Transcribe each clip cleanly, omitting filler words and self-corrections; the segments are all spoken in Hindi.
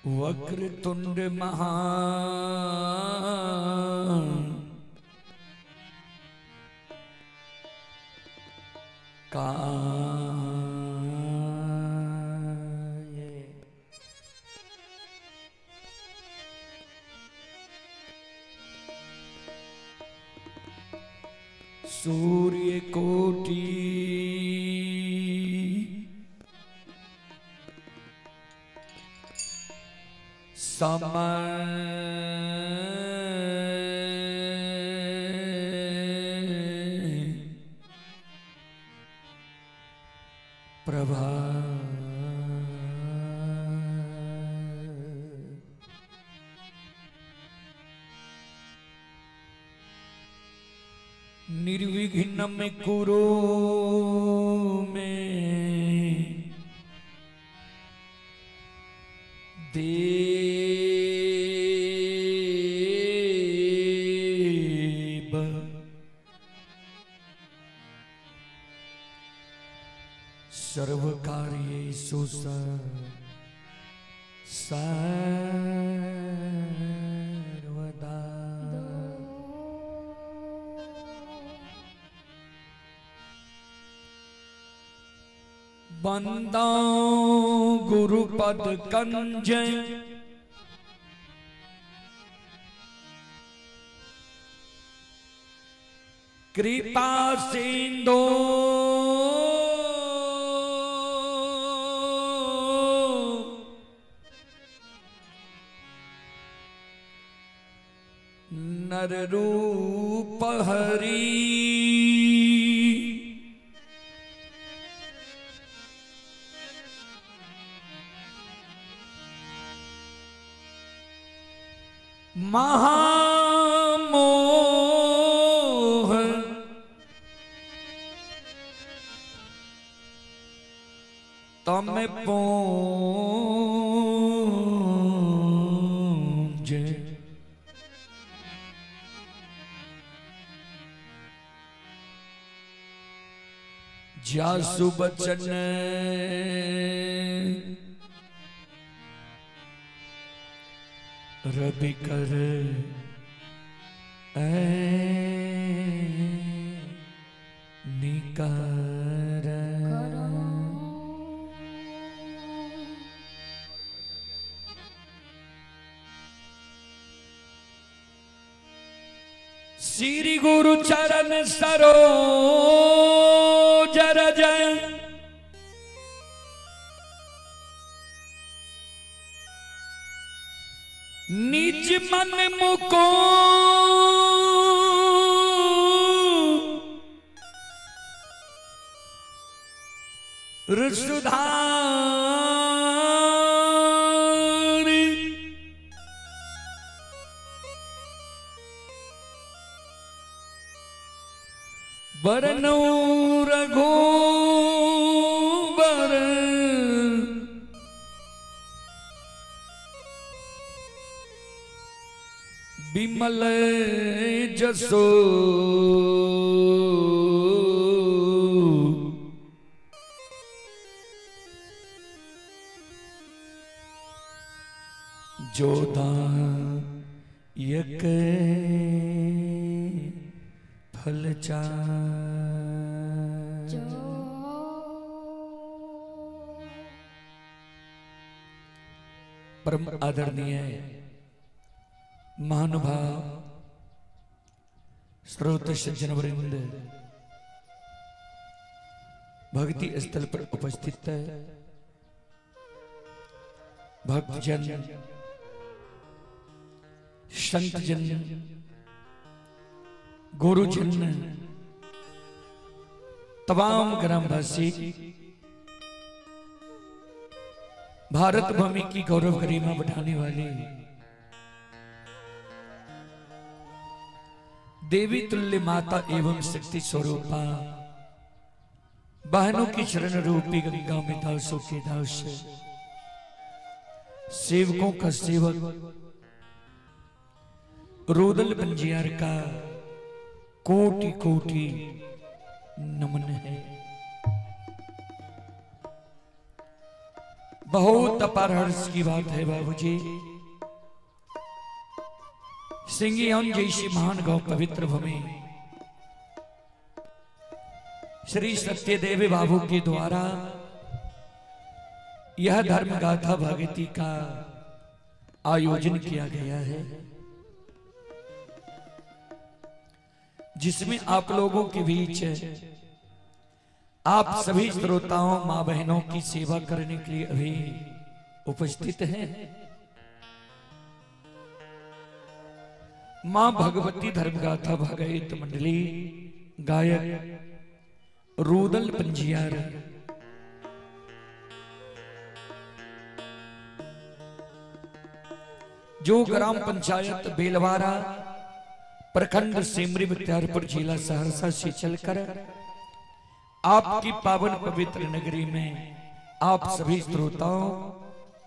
वक्रतुंड महा काय सूर्य कोटि प्रभा निर्विघ्नं कुरु मे देव सर्वकार्येषु सर्वदा बंदा गुरुपद कंज कृपा सिंधु नर रूप हरि महामोह तम पूज जासु बचन रवि कर निकार श्री गुरु चरण सरोज रज निज मन मुको सुधारी बरनौ रघुबर विमल जसो जोधा यक फल परम आदरणीय महानुभाव श्रोत सज्जन वृंद भक्ति स्थल पर उपस्थित है भक्तजन संतजन गुरुजन तमाम ग्रामवासी भारत भूमि की गौरव गरिमा बढ़ाने वाली देवी तुल्य माता एवं शक्ति स्वरूपा बहनों की शरण रूपी गंगा में दासों के दास सेवकों का सेवक रोदल बंजियार का कोटि कोटि नमन है। बहुत अपार हर्ष की बात है बाबूजी। सिंगियन जैसी महान गौ पवित्र भूमि श्री सत्यदेव बाबू के द्वारा यह धर्म गाथा भगवती का आयोजन किया गया है, जिसमें आप लोगों के बीच आप सभी श्रोताओं मां बहनों की सेवा करने के लिए अभी उपस्थित हैं। मां भगवती धर्मगाथा भगवत मंडली गायक रूदल पंजियार, जो ग्राम पंचायत बेलवारा प्रखंड सेमरी बख्तियारपुर जिला सहरसा से चलकर आपकी पावन पवित्र नगरी में आप सभी श्रोताओं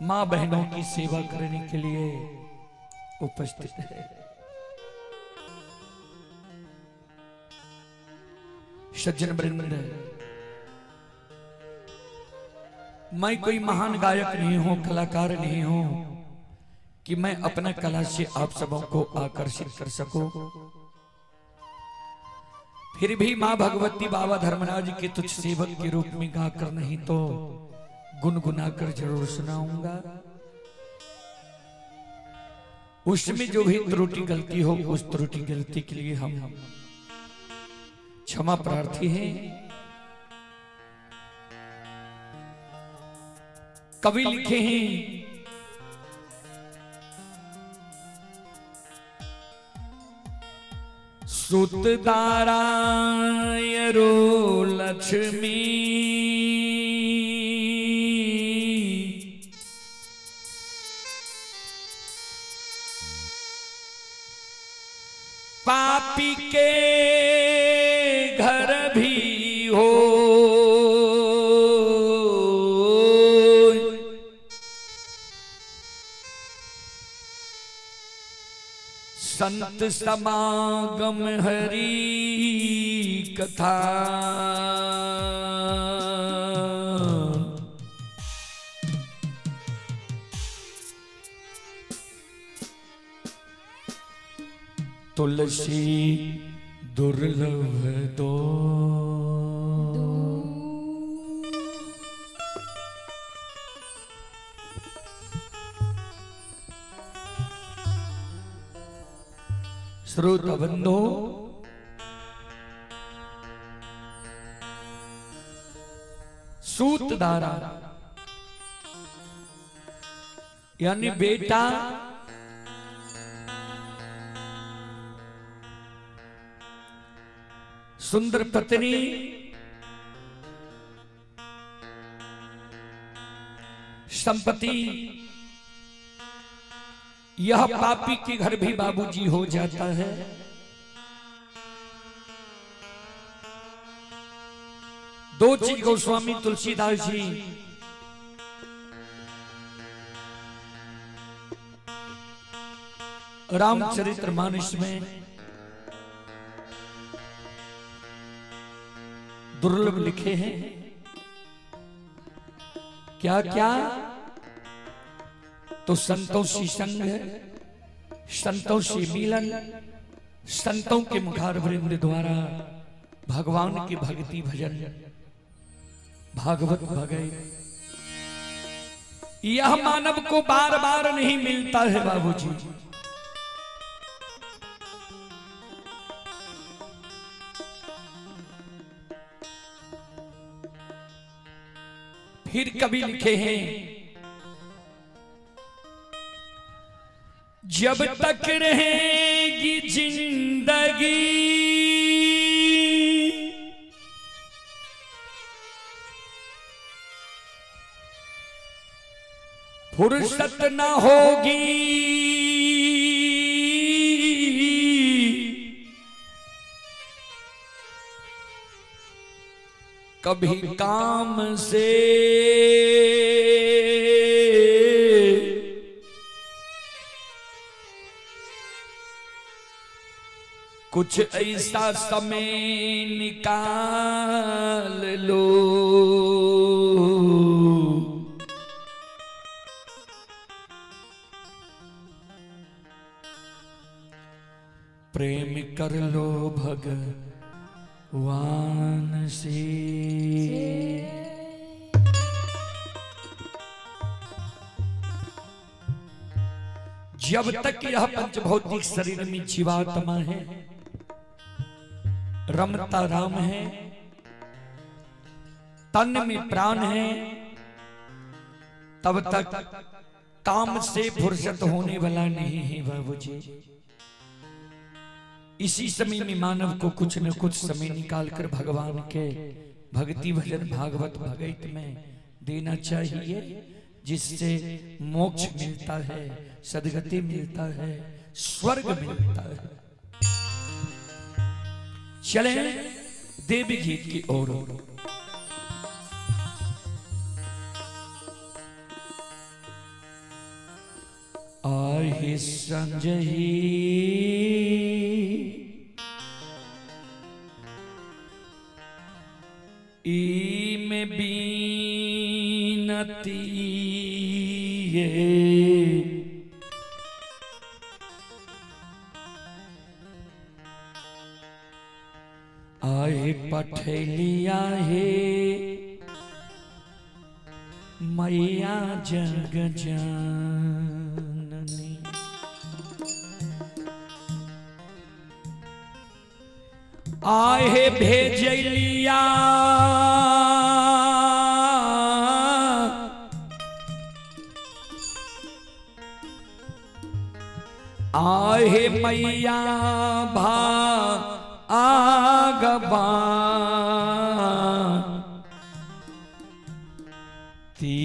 मां बहनों की सेवा करने के लिए उपस्थित है। सज्जन वृंद, मैं कोई महान गायक नहीं हूं, कलाकार नहीं हूं कि मैं अपना कला से आप सबों को आकर्षित कर सकूं। फिर भी मां भगवती बाबा धर्मराज के तुझ सेवक के रूप में गाकर नहीं तो गुनगुनाकर जरूर सुनाऊंगा। उसमें जो भी त्रुटि गलती हो उस त्रुटि गलती के लिए हम क्षमा प्रार्थी हैं। कवि लिखे हैं, सुतदारायरो लक्ष्मी पापी के घर भी हो, संत समागम हरि कथा तुलसी दुर्लभ दो, श्रोता बंधो सूतदारा यानी बेटा सुंदर पत्नी संपत्ति, यह पापी के घर भी बाबूजी हो जाता है। दो चीज गोस्वामी तुलसीदास जी रामचरितमानस में दुर्लभ लिखे हैं। क्या क्या? तो संतों से संग, संतों से मिलन, संतों के मुखार वृंद द्वारा भगवान की भक्ति भजन भागवत भगत, यह मानव को बार बार नहीं मिलता है बाबूजी। फिर कभी लिखे हैं, जब तक रहेगी जिंदगी फुर्सत न होगी, कभी काम से कुछ ऐसा समय निकाल लो, कर लो भगवान से। जब तक यह पंचभौतिक शरीर में जीवात्मा है, रमता राम है, तन में प्राण है, तब तक काम से फुर्सत होने वाला नहीं है बाबू जी। इसी समय में मानव को कुछ न कुछ समय निकालकर भगवान के भक्ति भजन भागवत भगवत में देना चाहिए, जिससे मोक्ष मिलता है, सद्गति मिलता है, स्वर्ग मिलता है। चले देवी गीत की ओर। आहे संजही ई में बीनती है, आए पठलिया है मैया जग जननी। आए भेजलिया आए मैया भा आगबा ती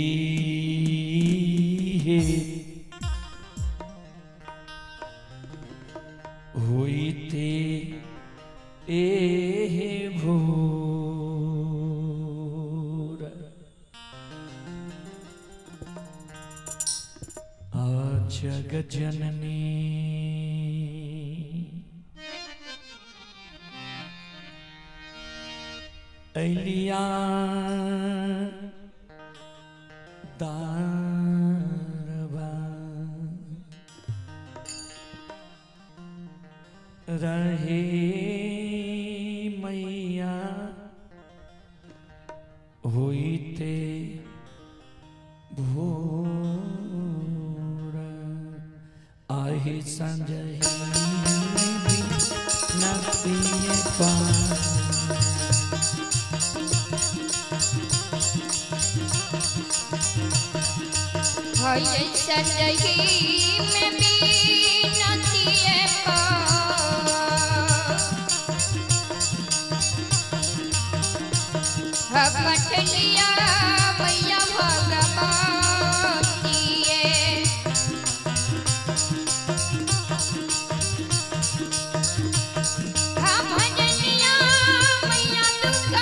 होइते ए भोर आ जग जननी अलिया दारबा रहे मैया होइते भोर आहे संजही नदिए पार संजही में बीनती है पठलिया मैया भगवती भजनिया मैया दुख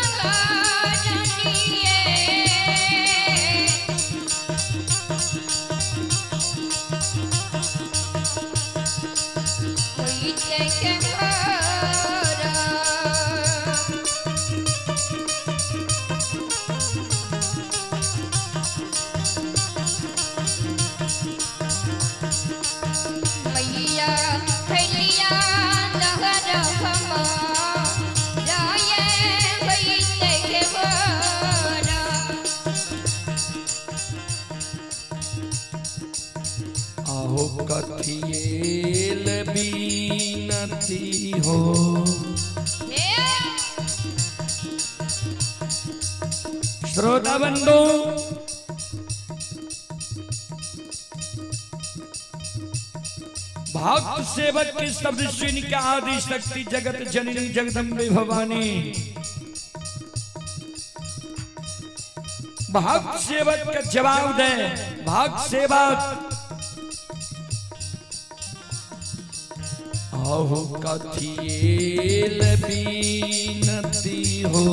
मैया फैलिया दहर हम जाए होइते के बड़ा। आहो कथिएल बीनती हो श्रोता बंधु, भक्त सेवक के शब्द सुन के आदि शक्ति जगत जननी जगदम्बे भवानी भक्त सेवक का जवाब दे। भक्त सेवक आहो कथिएल बीनती हो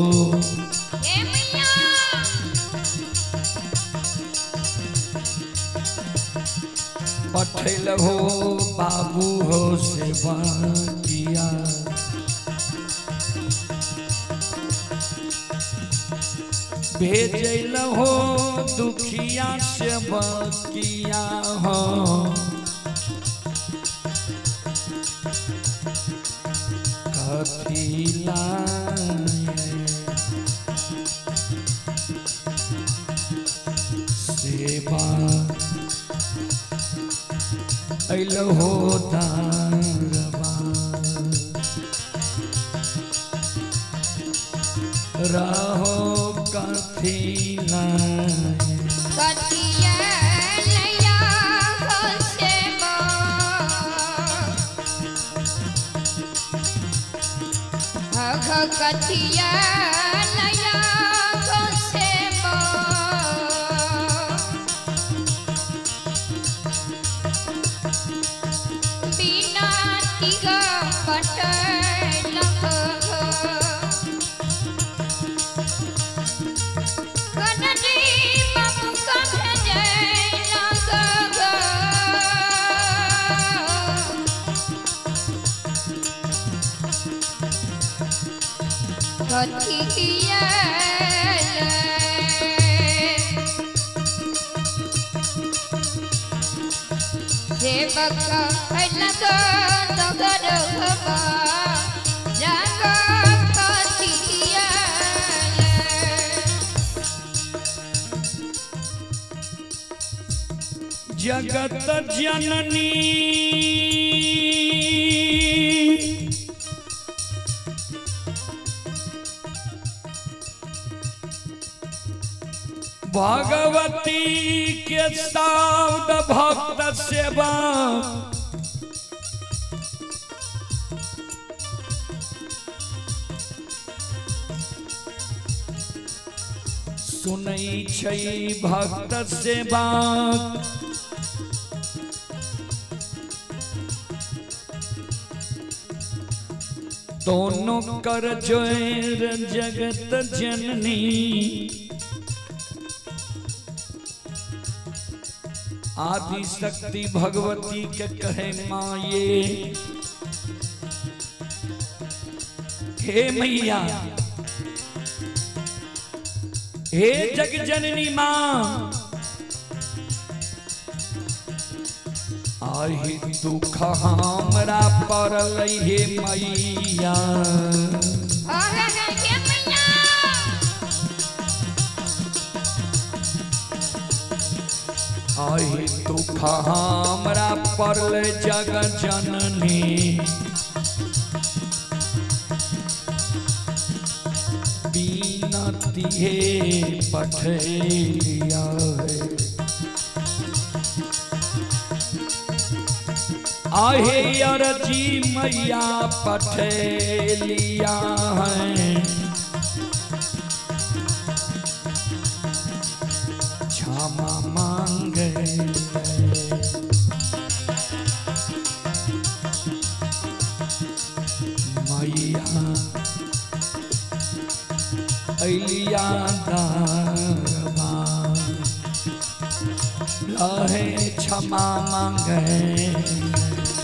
पठल हो बाबू हो सेवा किया, भेजल हो दुखिया सेवा किया हो। कथी लाए सेवा अइलहो दारवा रहो कथी लाए कथिया नया हो सेवा कथिया नया हो सेवा बिना तिगा पटल कनडी बाबू कहे जैना गगा कथिया सेवक लग नगर हवा जग कथिया जगत जननी भगवती के शब्द भक्त सेवा सुनै छै भक्त सेवा दोनों कर जोर जगत जननी आदि शक्ति भगवती के कहे माये हे मैया हे जग जननी मां आहि दुख हमरा पड़ल हे मैया आहि दुख हमरा पड़ल जग जननी बीनती हे पठेलिया आहे अरजी मैया पठेलिया है क्षमा मांगे मैया अलिया दारवा लहे क्षमा मांगे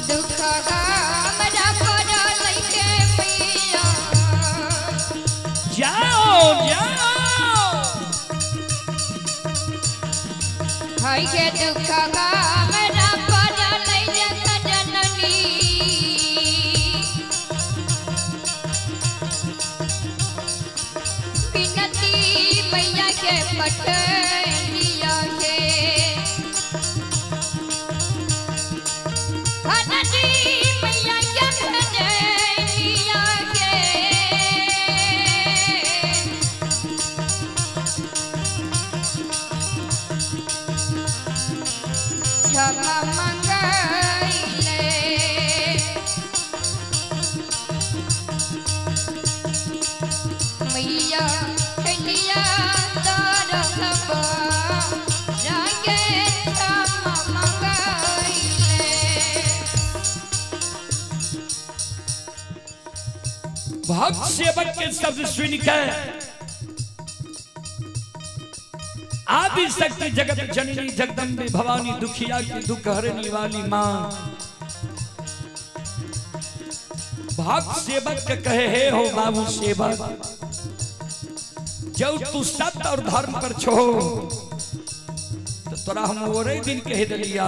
दुख हमरा पड़ल के मैया जाओ जाओ हाय के दुख हमरा पड़ल जग जननी बिनती मैया के पठेलिया के हनदी मैया के भजनिया के क्षमा मंगैले मैया कलिया दरहबा जागे क्षमा मंगैले भक्त सेवक के शब्द सुनकर आदि शक्ति जगत जननी जगदम्बे भवानी दुखिया की दुख हरने वाली मां भक्त सेवक के कहे हे हो बाबू सेवक जब तू सत्य और धर्म पर छो तो तोरा हम ओरे दिन कह दिलिया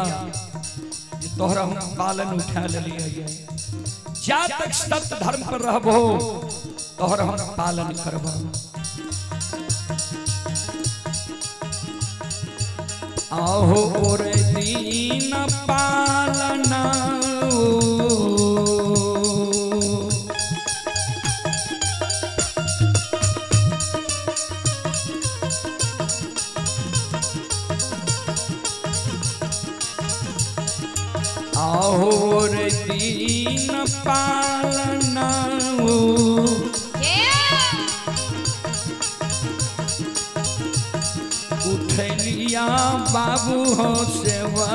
तोहरा हम पालन उठा लिया जा तक सत्य धर्म पर रहबो तोहर हम पालन करबो। आहो रे दीन पालना आहो रे दीन पालना उठलिया बाबू हो सेवा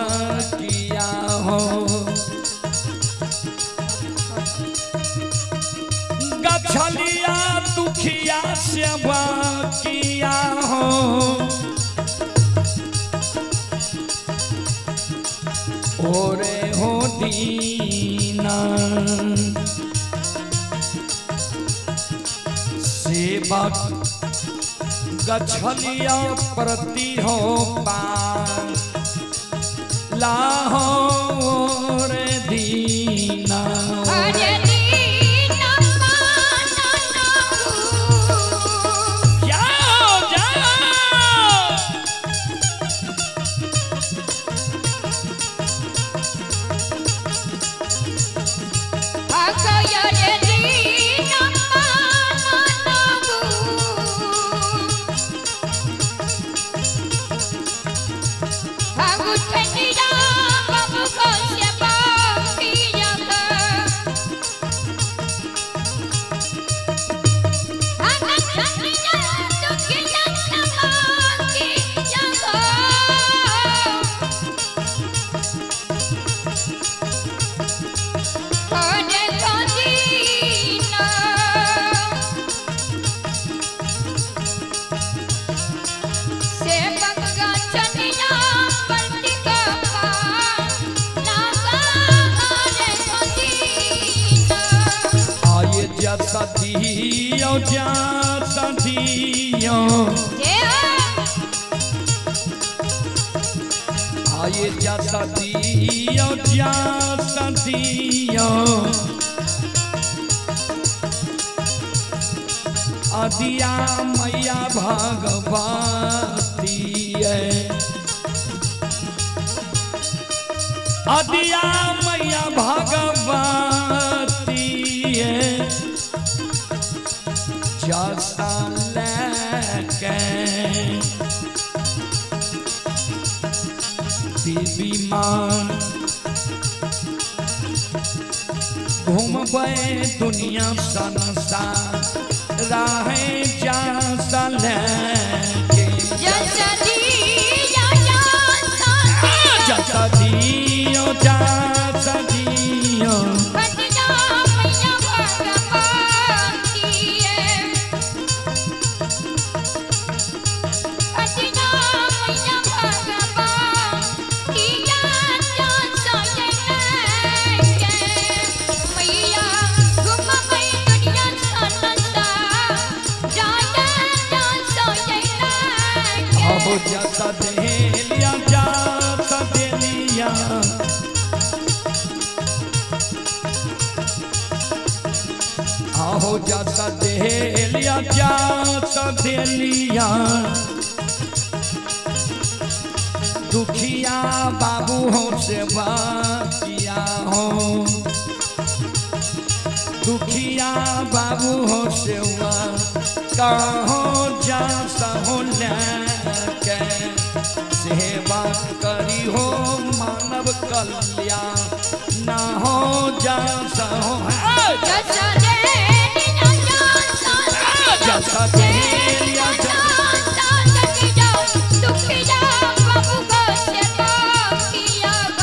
किया हो गछलिया दुखिया सेवा किया हो ओरे हो दीना सेवा गछलिया प्रति हो पाला हो रे दीना सदियों जा सदियों आये जा सदियों जा सदियों अदिया मैया भगवती है अदिया मैया भगवती है जसा लेके देवी माँ घूमबे दुनिया संसार राहे जसा लेके जसा दियो जसा दियो जसा देलिया जसा देलिया आहो जसा देलिया जसा देलिया दुखिया बाबू हो सेवा किया हो दुखिया बाबू हो सेवा कहो जसा हो सेवा करी हो मानव कल्याण ना हो जैसा हो जैसा देलिया दुखिया बाबू का सेवा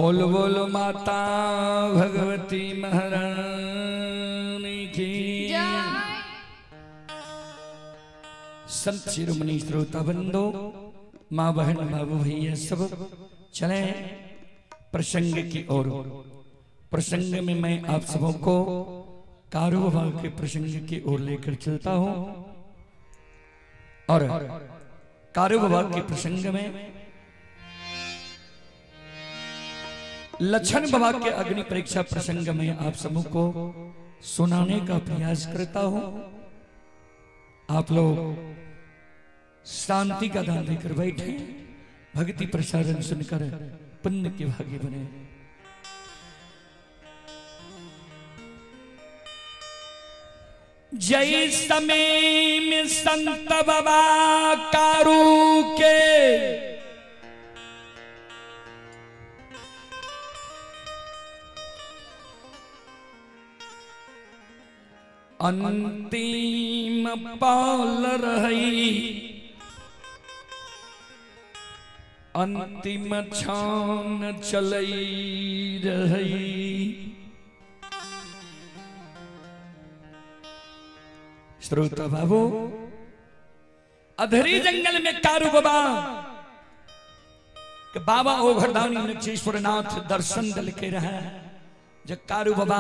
बोल बोल माता भगवती महारानी की। संत शिरोमणि श्रोता बंदो, माँ बहन बाबू भैया सब चले प्रसंग की ओर। प्रसंग में मैं आप सबों को कारोबार के प्रसंग की ओर लेकर चलता हूं और कारोबार के प्रसंग में लक्षण बाबा के अग्नि परीक्षा प्रसंग में आप सबों को सुनाने का प्रयास करता हूं। आप लोग शांति का दान देकर बैठे, भक्ति प्रसारण सुनकर पुण्य के भागी बने। जय समय में संत बाबा कारू के अंतिम पाल रही, अंतिम छान चलई रही। श्रोता बाबू, अधरी जंगल में कारू बाबा के बाबा ओघरदानी नक्षेश्वरनाथ दर्शन दल के रहे। जब कारू बाबा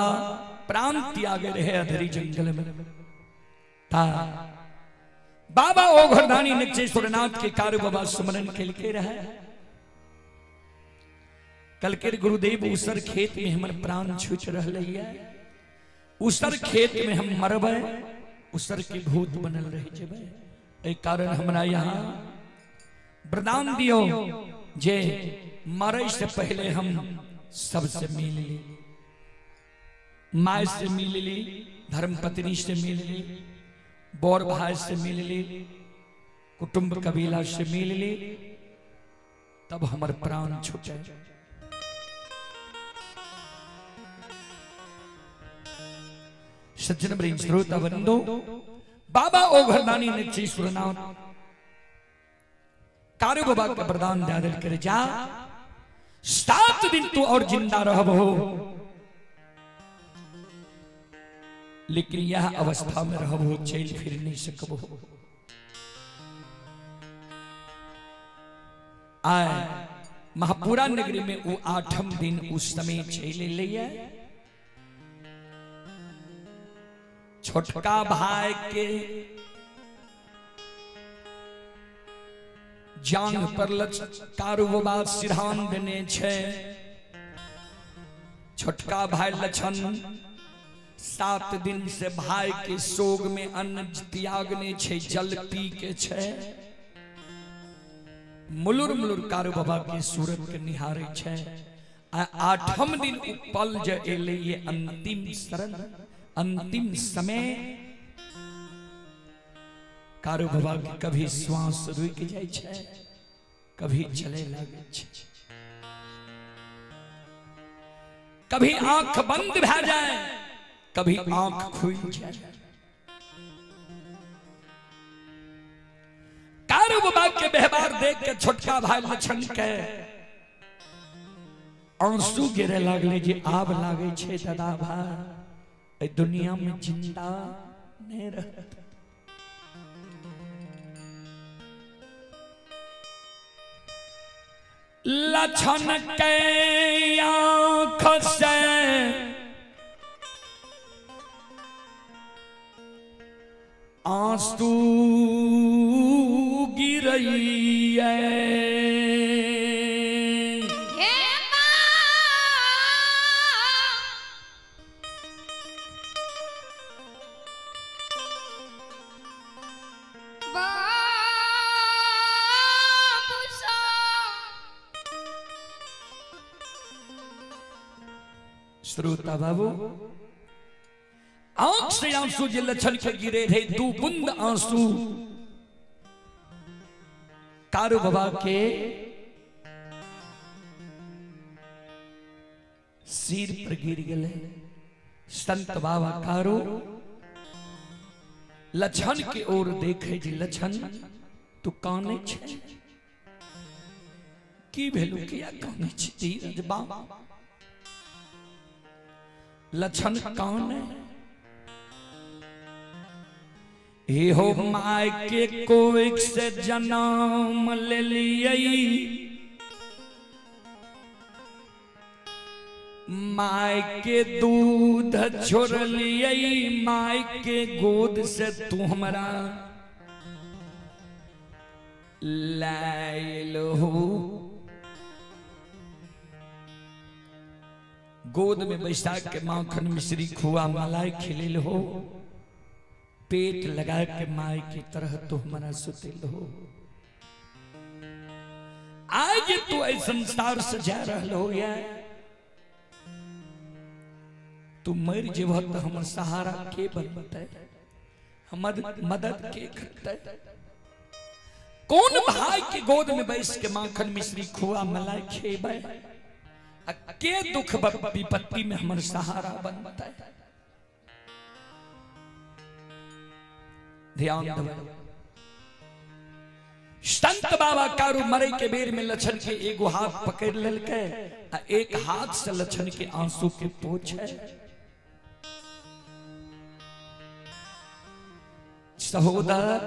प्राण त्यागे रहे अधरी जंगल में, था बाबा ओघरदानी नक्षेश्वरनाथ के कारू बाबा सुमरन खेल के रहे। कल के गुरुदेव उसर खेत में हमर प्राण छूट रहे, उसर खेत में हम मरबे, उसर के भूत बनल रह जेबे। ए कारण हमरा यहाँ वरदान दियो जे मरे से पहले हम सबसे मिल ली, माय से मिल ली, धर्म पत्नी से मिल ली, बौर भाई से मिल ली, कुटुंब कबीला से मिल ली, तब हमारे प्राण छूटे। सज्जन ब्रेन श्रोता बंदो, बाबा ओघरदानी नक्षेश्वरनाथ कारू बाबा का वरदान दादल कर जा 7 दिन तू और जिंदा रहबो, लेकिन यह अवस्था में रहबो, चल फिर नहीं सकबो। आए महापुरा नगरी में वो 8 दिन उस समय चले लिया। छोटका भाई के जांग पर कारू बाबा सिरहान देने छे। छोटका भाई लक्षण 7 दिन से भाई के सोग में अन्न त्यागने छे, जल पी के छे। मुलुर मुलुर कारू बाबा के सूरत के निहारे छे। 8 दिन पल जे एले ये अंतिम शरण, अंतिम समय। कारू बाबा के कभी श्वास रुक जाए छे, कभी चले लगे छे, कभी आंख बंद भ जाए, कभी आंख खुल जाए। कारू बाबा के व्यवहार देख के छोटका भाई लक्षण के आंसू गिरे लगले जे आब लागे छे दादा भाई दुनिया में जिंदा नहीं रहता। लक्षण के आंख से आंसू गिरई है। श्रोता बाबू, आंख से आंसू जे लक्षण के गिरे थे, 2 बूंद आंसू कारू बाबा के सिर पर गिर गए। संत बाबा कारू लक्षण के ओर देखे जी, लक्षण तू काने छे की भेलू किया कहने छी धीरज बा लक्षण कौन है हे हो माय के कोइक से जन्म ले लियई माय के दूध छोड़ लियई माय के गोद से तू हमरा लाइल हो गोद में बैसाख के माखन मिश्री खुआ मलाई खिलिल हो पेट लगा के माय की तरह तो हमारा सुतिल हो आज तू ऐ संसार से जा रहा हो या तू मर जेब तो हमर सहारा के बनते हमर मदद के करते कौन भाई के गोद में बैस के माखन मिश्री खुआ मलाई खेबे के दुख विपत्ति में हमर सहारा बनता है ध्यान दे संत बाबा कारू मरे के बेर में लक्षण के एगो हाथ पकड़ लेलके आ एक हाथ से लक्षण के आंसू के पोछे सहोदर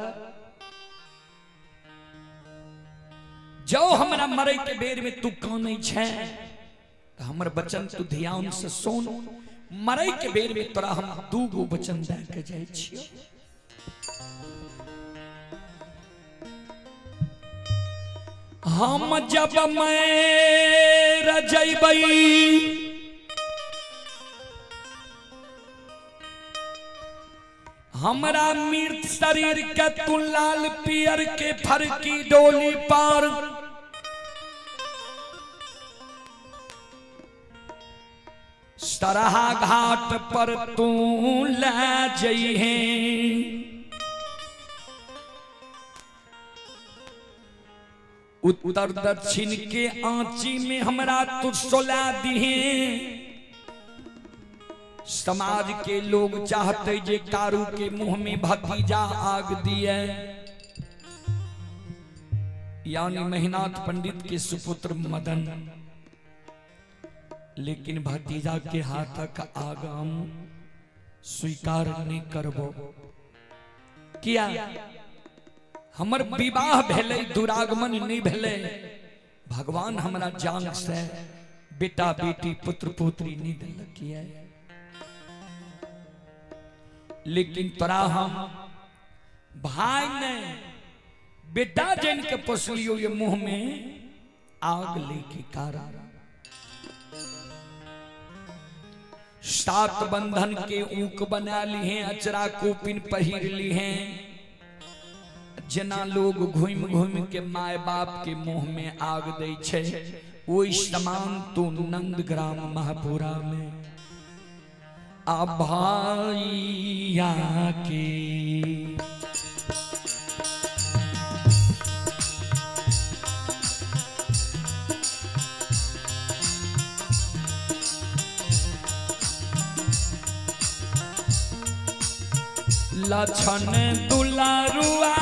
जो हमरा मरे के बेर में तू कानै छे हमर बचन तू ध्यान से सुन मरे के बेर में तोरा हम दू गो वचन दे के जाय छियो हम जब मैं रजैबई हमरा मृत शरीर के तू लाल पियर के फरकी डोली पर सरहा घाट पर तू ले जइहे उत्तर दक्षिण के आंची में हमरा तू सोला दिहे समाज के लोग चाहते जे कारू के मुंह में भतीजा आग दिए यानी महिनाथ पंडित के सुपुत्र मदन लेकिन भतीजा के हाथक आगाम स्वीकार नहीं करबो किया हमर विवाह भेले दुरागमन नहीं भेले भगवान हमरा जान से बेटा बेटी पुत्र पुत्री नहीं दिलकिए लेकिन तोरा हम भाई ने बेटा जन के पोसलियो ये मुंह में आग लेके कारण सात बंधन के ऊक बना ली हैं अचरा कोपिन पहिर ली हैं जना लोग घूम घूम के माय बाप के मुंह में आग दे छे ओई समान तू नंदग्राम महापुरा में आ भाईया के लक्षण दुलारुआ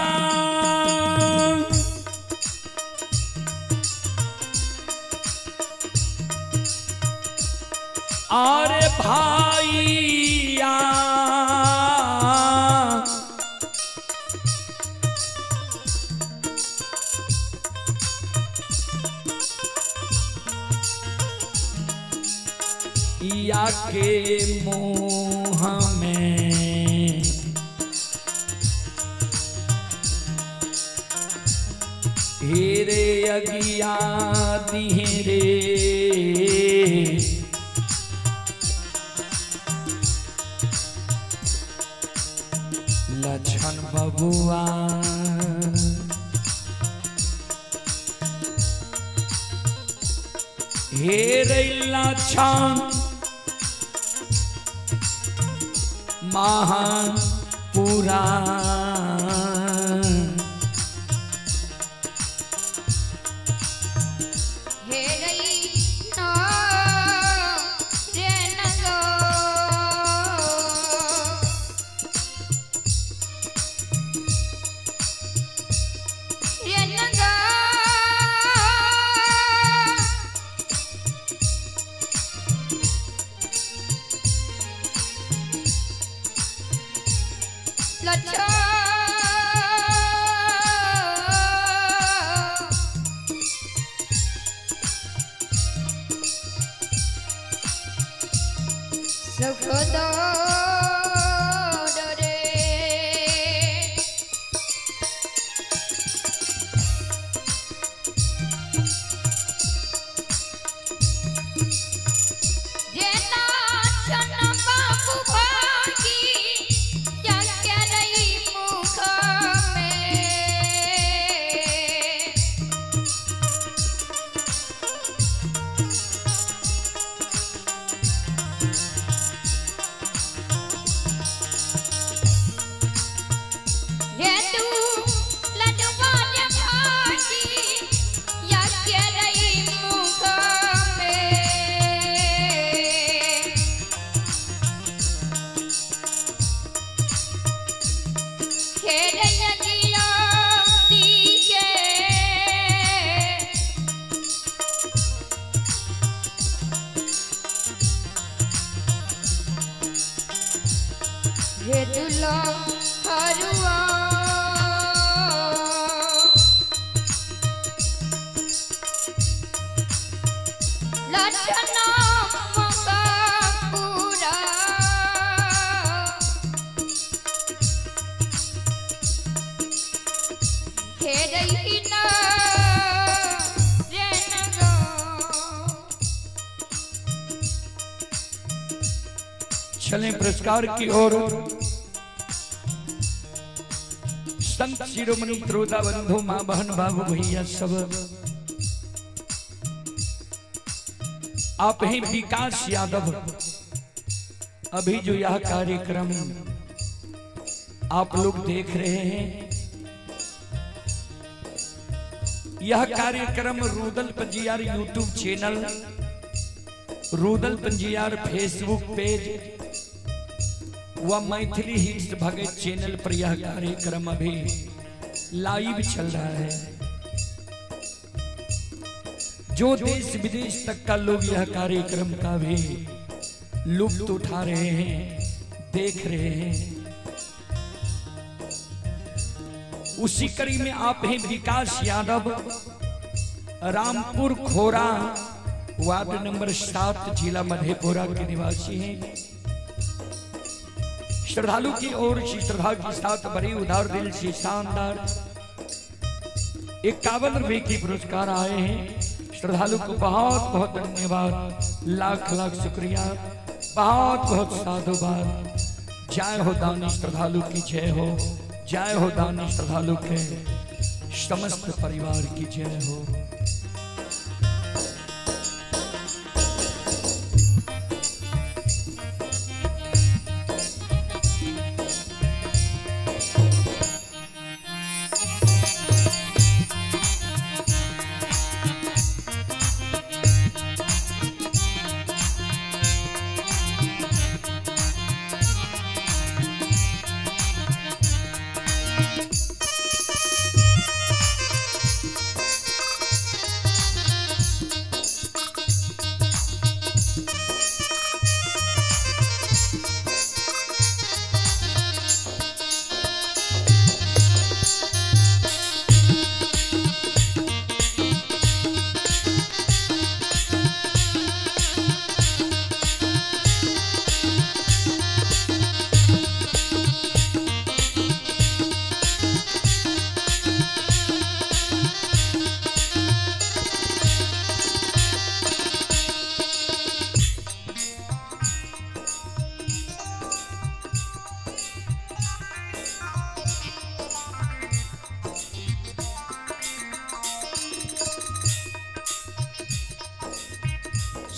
अरे भाईया या के मुँह में हेरे अगिया दिहेरे लक्षण बबुआ हेरे लक्षण महान पूरा सुख दो रे जेना सन बाबू भागी जाके रही मुख में ये तू लडवा जे भागी जाके रही मुख में खेरे जिया दीजे हे दुलो हरुआ लटना मका पूरा खेरही ना रेनगो चलें पुरस्कार की ओर। संत शिरोमणि श्रोता बंधु मां बहन बाबू भैया सब आप हैं विकास यादव। अभी जो यह कार्यक्रम आप लोग देख रहे हैं, यह कार्यक्रम Rudal Panjiyar YouTube channel, Rudal Panjiyar Facebook page व मैथिली हिट्स भगत चैनल पर यह कार्यक्रम अभी लाइव चल रहा है। जो देश विदेश तक का लोग यह कार्यक्रम का भी लुत्फ उठा रहे हैं, देख रहे हैं। उसी कड़ी में आप हैं विकास यादव, रामपुर खोरा वार्ड नंबर 7 जिला मधेपुरा के निवासी हैं। श्रद्धालु की ओर से श्रद्धा के साथ बड़ी उदार दिल से शानदार 51 रुपए की पुरस्कार आए हैं। श्रद्धालु को बहुत बहुत धन्यवाद, लाख लाख शुक्रिया, बहुत बहुत साधुवाद। जय हो दानी श्रद्धालु की जय हो, जय हो दानी श्रद्धालु के समस्त परिवार की जय हो।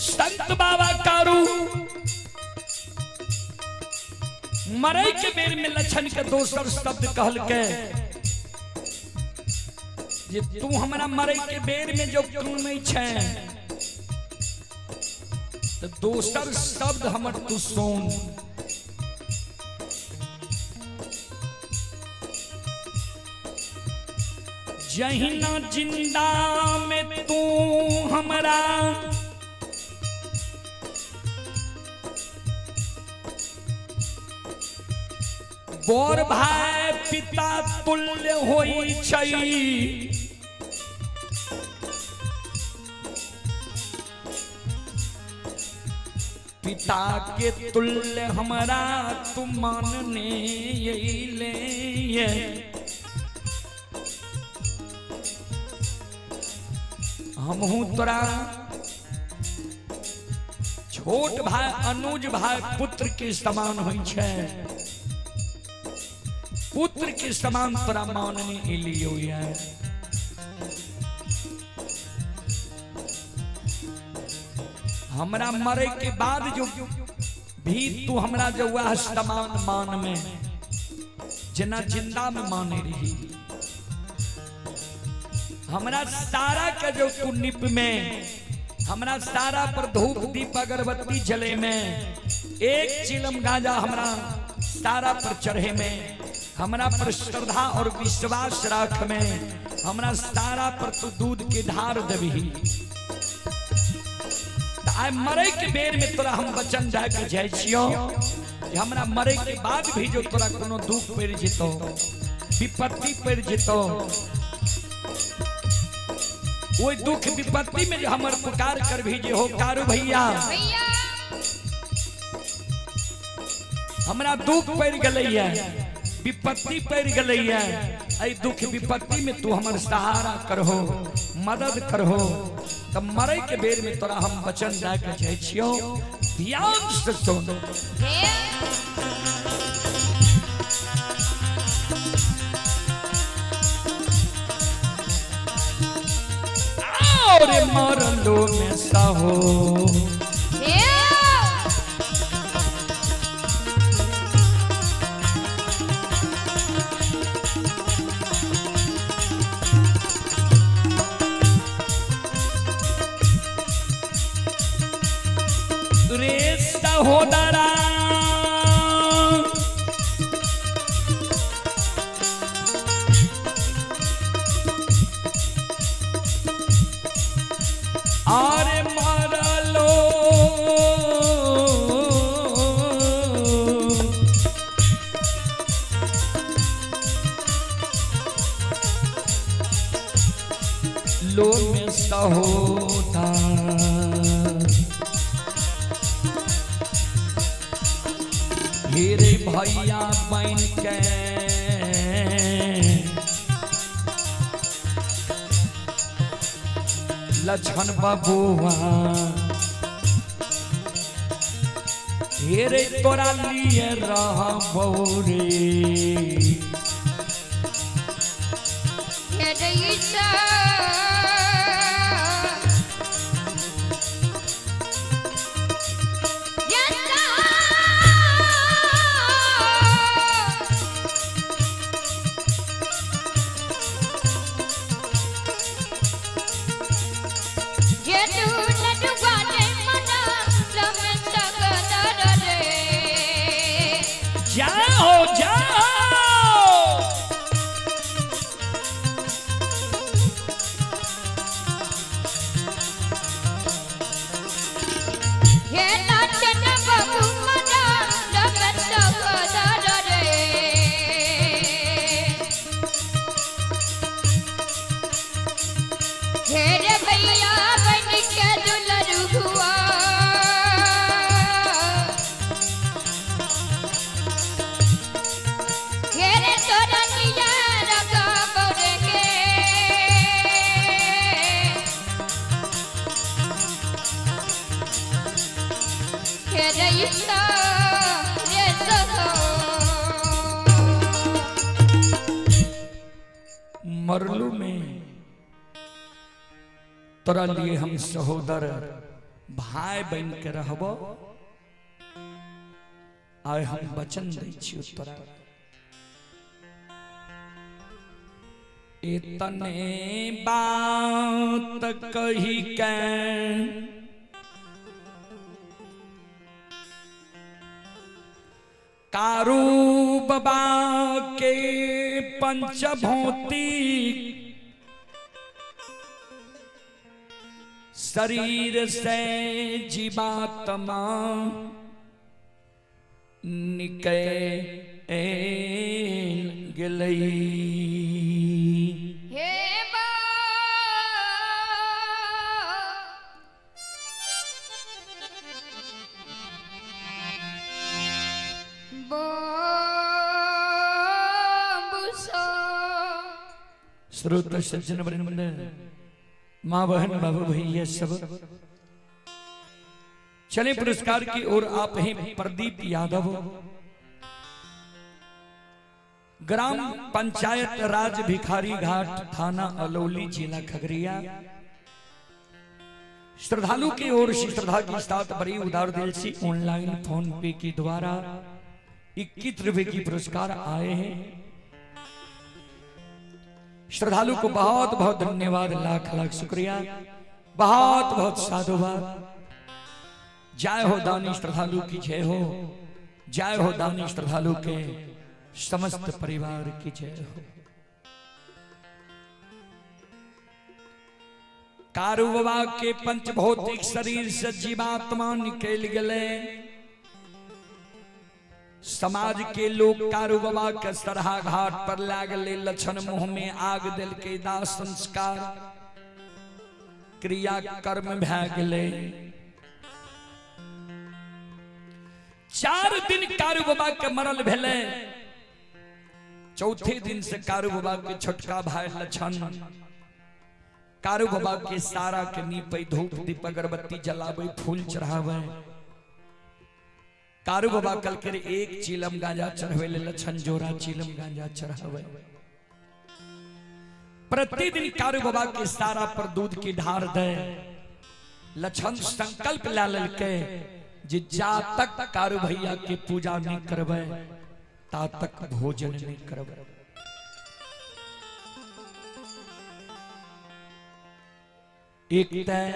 संत बाबा कारू मरई के बेर में लक्षण के दोसर शब्द कहल के जे तू हमरा मरई के बेर में जो सुनै छै तो दोसर शब्द हमर तू सुन। जहिना जिंदा में तू हमरा बोर भाई पिता तुल्य होई छै, पिता के तुल्य हमारा तुम मानने ले हम हूं तोरा छोट भाई अनुज भाई पुत्र के समान होइ छै, पुत्र के समान तोरा मानने लियो है। हमरा मरे के बाद जो भी तू हमरा जो वह समान मान में जना जिंदा में माने रही, हमरा सारा का जो तू निप में हमरा सारा पर धूप दीप अगरबत्ती जले में एक चिलम गांजा हमरा सारा पर चढ़े में हमरा पर श्रद्धा और विश्वास राख में हमरा सारा पर तू दूध के धार देबही। आइ मरे के बेर में तोरा हम वचन दे के जाय छियो कि हमरा मरे के बाद भी जो तोरा कोनो दुख पड़ जेतो विपत्ति पड़ जेतो वो दुख विपत्ति में जो हमर पुकार कर भी जे हो कारू भैया हमरा दुख पड़ गलै है विपत्ति पड़ गलै है, ऐ दुख विपत्ति में तू हमर सहारा करहो मदद करहो। तब मरे के बेर में तोरा हम वचन दे के जाय छियो, ध्यान से सुन। और मरलो में सहो हो डरा आरे मारलो लो में सहोदा हेरे भैया बन के लछन बबुआ हेरे तोरा लिए रहबो रे मरलू में तोरा लिए हम सहोदर भाई बन के रहबो। आय हम वचन दै छियो तोरा इतने बात कही के कारू बाबा के पंचभूति शरीर से जीवात्मा निकल गई। श्रोता सज्जन वृंद, माँ बहन बाबू भैया सब चले पुरस्कार की ओर। आप हैं प्रदीप यादव, ग्राम पंचायत राज भिखारी घाट, थाना अलौली, जिला खगड़िया। श्रद्धालु की ओर से श्रद्धा की साथ बड़ी उदार दिल से ऑनलाइन फोन पे के द्वारा 21 रुपए की पुरस्कार आए हैं। श्रद्धालु को बहुत बहुत धन्यवाद, लाख लाख शुक्रिया, बहुत बहुत साधुवाद। जय हो दानी श्रद्धालु की जय हो, जय हो दानी श्रद्धालु के समस्त परिवार की जय हो। कारू बाबा के पंचभौतिक शरीर से जीवात्मा निकल गए। समाज के लोग कारू बाबा के सरहा घाट पर लागले, लक्षण मुंह में आग दिल के दाह संस्कार क्रिया कर्म भै गए। 4 दिन कारू बाबा के मरल भेले। चौथे दिन से कारू बाबा के छोटका भाई लक्षण कारू बाबा के सारा के नीपे धूप दीप अगरबत्ती जलावे, फूल चढ़ावे। कारू बाबा कल के 1 चीलम गांजा चढ़ावे, लक्षण जोरा चीलम गांजा चढ़ावे। प्रतिदिन कारू बाबा के सारा पर दूध की ढार दे। लक्षण संकल्प ला ललके जे जा तक कारू भैया के पूजा नहीं करवे ता तक भोजन नहीं करवे। एक तय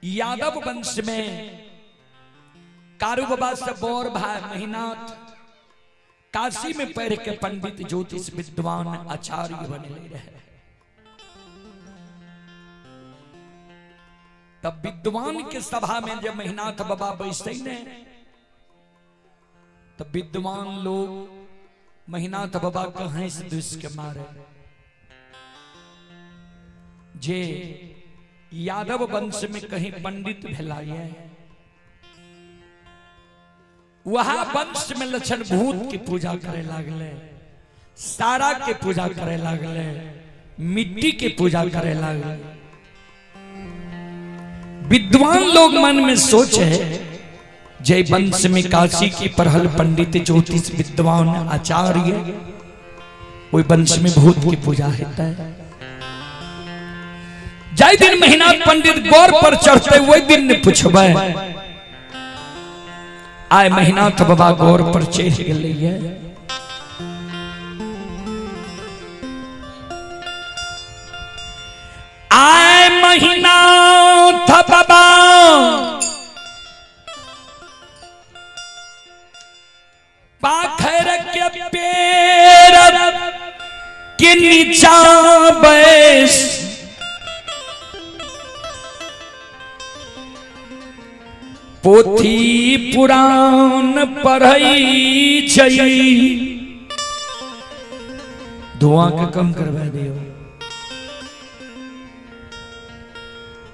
यादव वंश में कारू बाबा से बौर भाई महीनाथ काशी में पढ़ के पंडित ज्योतिष विद्वान आचार्य बने रहे। तब विद्वान के सभा में जब महीनाथ बाबा बैठे ने, तब विद्वान लोग महीनाथ बाबा का हंस दुस के मारे जे यादव वंश में कहीं पंडित भैलाए, वहां वंश में लक्षण भूत की पूजा करे लागले, सारा के पूजा करे लागले, मिट्टी के पूजा करे लागले। विद्वान लोग मन में सोचे जय वंश में काशी की परहल पंडित ज्योतिष विद्वान आचार्य, वही वंश में भूत की पूजा होता है। जय दिन महीना पंडित गौर पर चढ़ते वही दिन ने पूछबे, आय महीनाथ बाबा गौर पर चढ़ गए। आय महीनाथ बाबा पाखर के पेड़ के नीचा बैस, पोथी पुराण पढ़ई छई। धुआं के कम करवा दियो।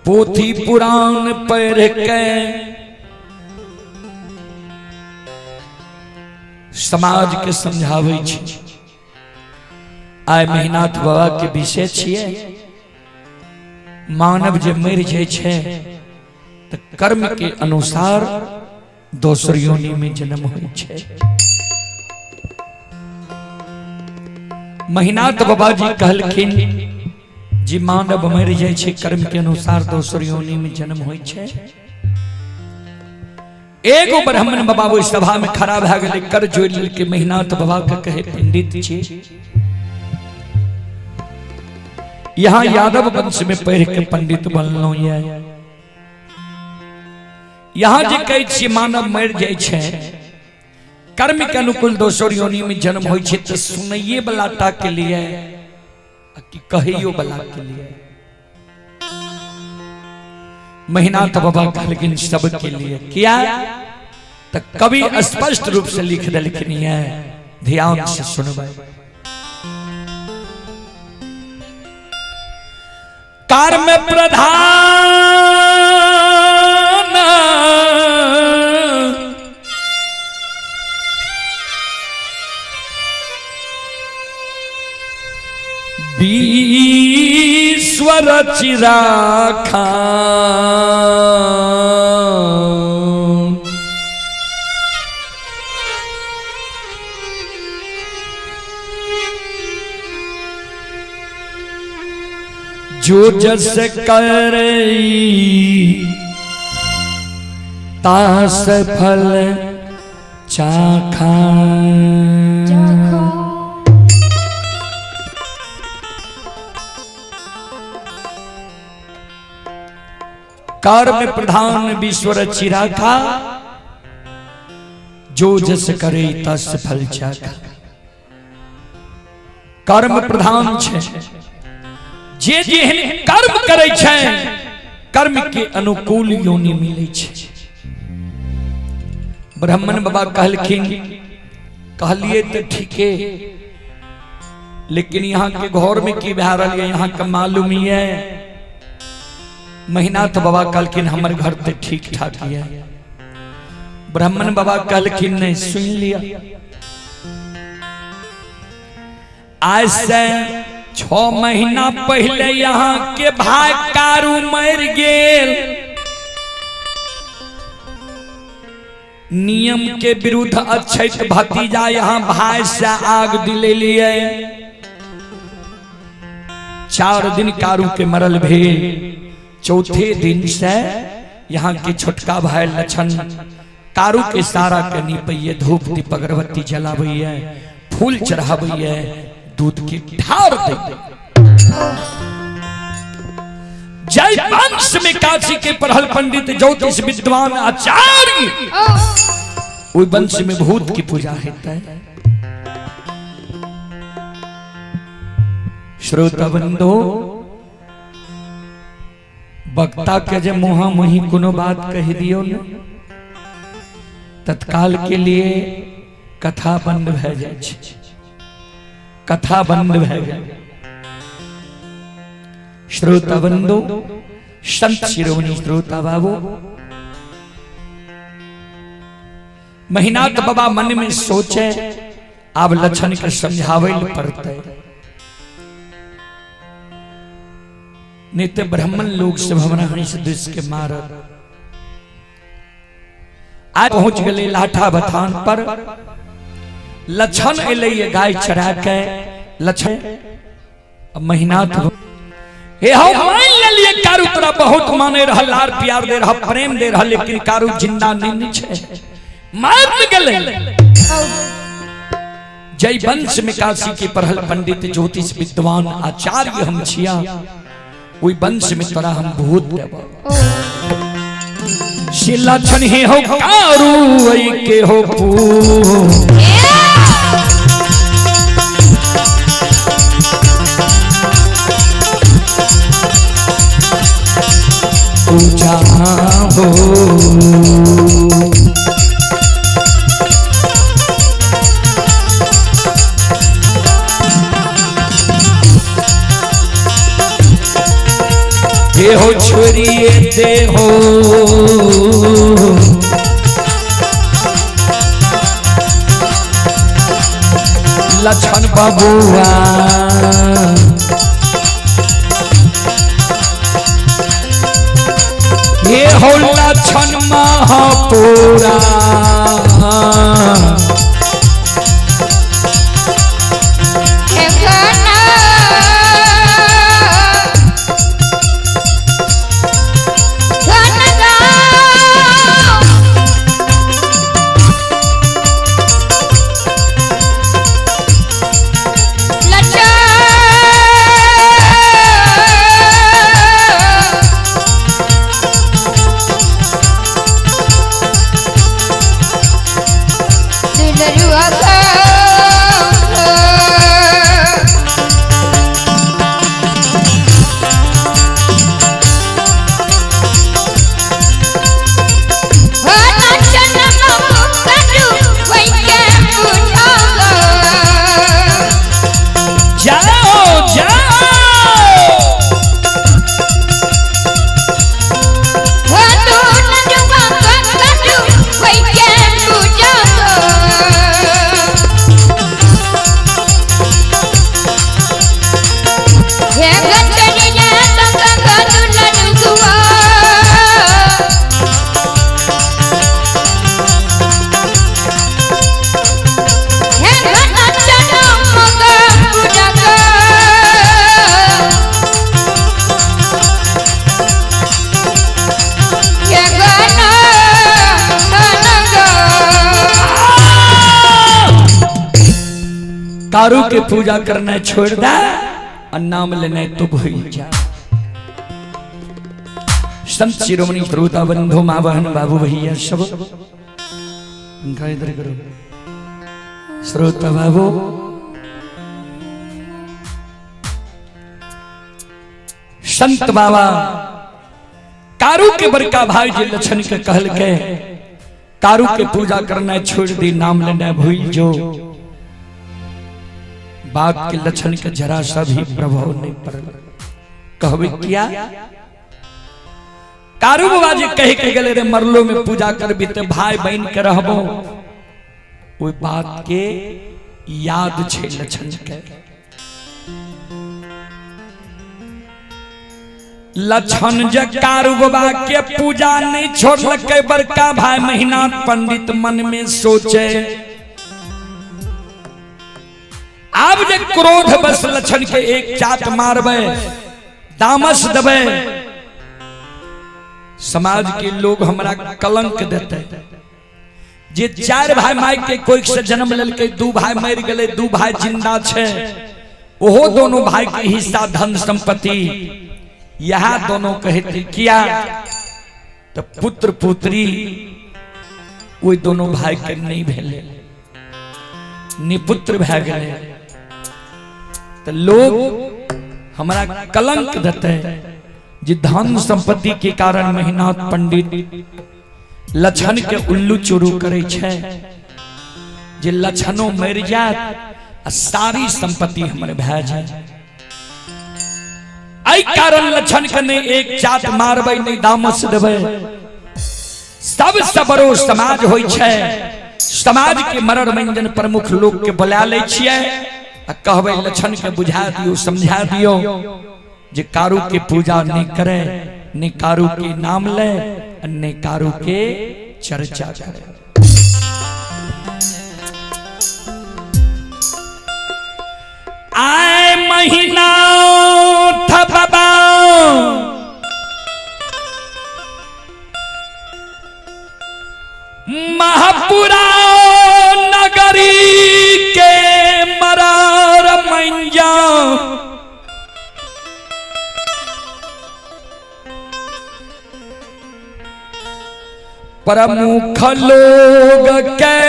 पोथी पुराण पढ़ के समाज के समझावे छी। आय महीनाथ बाबा के विषय छिए, मानव जे मर जाय छे तो कर्म के अनुसार दोसर योनि में जन्म होय छे। महीनाथ बाबा जी कहलखिन जी मानव मर जाय छे, कर्म के अनुसार दोसर योनि में जन्म होय छे। एगो ब्राह्मण बाबा वो सभा में खड़ा भ गेले, कर जोड़ के महीनाथ बाबा के कहे पंडित छी, यहाँ यादव वंश में पढ़ के पंडित बनलो ये, यहाँ जे कहै छी मानव मर जाय छे, कर्म के अनुकूल दोसर योनि में जन्म होय छे, तो सुनइए वाला टा के लिए कि कहियो वाला के लिए। महीनाथ बाबा कहलखिन सब के लिए। क्या तो कवि स्पष्ट रूप से लिख देलखिन है, ध्यान से सुनबे। कर्म प्रधान ईश्वर चिराखा जो जस करे तास फल चाखा कर्म प्रधान विश्वर चिराखा जो जस करे तस फल चाखा। कर्म प्रधान छे, जे जेहन कर्म करे छे कर्म के अनुकूल योनि मिले छे। ब्राह्मण बाबा कहलखिन, कहलिए तो ठीके, लेकिन यहाँ के घर में की भा रही है यहाँ का मालूम ही है। महीनाथ बाबा कहलखिन हमर घर तो ठीक ठाक है। ब्राह्मण बाबा कहलखिन नहीं, सुन लिया, आज से 6 महीना पहले यहाँ के भाई कारू मर गेल। नियम के विरुद्ध अक्षत भतीजा यहाँ भाई से आग दिले लिए। 4 दिन कारू के मरल भेल। चौथे दिन से यहाँ के छोटका भाई लक्षण कारू के सारा के नीपैये, धूप दीप अगरबत्ती जलावैये, फूल चढ़ावैये, दूध की ढार दे। जय वंश में काशी के पढ़ल पंडित ज्योतिष विद्वान आचार्य, उस वंश में भूत की पूजा होता है। श्रोता बंधो, वक्ता के जे मुहा मुही कोनो बात कह दियो न, तत्काल के लिए कथा बंद भ जाए छै। कथा बंद भ जाए। श्रोता बंधु, संत शिरोमणि श्रोता बाबू, महीनाथ बाबा मन में सोचे अब लक्षण के समझावे पड़ते। नित्य ब्राह्मण लोग सब हमारा हंस दुष्ट के मार। आज पहुंच गए लाठा बथान पर। लक्षण अइले गाय चढ़ा के। लक्षण महीनाथ हे हम मान लेलिए कारू तोरा बहुत माने रहा, लार प्यार दे रहा, प्रेम दे रहा, लेकिन कारू जिंदा नहीं छे, मार गले। जय वंश में काशी के पढ़ल पंडित ज्योतिष विद्वान आचार्य हम छिया। वही वंश में तोरा हम भूत देव। लक्षण ही हो कारू के हो पूजा हो। दे हो छोरिए दे हो, लक्षण बबुआ ये हो लक्षण महापुरा। कारू के पूजा करना छोड़ दे और नाम लेना तो भूल जा। संत शिरोमणि श्रोता बंधु माँ बहन बाबू भैया सब उनका इधर करो। श्रोता बाबू संत बाबा कारू के बड़का भाई जी लछन के कहल के कारू के पूजा करना छोड़ दी नाम लेना भूल जो। बात के लछन के जरा सा भी प्रभाव नहीं पड़ल। कहवे क्या कारू बाबा जी कह के गले रे मरलो में पूजा करबी ते भाई बहन के रहबो। ओई बात के याद छे लछन के। लछन जे कारू बाबा के पूजा नहीं छोड़लके बड़का भाई मेहनाथ पंडित मन में सोचे। अब जे क्रोध बस लछन के एक चाट मारबे दामस देबे समाज के लोग हमरा कलंक देते। जे चार भाई माई के कोई से जन्म लेलके दू भाई मर गए दू भाई जिंदा छे ओहो दोनों भाई के हिस्सा धन संपत्ति यहाँ दोनों कहते किया तो पुत्र पुत्री वो दोनों भाई के नहीं भेले निपुत्र भै गए। तो लोग हमारा कलंक देते जे धन संपत्ति के कारण मेहनाथ पंडित लछन के उल्लू चोरू करे छे। जे लछनो मर जात सारी संपत्ति हमारे भै जाए। आई कारण लछन के नहीं एक चाट मारबे नहीं दामस देबे। सबसे बड़ो समाज होय छे। समाज के मरण मंजन प्रमुख लोग के बुला ले छिए आ कहबे लछन के बुझा दियो समझा दियो जे कारू के पूजा नहीं करे ने कारू के नाम ले ने कारू के चर्चा करे। आए महीना था बाबा महापुरा नगरी के मरार मंजा प्रमुख लोग के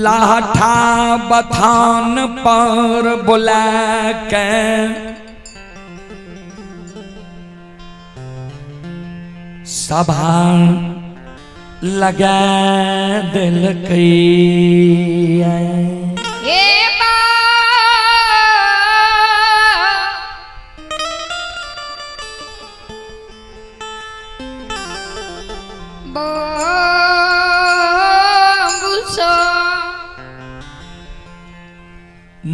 लाठा बथान पर बुला के सभा लगा दिल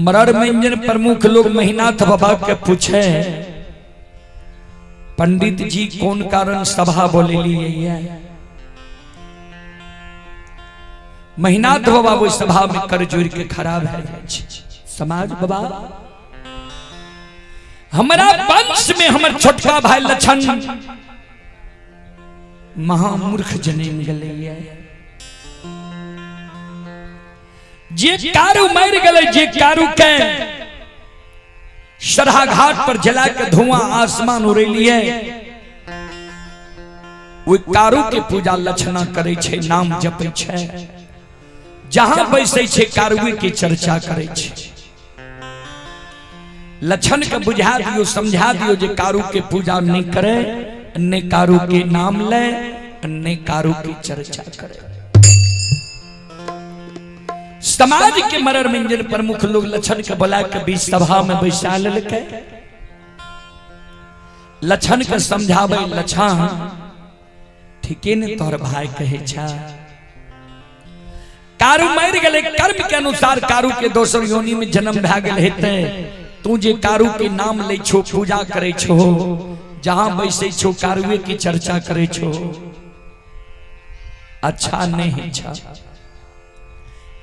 मरण मंजन प्रमुख लोग मेहनाथ बाबा के पूछे पंडित जी कौन कारण सभा बोले लिए। मेहनाथ बाबा वो सभा में कर जोड़ के खराब है समाज बाबा। हमारा वंश में हमार छोटका भाई लछन महामूर्ख जन्म गले। जे कारू मर गए जे कारू के शरहा घाट पर जला के धुआं आसमान उड़े लिए वो कारू के पूजा लछना करे छे नाम जपे छे। जहां बैसे छे कारुए के चर्चा करे छे। लछन के बुझा दियो समझा दियो जे कारू के पूजा नहीं करे ने कारू के नाम ले ने कारू की चर्चा करे। समाज के मरण मंजन प्रमुख लोग लछन के बुला के बीच सभा में बैसा लेलके। लछन के समझावे लछन ठीके ने तोहर भाई कहे छा कारू मर गए कर्म के अनुसार कारू के दोसर योनि में जन्म भै गेल हेते। तू जे कारू के नाम ले छो पूजा करे छो जहां बैसे छो कारुए की चर्चा करे छो अच्छा नहीं छा।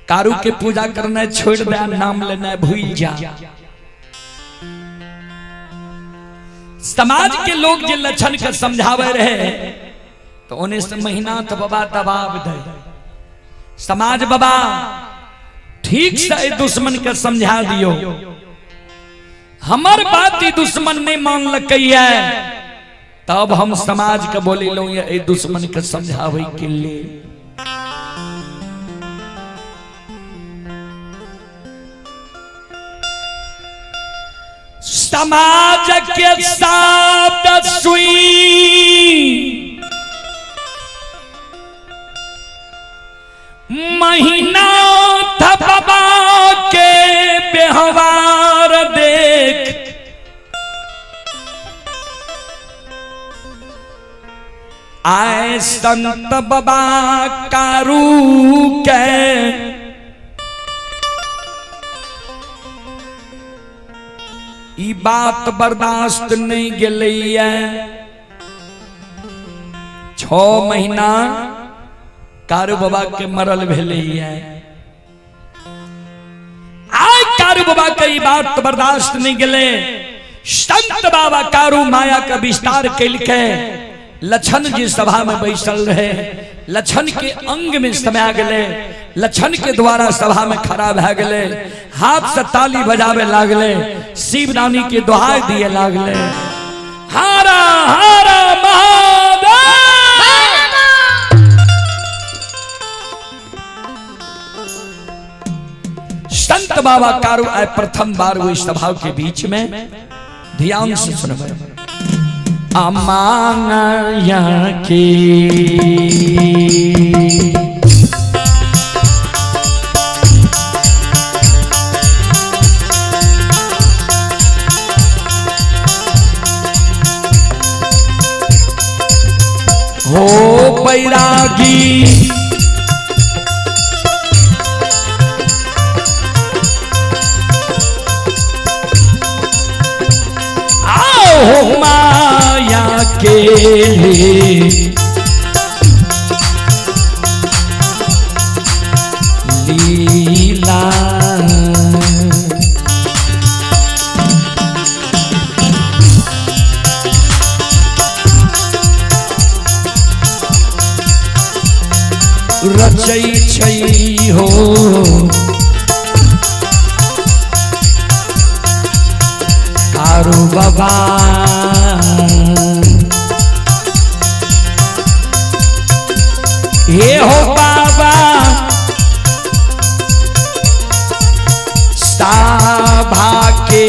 कारू के पूजा करना छोड़ दे नाम लेना भूल जा। समाज के लोग जे लछन के समझावे रहे तो उन्हें से मेहनाथ बाबा दबाव दे समाज बाबा ठीक से दुश्मन के समझा दियो, हमार बात ही दुश्मन नहीं मान लग है, तब हम समाज के बोली लो ये दुश्मन के समझावे के लिए। समाज के शब्द सुई महीना था बाबा के व्यवहार देख, आए संत बाबा कारू के ई बात बर्दाश्त नहीं गलैया। 6 महीना कारू बाबा के मरल भेलैया, आय कारू बाबा के ई बात बर्दाश्त नहीं गले। संत बाबा कारू माया का विस्तार कैलके लक्षण जी सभा में बैसल रहे, लक्षण के अंग में समा गले, लक्षण के द्वारा सभा में खड़ा भे गले, हाथ से ताली बजावे लागले, शिवरानी के दुहाई दिए लागले, हारा हारा महादेव। संत बाबा कारू आए प्रथम बार हुई सभा के बीच में, ध्यान से सुनबे। अमांगया के हो बैरागी आओ माया के लीला रचई छई हो कारू बाबा, हे हो बाबा सभा के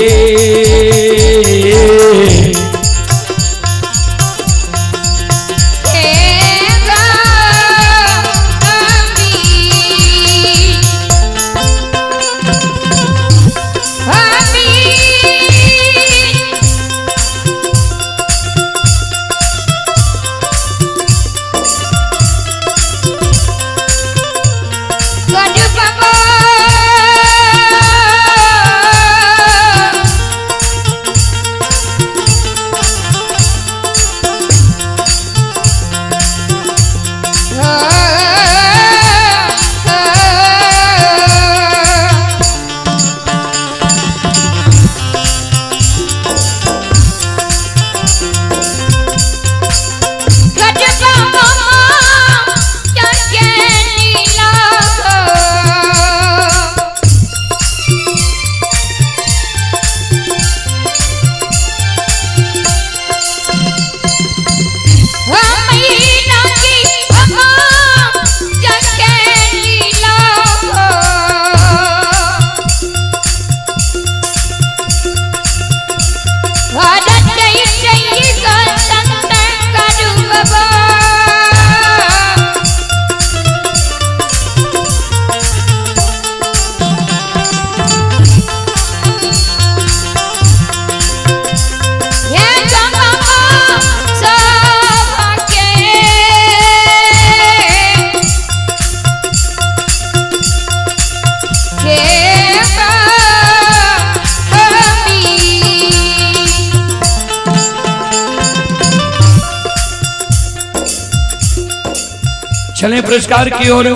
चले पुरस्कार की ओर।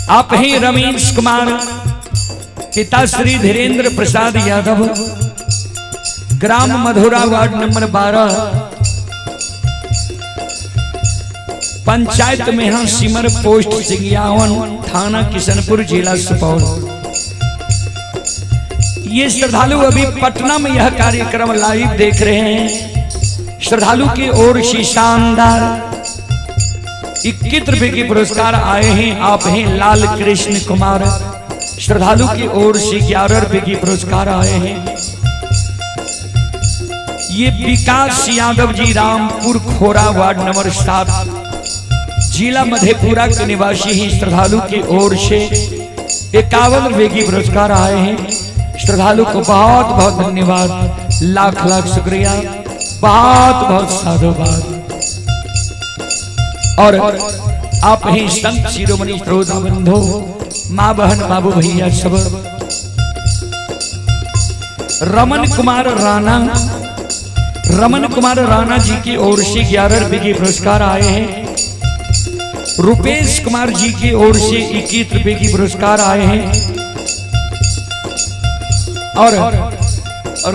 आप ही रमेश कुमार, पिता श्री धीरेन्द्र प्रसाद यादव, ग्राम मधुरा, वार्ड नंबर 12, पंचायत में हाँ सिमर पोस्ट सिंगियावन थाना किशनपुर जिला सुपौल। ये श्रद्धालु अभी पटना में यह कार्यक्रम लाइव देख रहे हैं। श्रद्धालु की ओर से शानदार 21 रुपए के पुरस्कार आए हैं। आप हैं लाल कृष्ण कुमार। श्रद्धालु की ओर से 11 रुपए के पुरस्कार आए हैं। ये विकास यादव जी रामपुर खोरा वार्ड नंबर 7 जिला मधेपुरा के निवासी हैं। श्रद्धालु की ओर से 51 रुपए के पुरस्कार आए हैं। श्रद्धालु को बहुत बहुत धन्यवाद, लाख लाख शुक्रिया, बहुत बहुत साधुवाद। और आप हैं संत शिरोमणि श्रोता बंधु, माँ बहन बाबू भैया सब। रमन कुमार राणा जी की ओर से 11 रुपए के पुरस्कार आए हैं। रुपेश कुमार जी की ओर से 21 रुपए की पुरस्कार आए हैं। और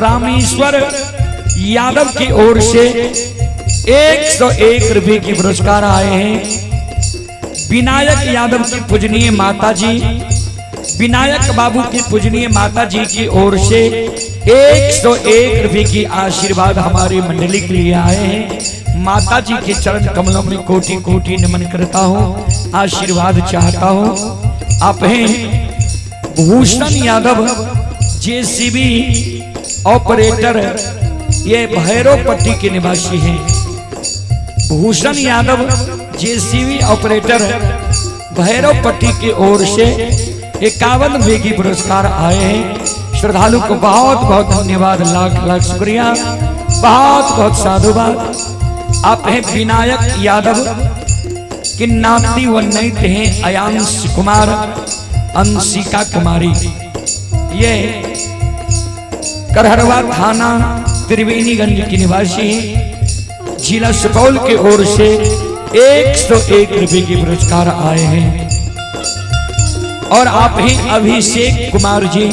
रामेश्वर यादव की ओर से 101 रुपए की पुरस्कार आए हैं। विनायक यादव की पूजनीय माता जी, विनायक बाबू की पूजनीय माता जी की ओर से 101 रुपए की आशीर्वाद हमारी मंडली के लिए आए हैं। माता जी के चरण कमलों में कोटि कोटि नमन करता हूँ, आशीर्वाद चाहता हूँ। आप हैं भूषण यादव, जेसीबी ऑपरेटर, ये भैरव पट्टी के निवासी हैं। भूषण यादव जेसीबी ऑपरेटर भैरव पट्टी की ओर से 51 रुपए की पुरस्कार आए हैं। श्रद्धालु को बहुत बहुत धन्यवाद, लाख लाख शुक्रिया, बहुत बहुत साधुवाद। आप हैं विनायक यादव की नाती व नैत हैं अयांश कुमार, अंशिका कुमारी। ये करहरवा थाना त्रिवेणीगंज की निवासी हैं। जिला सुपौल की ओर से 101 रुपए के पुरस्कार आए हैं। और आप हैं अभिषेक कुमार जी,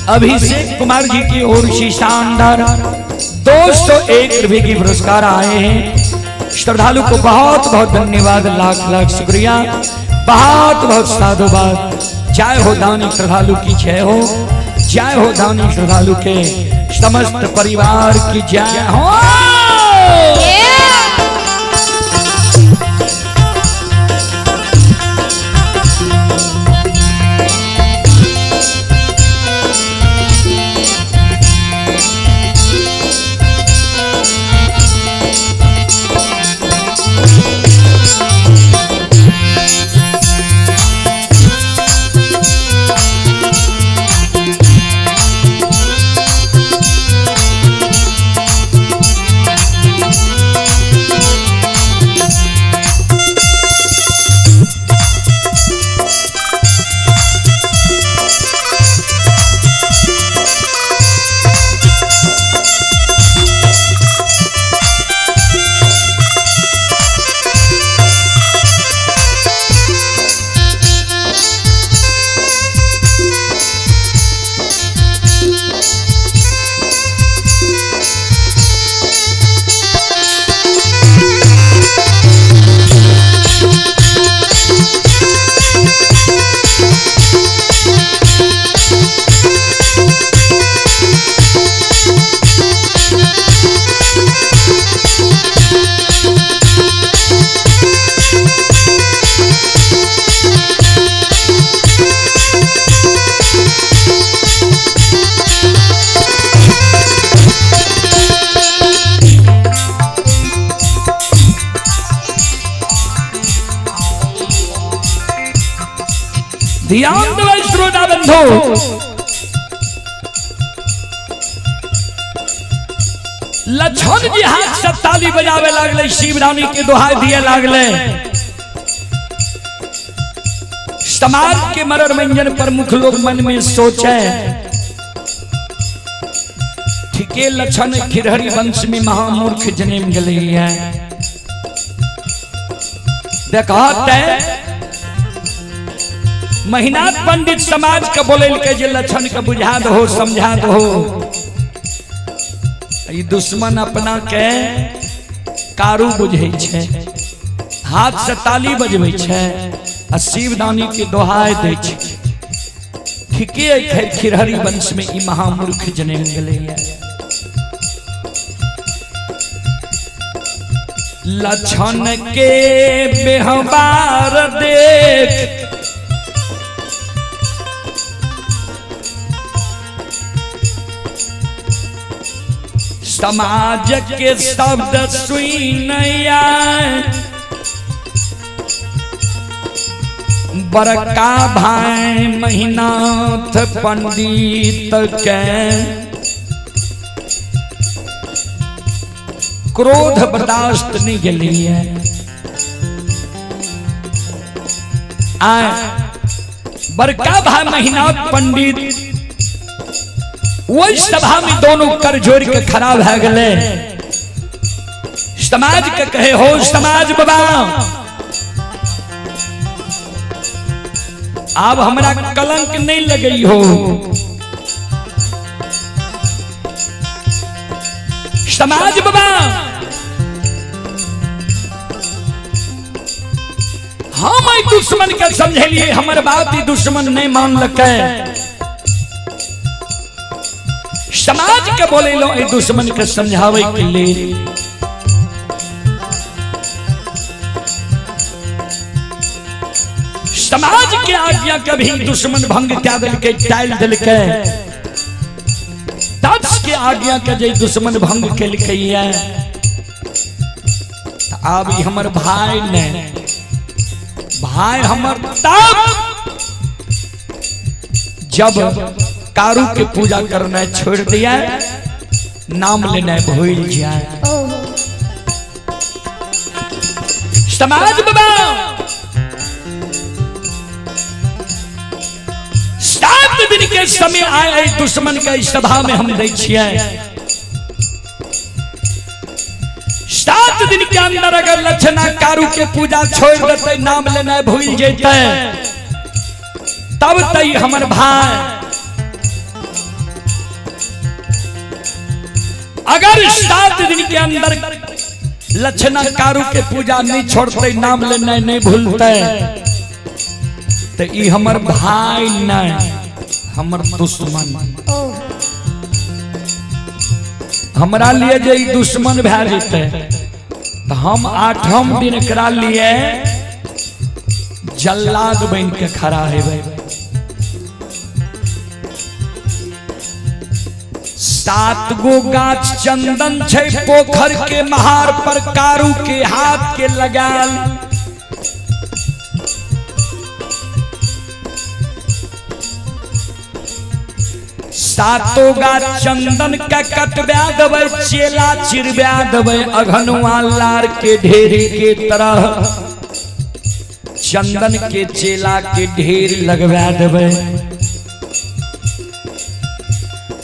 अभिषेक कुमार जी की ओर से शानदार 201 रुपए के पुरस्कार आए हैं। श्रद्धालु को बहुत बहुत धन्यवाद, लाख लाख शुक्रिया, बहुत बहुत साधुवाद। जय हो दानी श्रद्धालु की जय हो, जय हो दानी श्रद्धालु के समस्त परिवार की जय हो। ध्यान दो श्रोता बंधु, लक्ष्मण जी हाथ से ताली बजावे लागले, शिव रानी के दोहाई दिए लागले। समाज के मरर मंजन प्रमुख लोग मन में सोचे, ठीके लक्षण खिरहरी वंश में महामूर्ख जन्म गले है। देखते महिनाथ पंडित समाज का बोले के जे लक्षण का बुझा दो, समझा दो। ई दुश्मन अपना के कारू बुझै छै, हाथ से ताली बजबै छै आ शिवदानी के दोहाई दै छै। ठीके खैर खिरहरी वंश में ई महामूर्ख जन्म गेलै है। लछन के बेहबार देख समाज के शब्द सुनैया बड़का भाई महीनाथ पंडित के क्रोध बर्दाश्त नहीं गेली है। बड़का भाई महीनाथ पंडित वही सभा में दोनों कर जोड़ के खड़ा भै गए। समाज के कहे हो समाज बाबा अब हमरा कलंक नहीं लगई हो। समाज बाबा हम दुश्मन के समझलिए, हमर बात ही दुश्मन नहीं मानलक। समाज के बोले लो ए दुश्मन के समझावे के लिए। समाज के आज्ञा कभी दुश्मन भंग क्या दिल के टाइल दिल के दक्ष के आज्ञा के जे दुश्मन भंग के लिखिए। अब हमर भाई ने भाई हमर तब जब कारू के पूजा करना छोड़ दिया, नाम लेना भूल जाए। समाज बाबा 7 दिन के समय आए दुश्मन के सभा में हम दै छियै। 7 दिन के अंदर अगर लक्षणा कारू के पूजा छोड़ देते, नाम लेना भूल जेते, तब तई हमर भाई अगर 7 दिन के अंदर लक्षणा कारू के पूजा नहीं छोड़ते, नाम लेना नहीं भूलते, तो ई हमर भाई नहीं हमर दुश्मन। हमरा लिए जे दुश्मन भै जेते तो हम 8हम दिन करा लिए जल्लाद बन के खड़ा हेबै। 7 गो गाछ चंदन छै पोखर के महार पर, कारू के हाथ के लगाल। सातों गाछ चंदन के कटवा देबै, चेला चिरवा देबै। अघनुआ लार के ढेरी के तरह चंदन के चेला के ढेर लगवा देबै।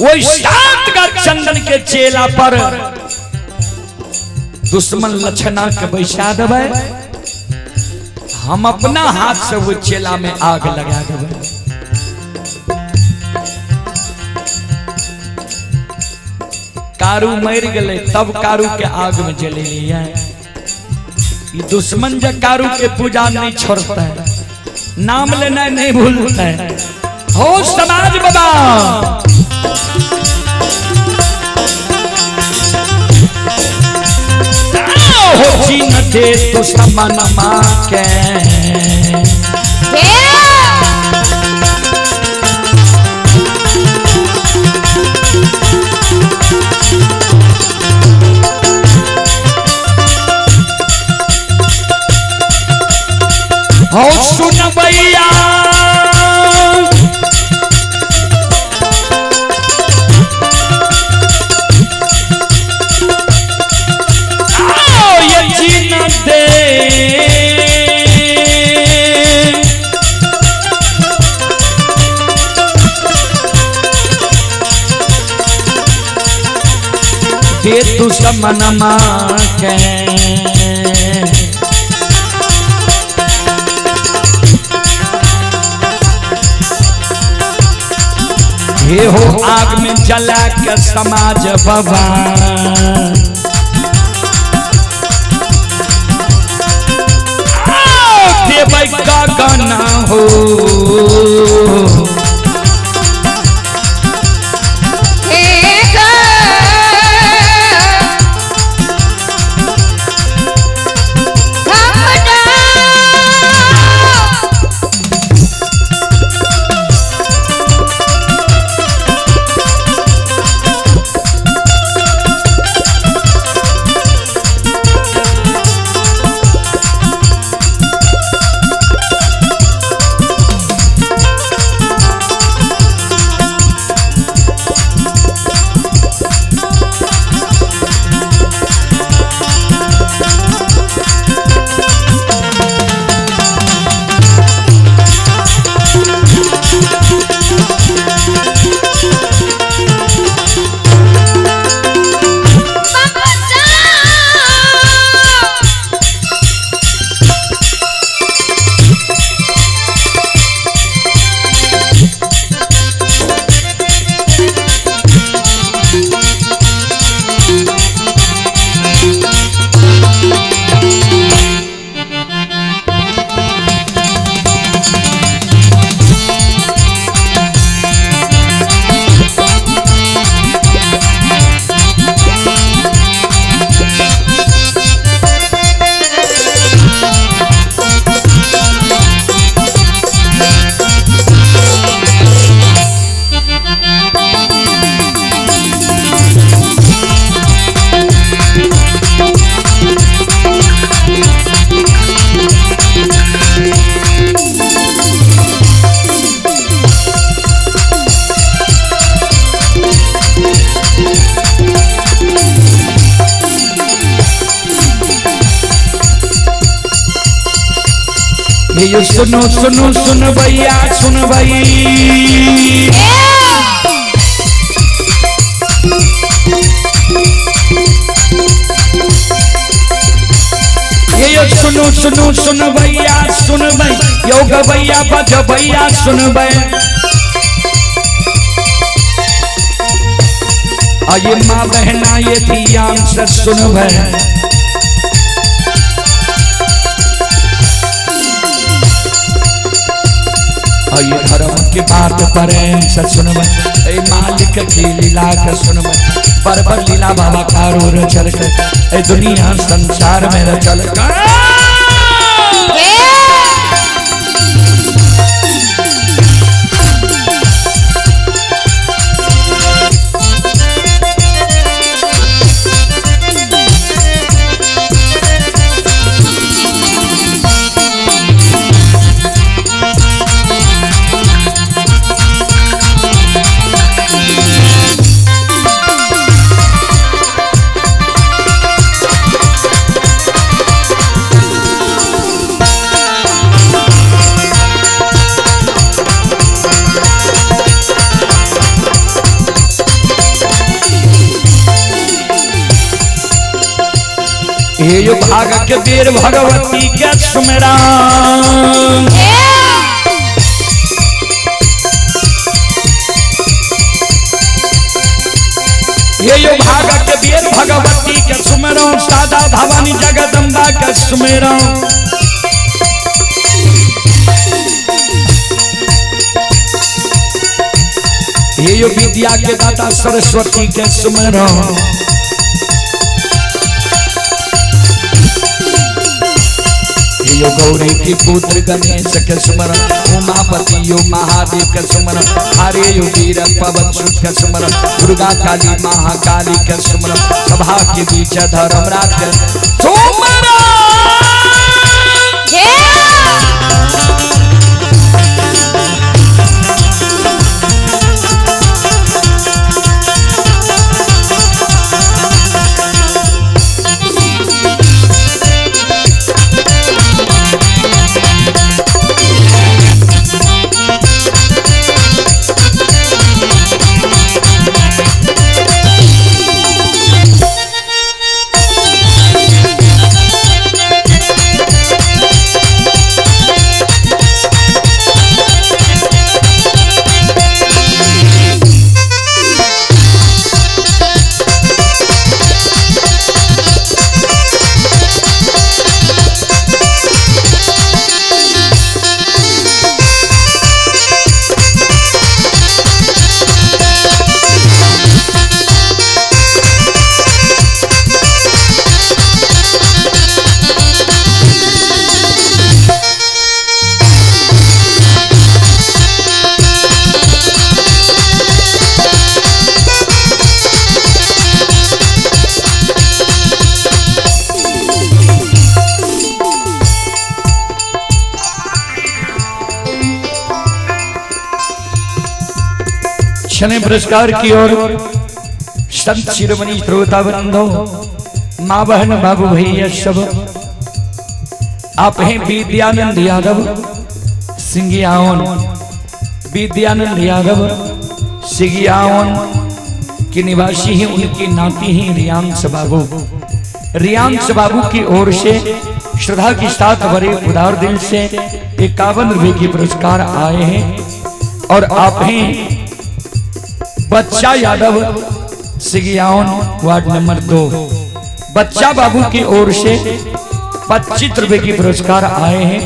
वही 7 गाछ चंदन के चेला पर दुश्मन लक्षणा के बैसा देबै। हम अपना हाथ से वो चेला में आग लगा देबै। कारू मर गए तब कारू के आग में जले लिया। दुश्मन जब कारू के पूजा नहीं छोड़ता है, नाम लेना नहीं भूलता है। हो समाज बाबा हो जी न दे तो समन मां के हो सुन भैया ये जीना दे तू समन मां के ये हो आग में जला के समाज बाबा देवै का गाना हो ये सुनो सुनो सुन भैया सुन भाई ये सुनो सुनो सुन भैया सुन भाई योग भैया बज भैया सुन भाई ये माँ बहना ये ध्यान से सुन भाई ये धर्म की बात प्रेम से सुनब मालिक की लीला के सुनब पर लीला बाबा कारो चल के दुनिया संसार में चल ये भाग के वीर भगवती के सुमेरा ये भाग के वीर भगवती के सुमेरा सादा भवानी जगदम्बा के सुमेरा ये विद्या के दाता सरस्वती के सुमेरा यो गौरी की पुत्र गणेश के स्मरण उमापति यो महादेव के स्मरण हरे यो वीर पवन सुत के स्मरण दुर्गा काली महाकाली के स्मरण सभा के बीच धर्मराज के स्मरण क्षण पुरस्कार की ओर संत शिरोमणि श्रोता बंधो, माँ बहन बाबू भैया सब, आप हैं विद्यानंद यादव सिंगियावन, विद्यानंद यादव सिंगियावन के निवासी हैं, उनकी नाती हैं रियांश बाबू। रियांश बाबू की ओर से श्रद्धा के साथ बड़े उदार दिल से 51 रुपए के पुरस्कार आए हैं। और आप हैं बच्चा यादव सिगियावन वार्ड नंबर 2, बच्चा बाबू की ओर से 25 रुपए के पुरस्कार आए हैं।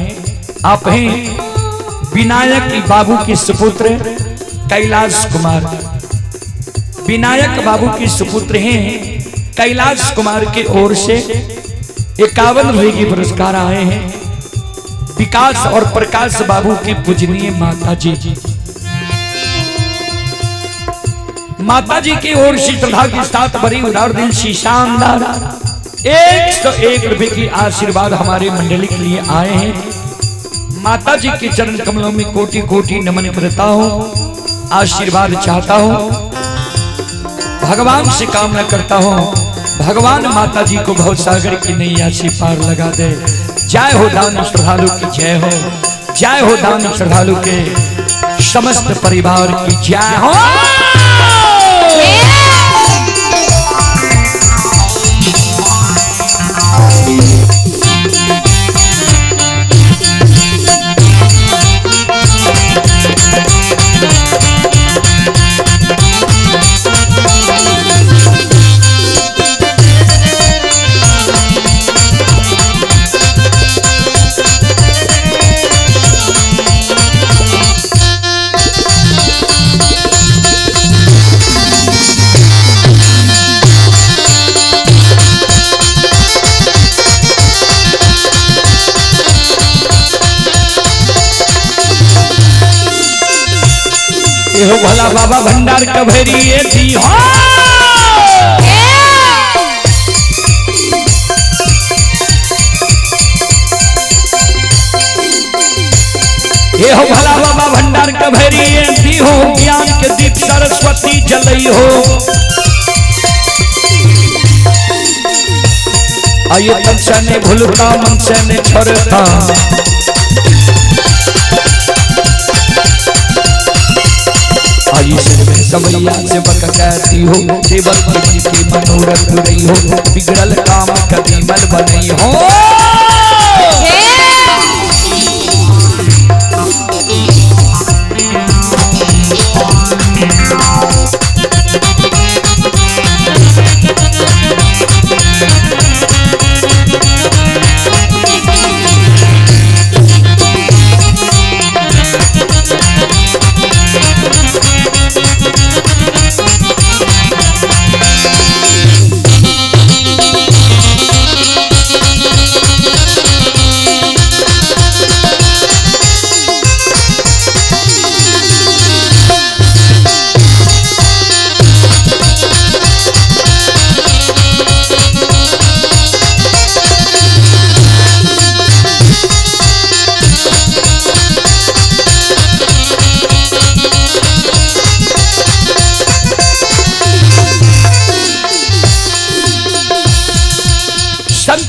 आप हैं विनायक बाबू के सुपुत्र कैलाश कुमार, विनायक बाबू के सुपुत्र हैं कैलाश कुमार की ओर से 51 रुपए के पुरस्कार आए हैं। विकास और प्रकाश बाबू की पूजनीय माता जी, माता जी की ओर से श्रद्धा के साथ बड़ी उदार दिल से शानदार 101 रुपए की आशीर्वाद हमारे मंडली के लिए आए हैं। माता जी के चरण कमलों में कोटि कोटि नमन करता हूँ, आशीर्वाद चाहता हूँ, भगवान से कामना करता हूँ भगवान माता जी को भव सागर की नैया से पार लगा दे। जय हो दान श्रद्धालु की जय हो, जय हो दान श्रद्धालु के समस्त परिवार की जय हो। हो भला बाबा भंडार कभरिए दी हो, ये हो भला बाबा भंडार कभरिए दी हो, ज्ञान के दीप सरस्वती जलई हो। आइए तन से ने भूलता मन से ने छोड़ता, आई सिर में सबैया से बकती हो, देवल की मनोरथ रही हो, बिगड़ल काम कभी मल बनई हो।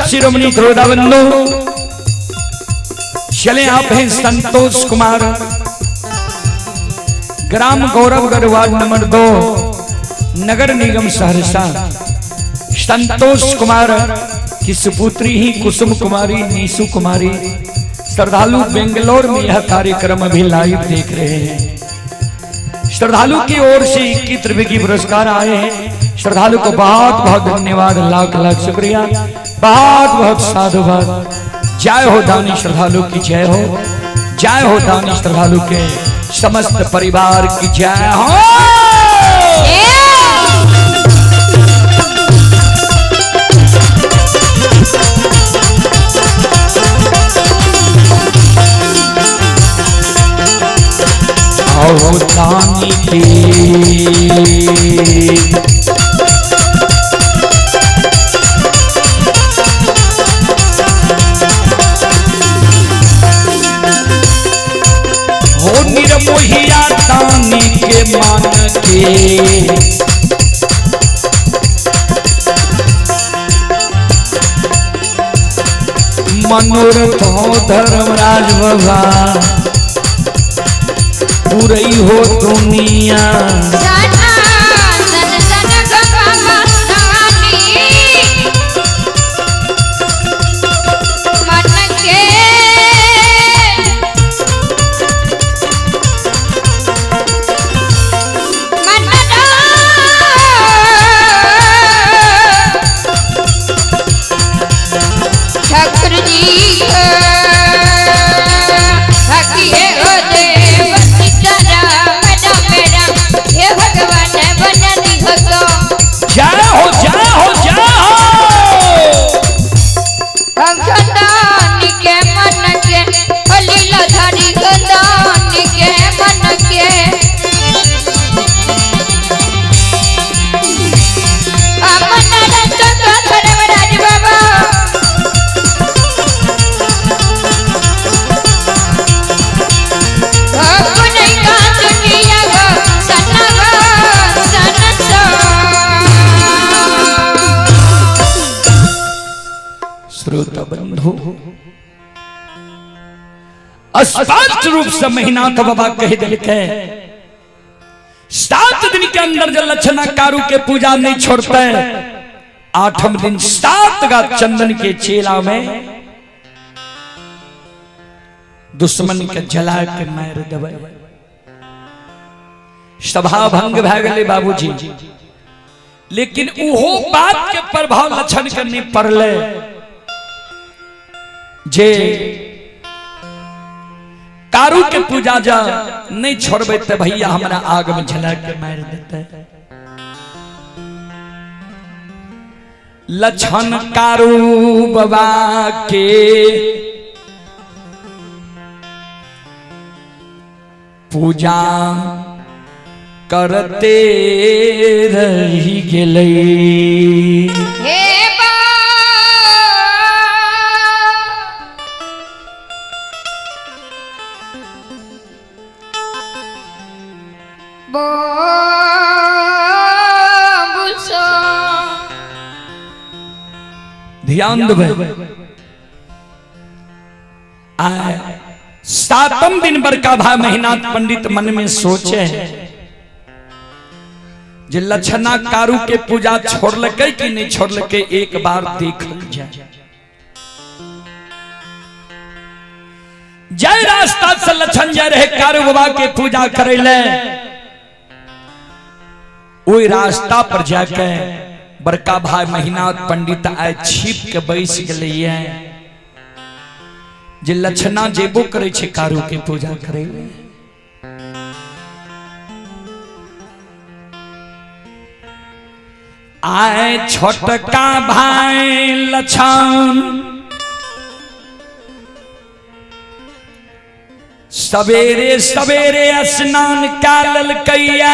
शिरोमणि श्रोता बंधु, चले आप हैं संतोष कुमार, ग्राम गौरवगढ़ वार्ड नंबर 2, नगर निगम सहरसा। संतोष कुमार की सुपुत्री ही कुसुम कुमारी नीसू कुमारी श्रद्धालु बेंगलोर में यह कार्यक्रम अभी लाइव देख रहे हैं। श्रद्धालु की ओर से 21 रुपए की पुरस्कार आए हैं। श्रद्धालु को बहुत बहुत धन्यवाद, लाख लाख शुक्रिया, बहुत बहुत साधुवाद। जय हो दानी श्रद्धालु की जय हो, जय हो दानी श्रद्धालु के समस्त परिवार की जय हो। आओ दानी की निर्मोहिया दानी के मान के मनोरथ हो धर्मराज बाबा पूरी हो दुनिया श्रोता बंधु स्पष्ट रूप से महीनाथ बाबा कह दिल के 7 दिन के अंदर जो लक्षणा कारू के पूजा नहीं छोड़ते 8वें दिन 7 गा चंदन के चेला में दुश्मन के जला के मार देवे सभा भंग भ गए बाबूजी लेकिन उहो बात के प्रभाव लक्षण करनी पड़ले जे कारू के पूजा जा नहीं छोड़बे तो भैया हमरा आग में झला के मार देते लक्षण कारू बाबा के पूजा करते रही गेले ध्यान देवे 7वें दिन बरका भाई महीनाथ पंडित मन में सोचे जे लक्षणा कारू के पूजा छोड़लके कि नहीं छोड़लके एक बार देख जाए जय रास्ता से लक्षण जय रहे कारू बाबा के पूजा करे ले वही रास्ता पर जाके बड़का भाई महीनाथ पंडित आए छिप के बैस गए जे लक्षणा जेबो करे छे कारू के पूजा करे आए छोटका भाई लक्षण सवेरे सवेरे स्नान कालल कैया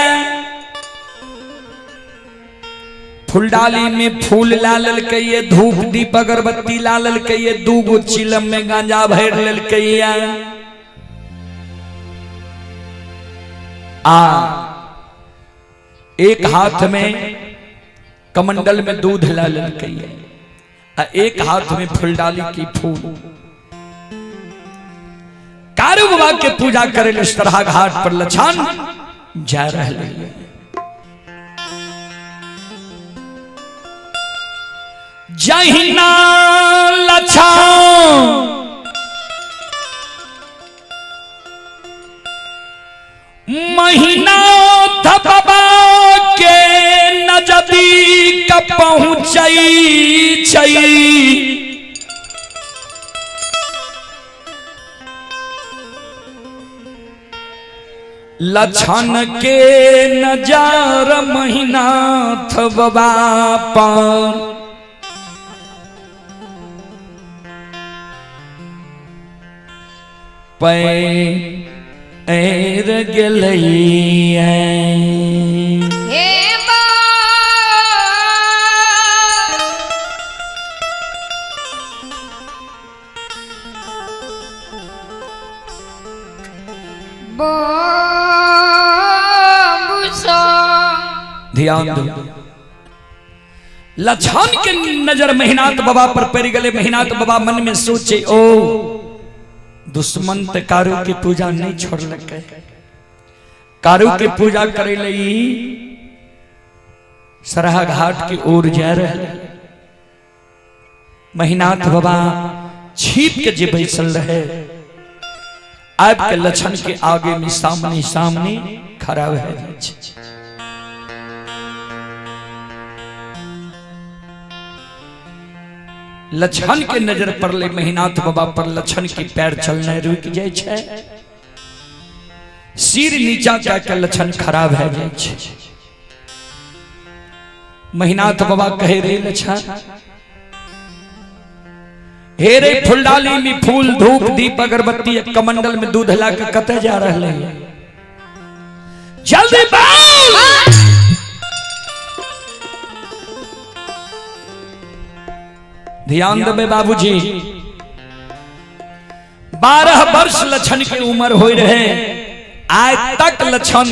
फूलडाली में फूल लालल कहिए धूप दीप अगरबत्ती लालल कहिए 2 गो चिलम में गांजा भर लेल कहिए एक हाथ में कमंडल में दूध लालल कहिए एक हाथ में फूलडाली की फूल कारू बाबा के पूजा करे ले तरह घाट पर लक्षण जा रहे जहिना लक्षण महीनाथ बाबा के नजदीक पहुंचई छई लक्षण के नजार महीनाथ बाबा पर पैर गेलई बाबूसा ध्यान दो। लछन के नजर महिनाथ बाबा पर पड़ गए। महिनाथ बाबा मन में सोचे, ओ दुश्मन ते कारू की पूजा नहीं छोड़ लगे, कारू की पूजा करे लई सरहा घाट की ओर जा रहे। महिनाथ बाबा छीप के जे बैसल रहे, आपके लछन के आगे में सामने सामने खड़ा है। लछन के नजर पर ले महिनाथ बाबा पर लछन के पैर चलने रुक जाए छे, सिर नीचा के लछन खराब है जाए छे। महिनाथ बाबा कहे, रे लछन, हे रे फुलडाली में फूल धूप दीप अगरबत्ती कमंडल में दूध ला के कते जा रहे हैं, जल्दी बोल। ध्यान दे बाबूजी, 12 वर्ष लछन की उम्र हो रहे, आज तक लछन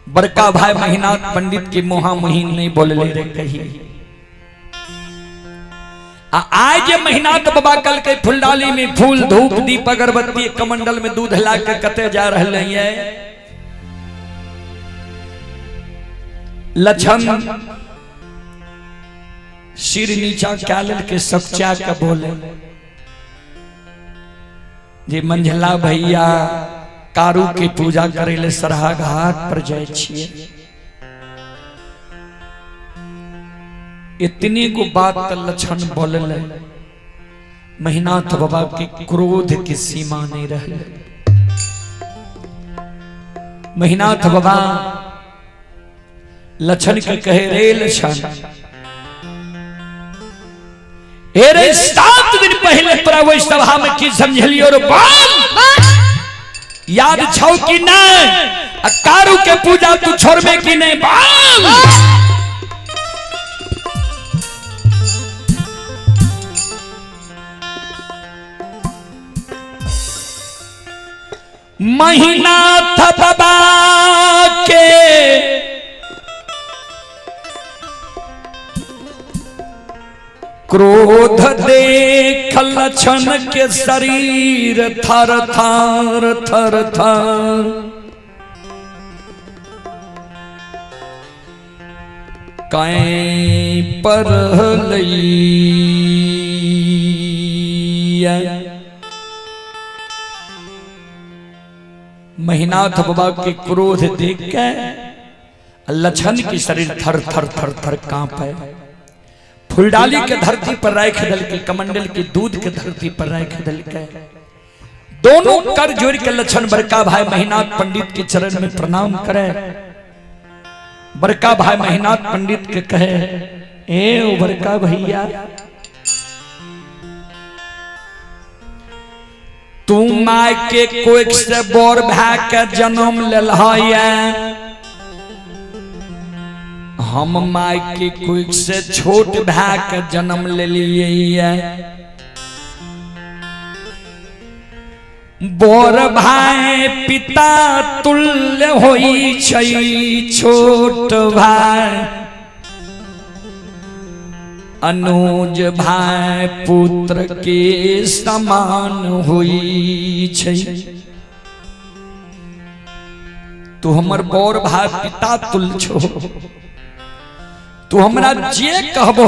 बड़का भाई महिनाथ पंडित के मुहा मुहीन नहीं बोले रे कही। आज महिनाथ बाबा कल के फुलडाली में फूल धूप दीप अगरबत्ती कमंडल में दूध ला के कते जा रहे हैं। लछन सिर नीचा कैलल के सच्चा का बोले, जे मंझला भैया कारू के पूजा करे ले सरहा घाट पर जाए छिए। इतनी को बात लछन बोले ले, महिनाथ बाबा के क्रोध की सीमा नहीं रहे। महिनाथ बाबा लछन के कहे, रे लछन, रे 7 दिन पहले तोरा वही सभा में की समझलियो और बोल, याद छौ कि नहीं? कारू के पूजा तू छोड़बे कि नहीं? बोल। महिनाथ बाबा के क्रोध देख लछन के शरीर थर थर थर थर कहीं पर महिनाथ बाबा के क्रोध देख के लछन की शरीर थर थर थर थर कांपे। फुलडाली के धरती पर राय खदल के, कमंडल के दूध के धरती पर राय खदल के, दोनों कर जोड़ के लछन बड़का भाई महिनाथ पंडित के चरण में प्रणाम करे। बड़का भाई महिनाथ पंडित के कहे, ए बड़का भैया, तू माय के कोख से बोर भै के जन्म लेलहाया, हम माय के कोख से छोट भै के जन्म ले लिए। बोर भाई पिता तुल्य होई छै, छोट भाई अनुज भाई पुत्र के समान होई छै। तू हमर बोर भाई पिता तुल छो, तू हमरा जे कहबो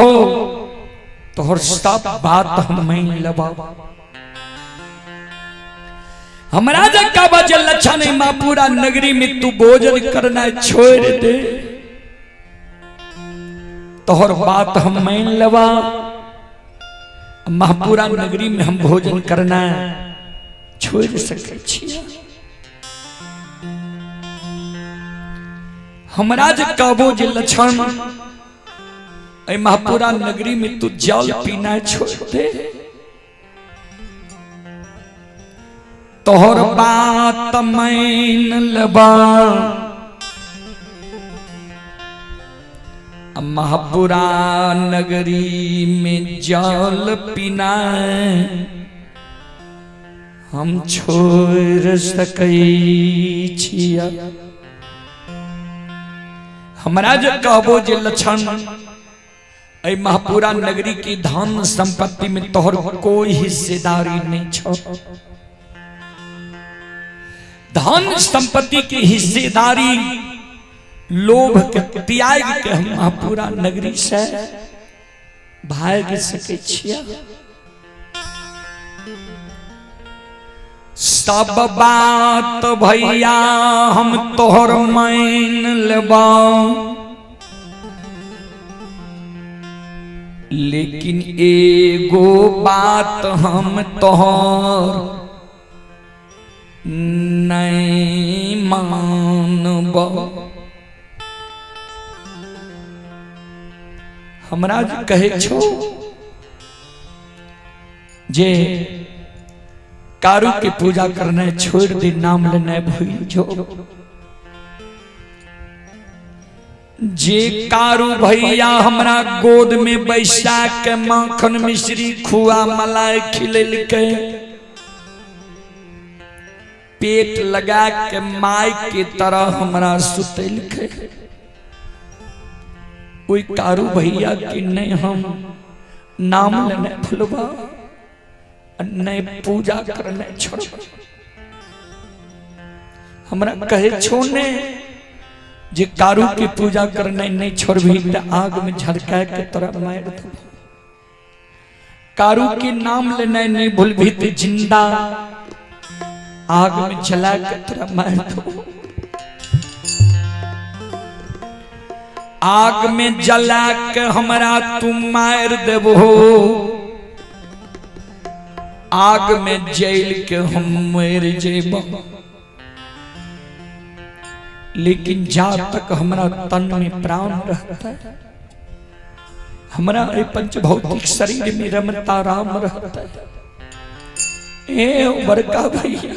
तोहर सब बात हम मान लेबा। हमरा जे कहबा जे लछन मापुरा नगरी में तू भोजन करना छोड़ दे, तोहर बात हम मान लेबा। महापुरा नगरी में हम भोजन करना छोड़ सके छियै। हमरा जे कहबो जे लछन महापुरा नगरी में तू जल पीना छोड़ दे, तोहर बात मान लेबा। महापुरा नगरी में जल पीना हम छोड़ सकै छियै। हमारा जो कहबो जे लक्षण ऐ महापुरा नगरी की धन संपत्ति में तोहर कोई हिस्सेदारी नहीं छो। धन संपत्ति की हिस्सेदारी लोभ के त्याग के हम महापुरा नगरी से भाग सके छिया। सब बात भैया हम तोहर मान लेबा, लेकिन एगो बात हम तोहर नहीं मानबा। हमरा कहे छो जे कारू की पूजा करने छोड़ दे, नाम लेने भूल जो। जे कारू भैया हमरा गोद में बैसा के माखन मिश्री खुआ मलाई खिलल के पेट लगा के माई के तरह हमरा सुतल के, कोई कारू भैया की नहीं हम नाम लेने भूलबा, नहीं पूजा करने छोड़। हमरा कहे छोने जे कारू की पूजा करने नहीं छोड़बी तो आग में झड़का के तरह मार दो। कारू के नाम लेने नहीं भूलबी तो जिंदा आग में जला के तरह मार दो। आग में जला के हमरा तुम मार देबो, आग में जेल के हम मर जेब, लेकिन जा तक हमरा तन में प्राण रहता है, हमरा पंच भौतिक शरीर में रमता राम रहता है। ए बड़का भैया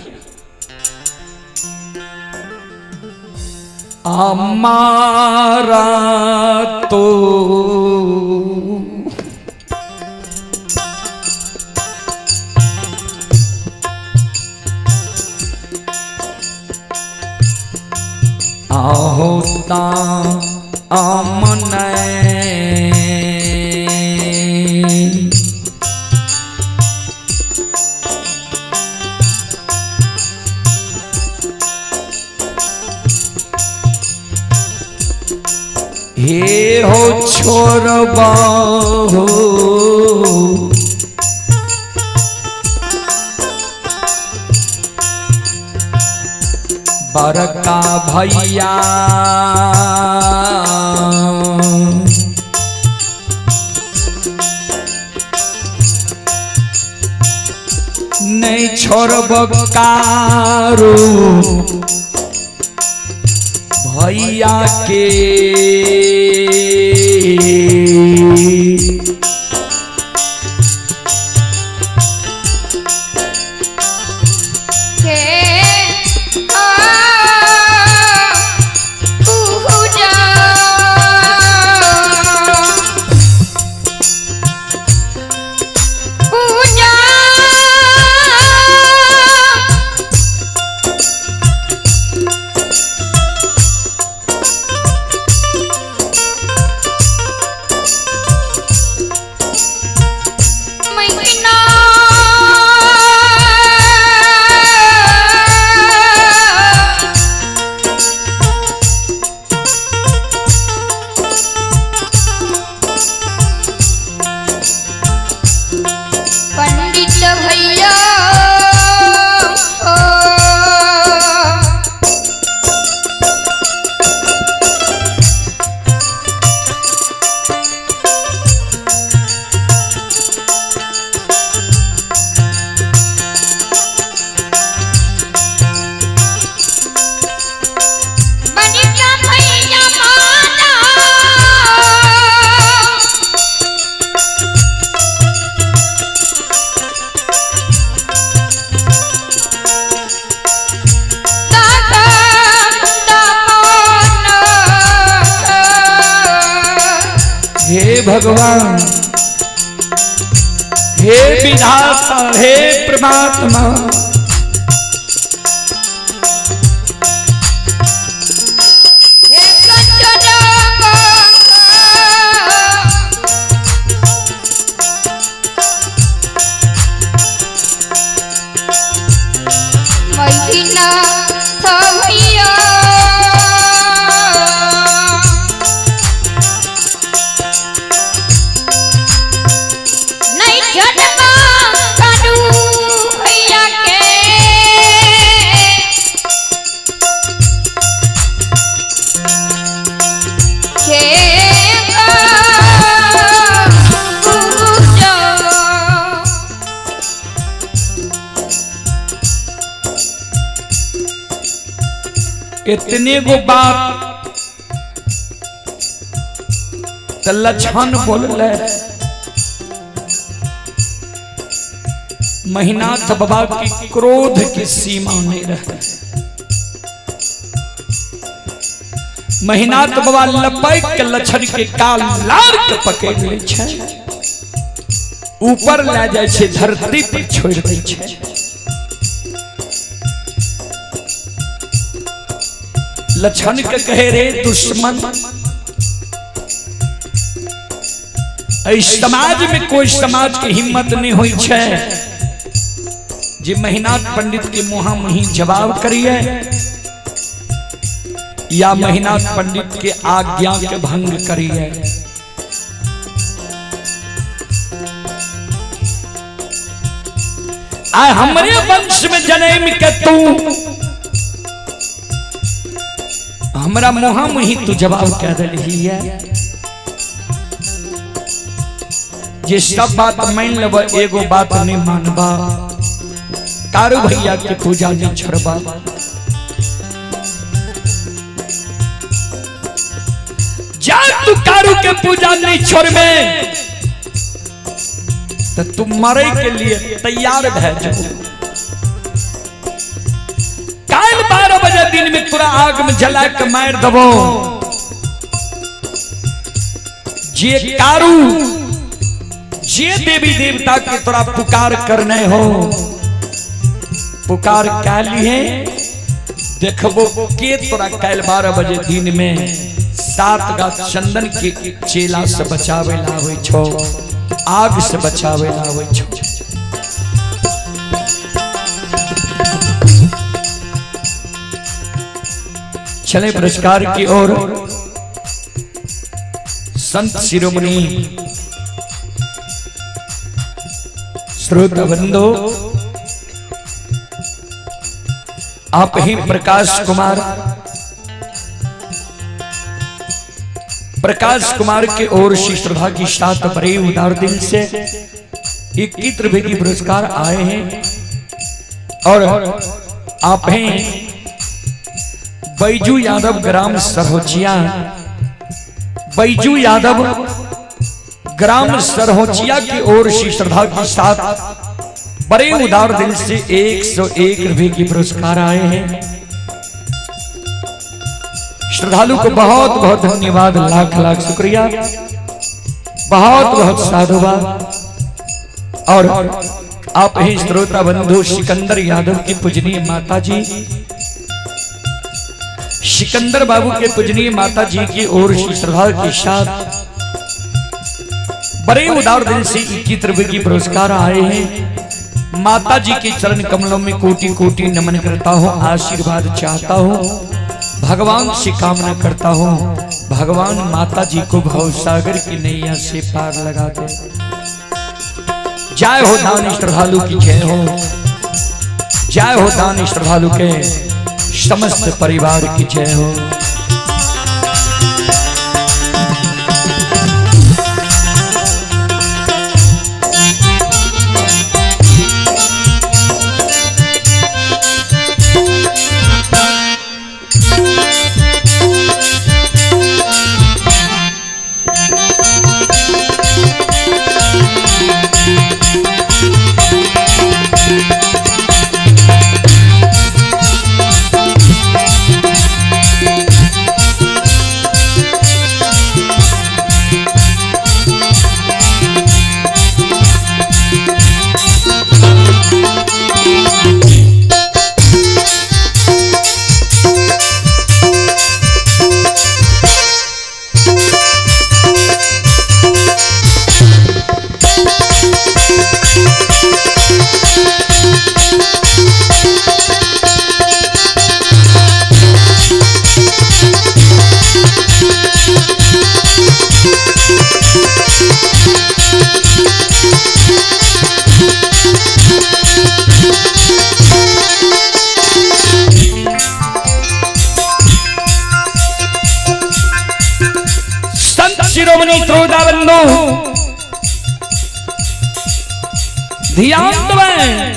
हमारा तो होता आमने हे हो छोरबा हो बड़का भैया नहीं छोड़ब कारू भैया के, हे भगवान, हे विधाता, हे परमात्मा, हे कंचना इतने गो बात तो लक्षण बोल ले। महीनाथ बाबा की क्रोध की सीमा नहीं रहे। महीनाथ बाबा लपैक के लक्षण के काल लार के पकड़ ले छे, ऊपर ले जाए छे, धरती पर छोड़ दे छे। लक्षण के कहे रे दुश्मन, इस समाज में कोई समाज की हिम्मत नहीं हुई छे जी महीनाथ पंडित के मुहा मुही जवाब करिए या महीनाथ पंडित के आज्ञा के भंग करिए। आ हमारे वंश में जन्म के तू हमरा मुहा मुही तू जवाब कह दिली है। ये सब बात मान लेब, एगो बात नहीं मानबा, कारू भैया के पूजा नहीं छोड़बा। जा तू कारू के पूजा नहीं छोड़बे तो तुम मरे के लिए तैयार भै जाओ। काल 12 बजे दिन में तोरा आग में जला के मार दबो। जे कारू जे देवी देवता के तोरा पुकार करने हो, पुकार कर लिए देखबो के तोरा काल 12 बजे दिन में 7 गा चंदन के चेला से बचावे लावे छो, आग से बचावे लावे छो। चले पुरस्कार की ओर। संत शिरोमणि श्रोता बंधो, आप ही प्रकाश कुमार के ओर श्री श्रद्धा की साथ बड़े उदार दिल से 21 रुपए की पुरस्कार आए हैं। और आप हैं बैजू यादव ग्राम सरहोचिया, बैजू यादव ग्राम सरहोचिया की ओर श्री श्रद्धा के साथ बड़े उदार दिल से 101 रुपए की पुरस्कार आए हैं। श्रद्धालु को बहुत बहुत धन्यवाद, लाख लाख शुक्रिया, बहुत बहुत साधुवाद। और आप ही श्रोता बंधु सिकंदर यादव की पूजनीय माता जी, सिकंदर बाबू के पूजनीय माता जी की ओर श्री श्रद्धा के साथ बड़े उदार दिल से 21 रुपए की पुरस्कार आए हैं। माता जी के चरण कमलों में कोटि कोटि नमन करता हूँ, आशीर्वाद चाहता हूँ, भगवान से कामना करता हूँ भगवान माता जी को भवसागर की नैया से पार लगा दे। जय हो दान श्रद्धालु की जय हो, जय हो दान श्रद्धालु के समस्त परिवार की जय हो। शिरोमणि श्रोता बंधु ध्यान दें,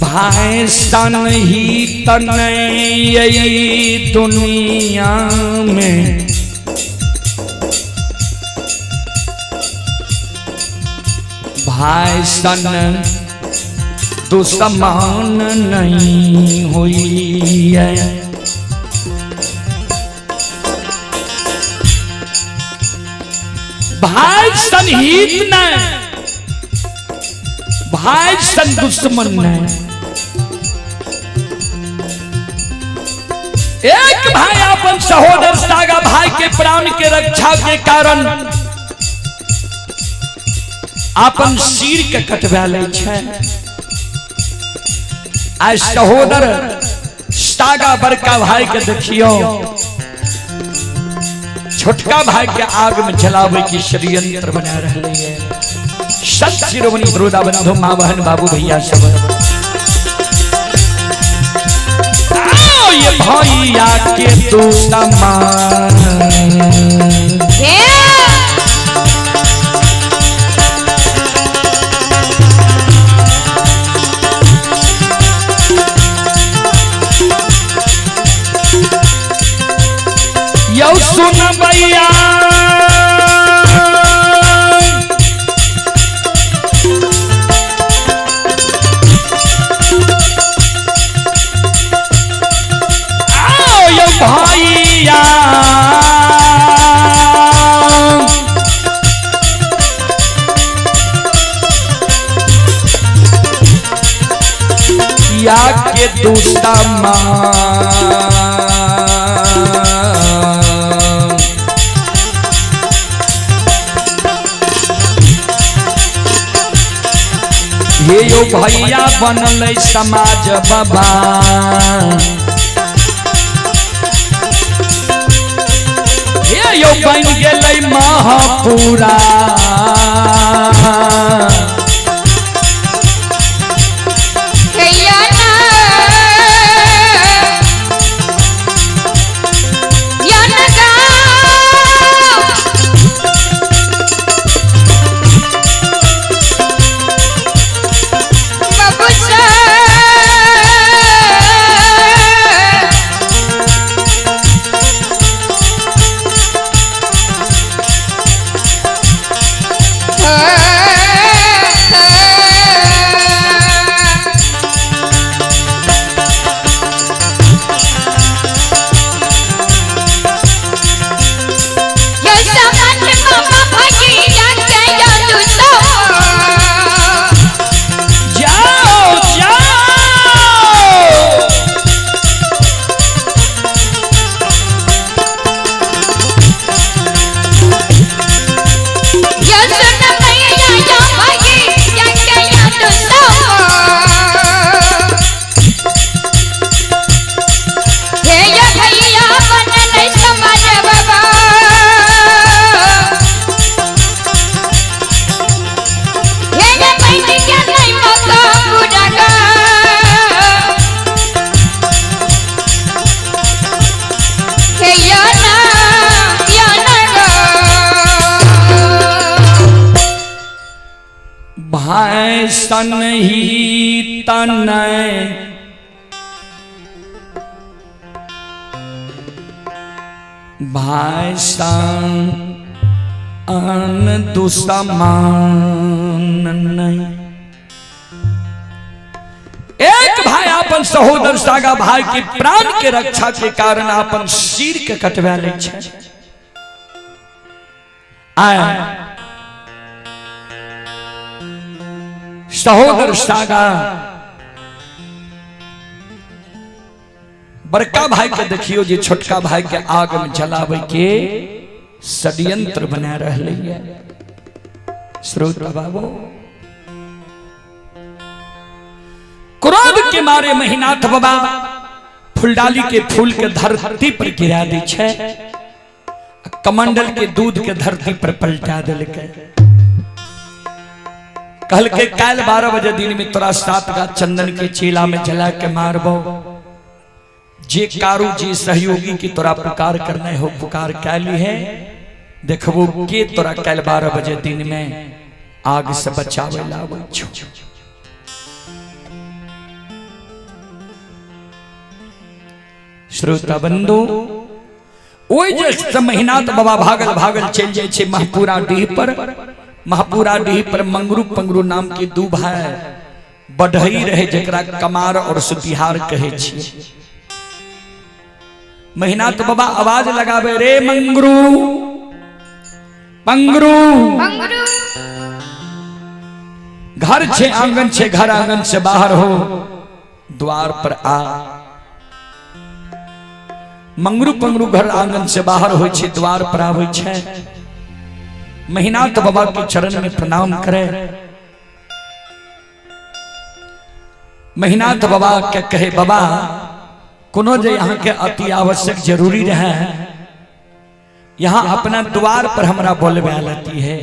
भाई सन ही तन यही दुनिया में भाई सन दुश्मन नहीं हुई है। भाई सन हित न भाई सन दुश्मन न। एक भाई अपन सहोदर सागा भाई के प्राण के रक्षा के कारण अपन सिर के कटवा ले छे। आज सहोदर सागा बड़का भाई के देखियो छोटका भाई के आग में जलावे की षड्यंत्र बना रहे हैं। सत शिरोमणि द्रोदा बंधु मां बहन बाबू भैया सब आओ ये भैया के तू समान यो सुन भैया आओ यो भैया या के दूसरा मां ये यो भैया बनल समाज बाबा ये यो बन गेलै महापुरा भाई सन ही तन भाई सन अन दुश्मन नहीं। एक भाई अपन सहोदर सागा भाई के प्राण के रक्षा के कारण अपन सिर के कटवा ले छे। सहोदर सागा बड़का भाई के देखियो जे छोटका भाई के आग में जलावे के षड्यंत्र बना रहे हैं। श्रोता बाबू क्रोध के मारे महीनाथ बाबा फुलडाली के फूल के धरती पर गिरा दी छे, कमंडल के दूध के धरती पर पलटा दिल के कल के काल 12 बजे दिन में तोरा 7 का चंदन के चीला में जला के मारबो। जे कारू जी सहयोगी की तोरा पुकार करना हो पुकार कैली है। देखबो के तोरा कल 12 बजे दिन में आग से बचावे लावे छो। श्रोता बंधु ओइ जे महीनात बाबा भागल भागल चल जाए छे महपुरा डीह पर। महपुरा डीह पर मंगरू पंगरू नाम के दू भाई बढ़ई रहे जकरा कमार और सुतिहार कहे छिए। महीनात बाबा आवाज लगावे रे मंगरू पंगरू पंगरू घर छे आंगन छे घर आंगन से बाहर हो द्वार पर आ। मंगरू पंगरू घर आंगन से बाहर हो छे द्वार पर आवे छे। महीनात बाबा के चरण में प्रणाम करे। महीनात बाबा के कहे बाबा कोनो जे यहाँ के अति आवश्यक जरूरी रहे यहाँ अपना द्वार पर हमरा बोलबे आलती है।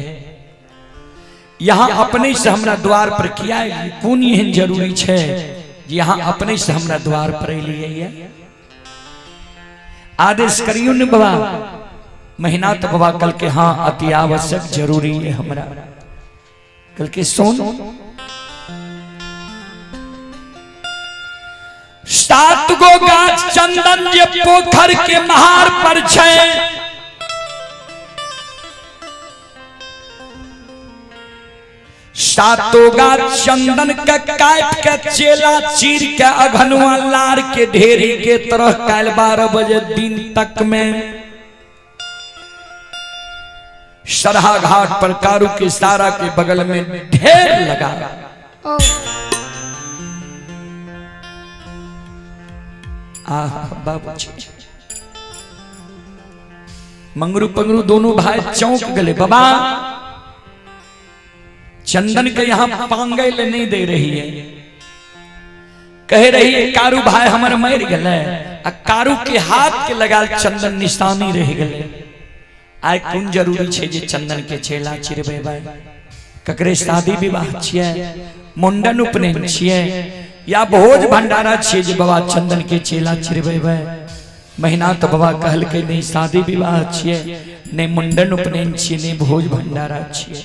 यहाँ अपने से हमरा द्वार पर किया कौन एहन जरूरी छे यहाँ अपने से हमरा द्वार पर अलिए आदेश करियो ने बाबा। महीनात बाबा कल के हाँ अति आवश्यक जरूरी है हमरा। कल के सुन 7 गो गाछ चंदन जे पोखर के महार पर छे। 7 गाछ चंदन के काट के चेला चीर के अघनुआ लार के ढेरी के तरह काल 12 बजे दिन तक में सरहा घाट पर कारू के सारा के बगल में ढेर लगा। बाबू मंगरू पंगरू दोनों भाई चौंक गले। बाबा चंदन के यहाँ पांगे ले नहीं दे रही है। कह रही है कारू भाई हमारे मर गए। कारू के हाथ के लगा चंदन निशानी रह गए। आय कौन जरूरी छे जे चंदन के छेला चिरबे भाई। ककरे शादी विवाह छिए मुंडन उपनयन छिए या भोज भंडारा छिए जे बाबा चंदन के छेला चिरबे भाई। महीनात बाबा कहल के नहीं शादी विवाह छिए नहीं मुंडन उपनयन छिए नहीं भोज भंडारा छिए।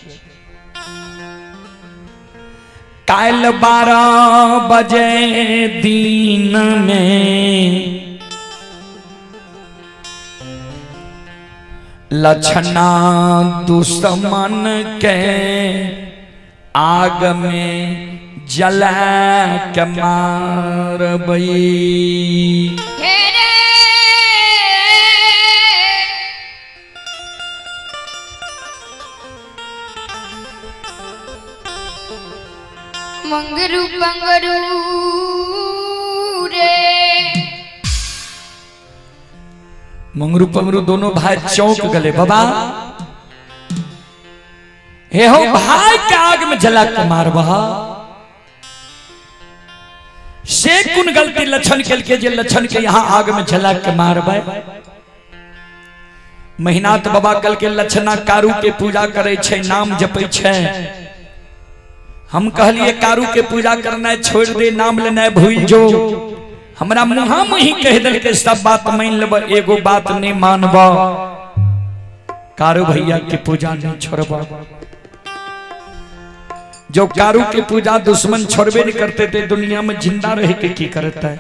काल 12 बजे दिन में लछना दुश्मन के आग में जला के मारबई। मंगरू पंगरू रे मंगरू पंगरू दोनों भाई चौंक गले। बाबा हे हो भाई के आग में जला के मारबा से कुन गलती लक्षण के जे लक्षण के यहाँ आग में जला के मारबे। महीनात बाबा कल के लक्षणा कारू के पूजा करे छे नाम जपे छे। हम कहलिए कारू के पूजा करना छोड़ दे नाम लेना भूल जो। हमरा मुहा मुही कह दिल के सब बात मान लेब एगो बात नहीं मानब। कारू भैया के पूजा नहीं छोड़ब। जो कारू के पूजा दुश्मन छोड़बे नहीं करते थे दुनिया में जिंदा रह के की करता है।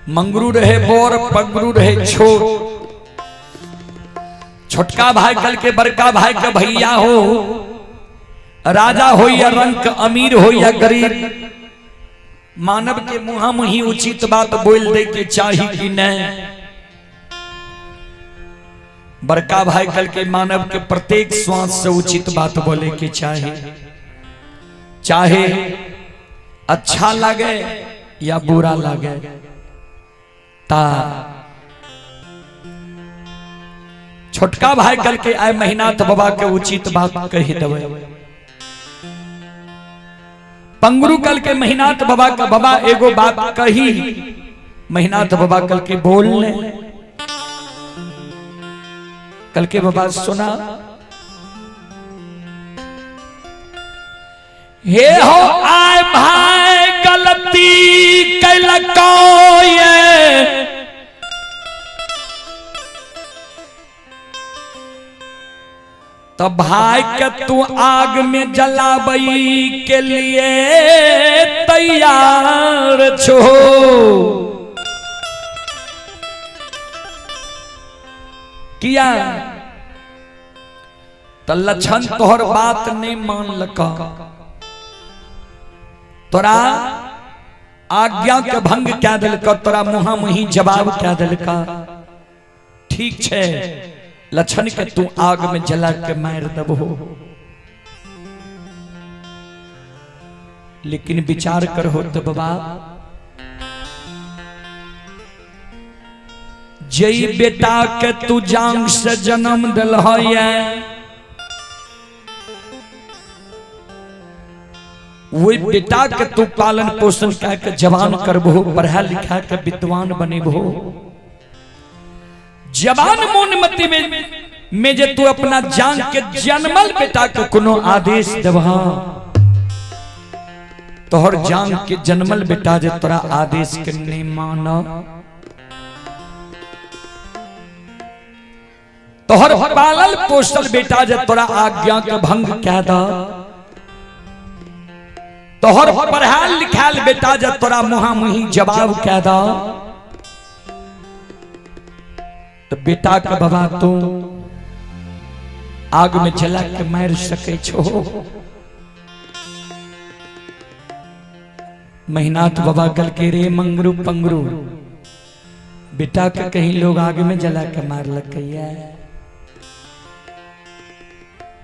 मंगरू रहे बोर पंगरू रहे छोट। छोटका भाई कल के बड़का भाई का भैया हो राजा हो या रंक अमीर हो या गरीब मानव के मुहा मुही उचित बात बोल दे के चाही कि नहीं। बड़का भाई कल के मानव के प्रत्येक श्वास से उचित बात बोले के चाहे चाहे अच्छा लगे या बुरा लगे। ता छोटका भाई कल के आय महीनात बाबा के उचित बात कही देवे। पंगरू कल के महीनात बाबा का बाबा एगो बात कही महीनात बाबा कल के बोलने कल के बाबा सुना। हे हो आय भाई गलती कैलको ये तो भाई के तू आग में जलाबई के लिए तैयार छो। किया तो लक्षण तोहर बात नहीं मान लका, तोरा आज्ञा के भंग क्या दिलका, तोरा मुहा मुही जवाब क्या दिलका। ठीक छे लक्षण के तू आग में जला के मार दबो, लेकिन विचार कर हो तो बाबा जई बेटा के तू जांग से जन्म दिल है, वही बेटा के तू पालन पोषण के जवान करबो, पढ़ा लिखा के विद्वान बनेबो। जवान मोनमती में जे तू अपना जान के जन्मल बेटा के कोनो आदेश देबहा, तोहर जान के जन्मल बेटा जे तोरा आदेश के नहीं माना, तोहर पालल पोषल बेटा जे तोरा आज्ञा के भंग क्या दा, तोहर पढ़ाल लिखाल बेटा जे तोरा मुहा मुही जवाब क्या दा, तो बेटा का बाबा तू आग में जला के मार सके छो। महीनाथ बाबा कल के रे मंगरू पंगरू बेटा के कहीं लोग आग में जला के मार लग गया।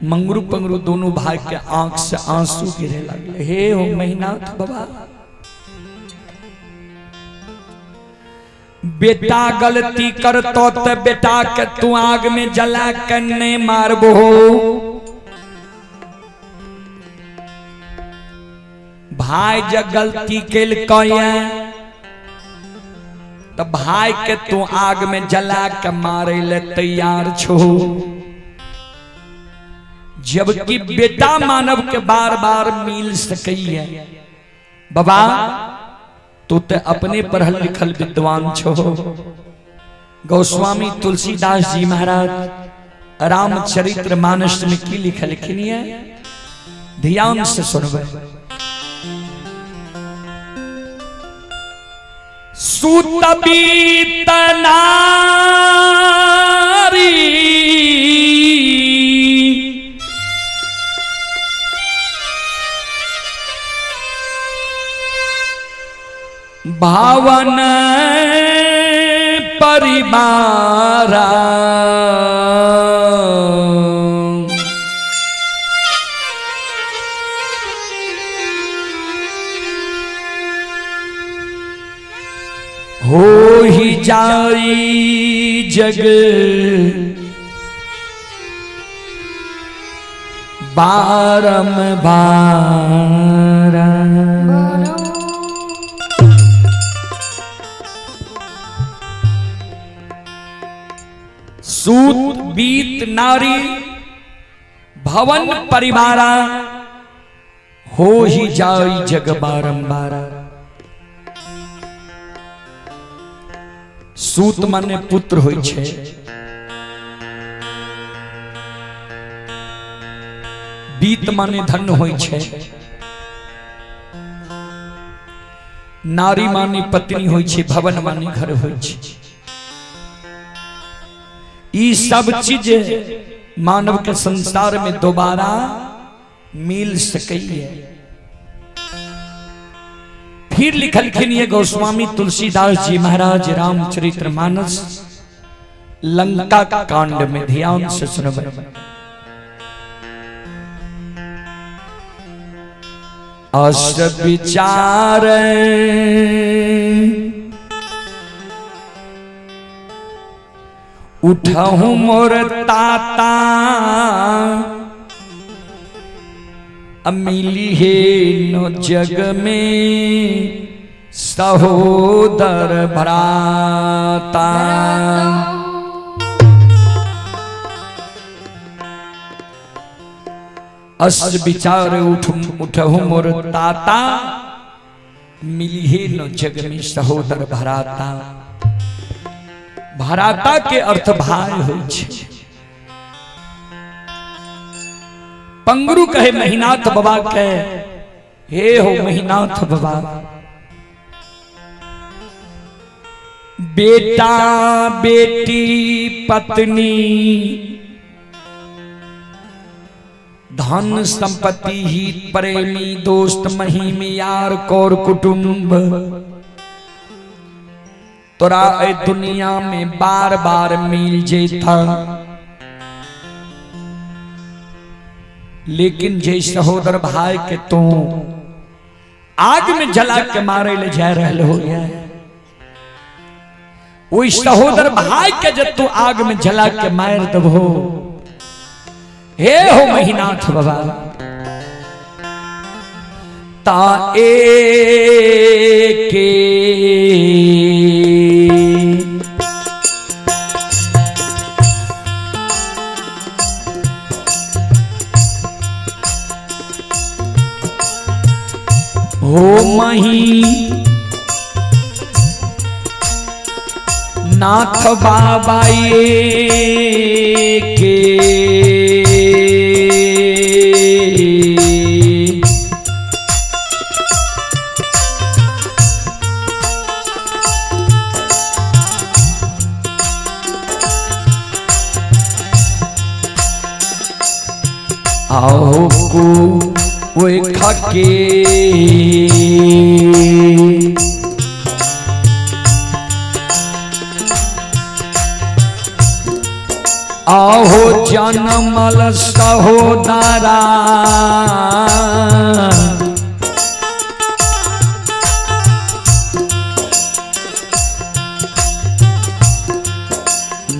मंगरू पंगरू दोनों भाई के आंख से आंसू गिरे लगे। हे हो महीनाथ बाबा, बेटा गलती करतो तो बेटा के तू आग में जला के नहीं मारबो। भाई जब गलती केल तो भाई के तू आग में जला के मारे ले तैयार छो, जबकि बेटा मानव के बार बार मिल सकई है। बाबा तू तो अपने पढ़ल लिखल विद्वान छो। गोस्वामी तुलसीदास जी महाराज रामचरित्र मानस में की लिखलखिन है, ध्यान से सुनबे। सुतबीत नारी भावन परिवारा, हो ही जाई जग बारंबारा। सूत बीत नारी भवन परिवारा, हो ही जाई जग बारंबारा। सूत माने पुत्र होय छे, बीत माने धन होय छे, नारी माने पत्नी होय छे, भवन माने घर होय छे। ई सब चीज मानव के संसार में दोबारा मिल सकई है। फिर लिखलखिन ये गोस्वामी तुलसीदास जी महाराज रामचरित्र मानस लंका कांड में, ध्यान से सुनबे। अस विचार उठहु मोर ताता, मिली है नो जग में सहोदर भ्राता। अस विचार उठहु मोर ताता, मिली है नो जग में सहोदर भ्राता। भ्राता के अर्थ भाई होय छे। पंगरू कहे महीनाथ बाबा के, हे हो महीनाथ बाबा, बेटा बेटी पत्नी धन संपत्ति हित प्रेमी दोस्त महिम यार कौर कुटुंब तोरा ए दुनिया में बार बार मिल जेता, लेकिन जे सहोदर भाई के तू आग में जला के मारे ले जा रहे हो, वही सहोदर भाई के जब तू आग में जला के मार दबो, हे हो महीनाथ बाबा, ता के हो मही नाथ बाबा के आओ को वो खाके आहो जनमल सहोदरा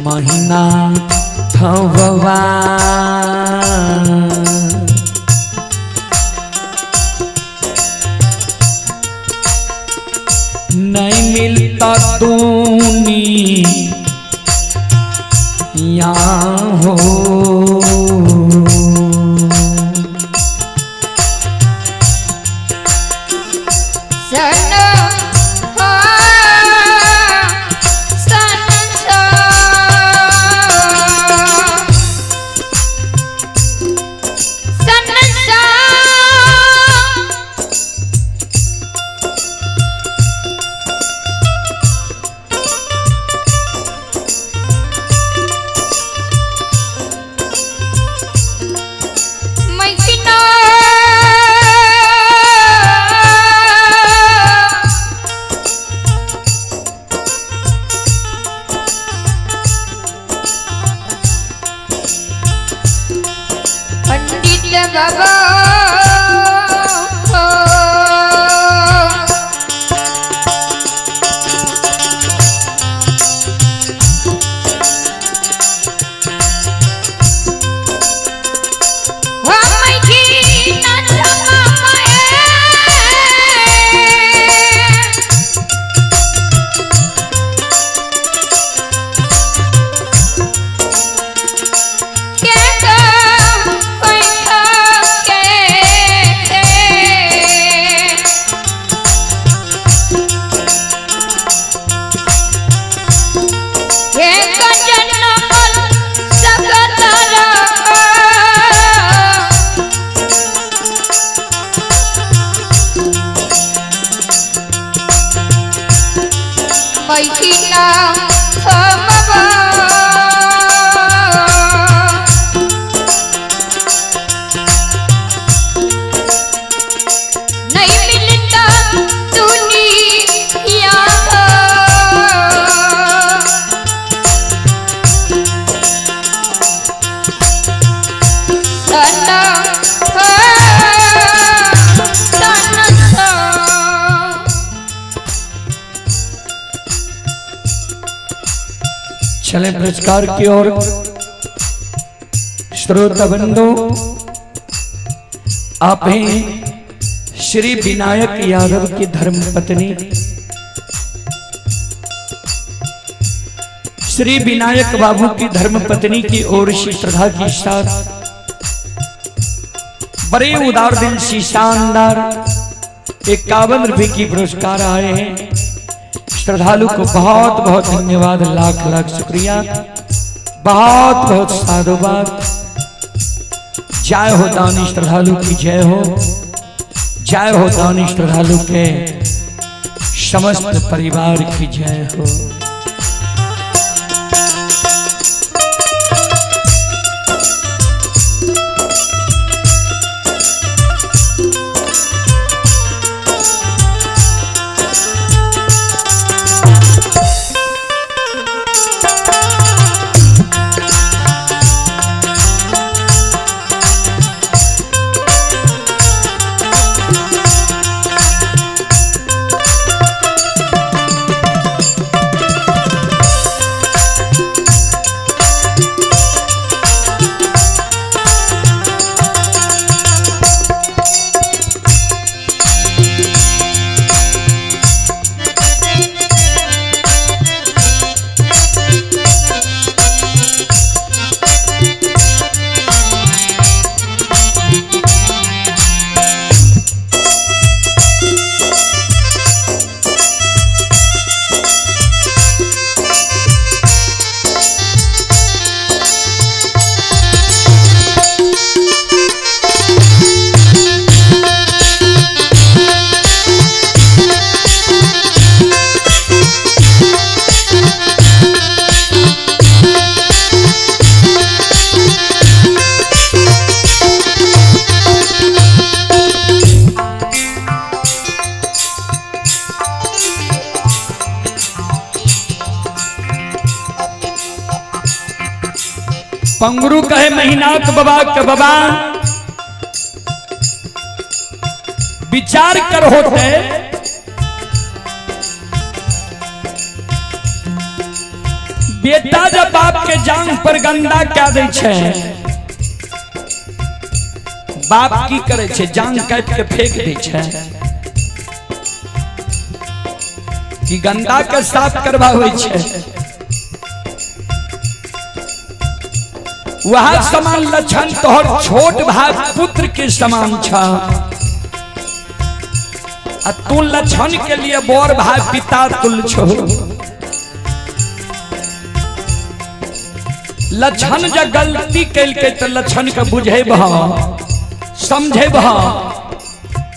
महीना थवा नहीं मिलता दूनी या हो चले पुरस्कार की ओर। श्रोता बंधु, आप हैं श्री विनायक यादव की धर्म पत्नी श्री विनायक बाबू की धर्म पत्नी की ओर से श्रद्धा के साथ बड़े उदार दिल से शानदार 51 रुपए की पुरस्कार आए हैं। श्रद्धालु को बहुत बहुत धन्यवाद, लाख लाख शुक्रिया, बहुत बहुत साधुवाद। जय हो दानी श्रद्धालु की जय हो, जय हो दानी श्रद्धालु के समस्त परिवार की जय हो। पंगरू कहे महीनाथ बाबा के बाबा विचार कर होते बेटा जब बाप के जांग पर गंदा क्या दे छे, बाप की करे छे जांग काट के फेंक दे छे कि गंदा के साफ करवावे छे। वह समान लक्षण तोहर छोट भाई पुत्र के समान छा, तू लक्षण के लिए बोर भाई पिता तुल छो। लक्षण जब गलती कैल के तो लक्षण के बुझे समझे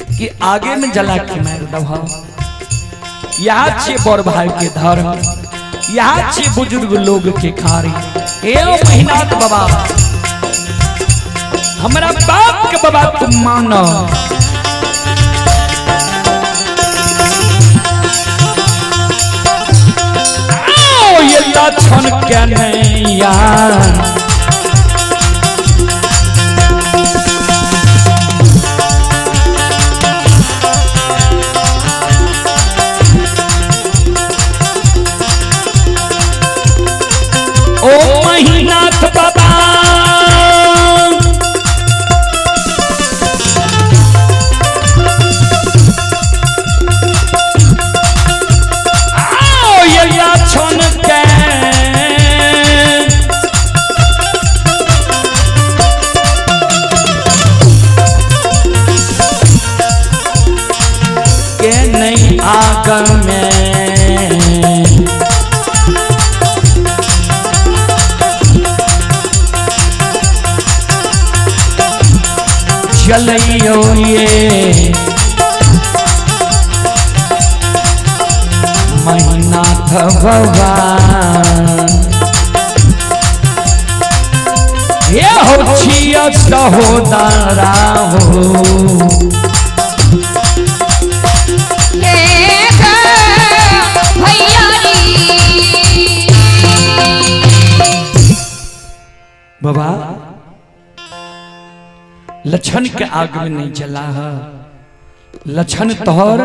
कि आगे में जला के मार दबा। यहाँ छे बोर भाई के धर्म, यहाँ छे बुजुर्ग लोग के खारी। ए महीनाथ बाबा हमारा बाप के बाबा तुम मानो, ये लक्षण क्या नहीं यार। ओ महीनाथ बाबा आओ ये लक्षण के नहीं आग में चलियो ये महीनाथ बाबा। ये हो छिया सहोदरा हो बाबा। लक्षण के आग में नहीं जला है, लक्षण तोहर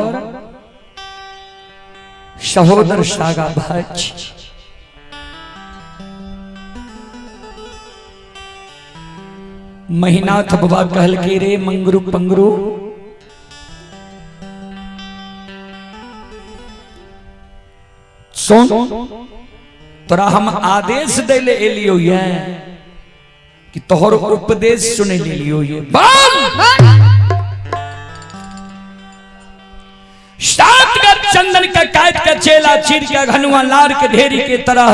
सहोदर सागा भाई। महीनाथ बाबा कहल के रे मंगरू पंगरू सुन, तोरा हम आदेश दे ले एलियो ये कि तोहर उपदेश सुने ले लियो ये। सात का चंदन का काट का चेला चीर का घनुआ लार के ढेरी के तरह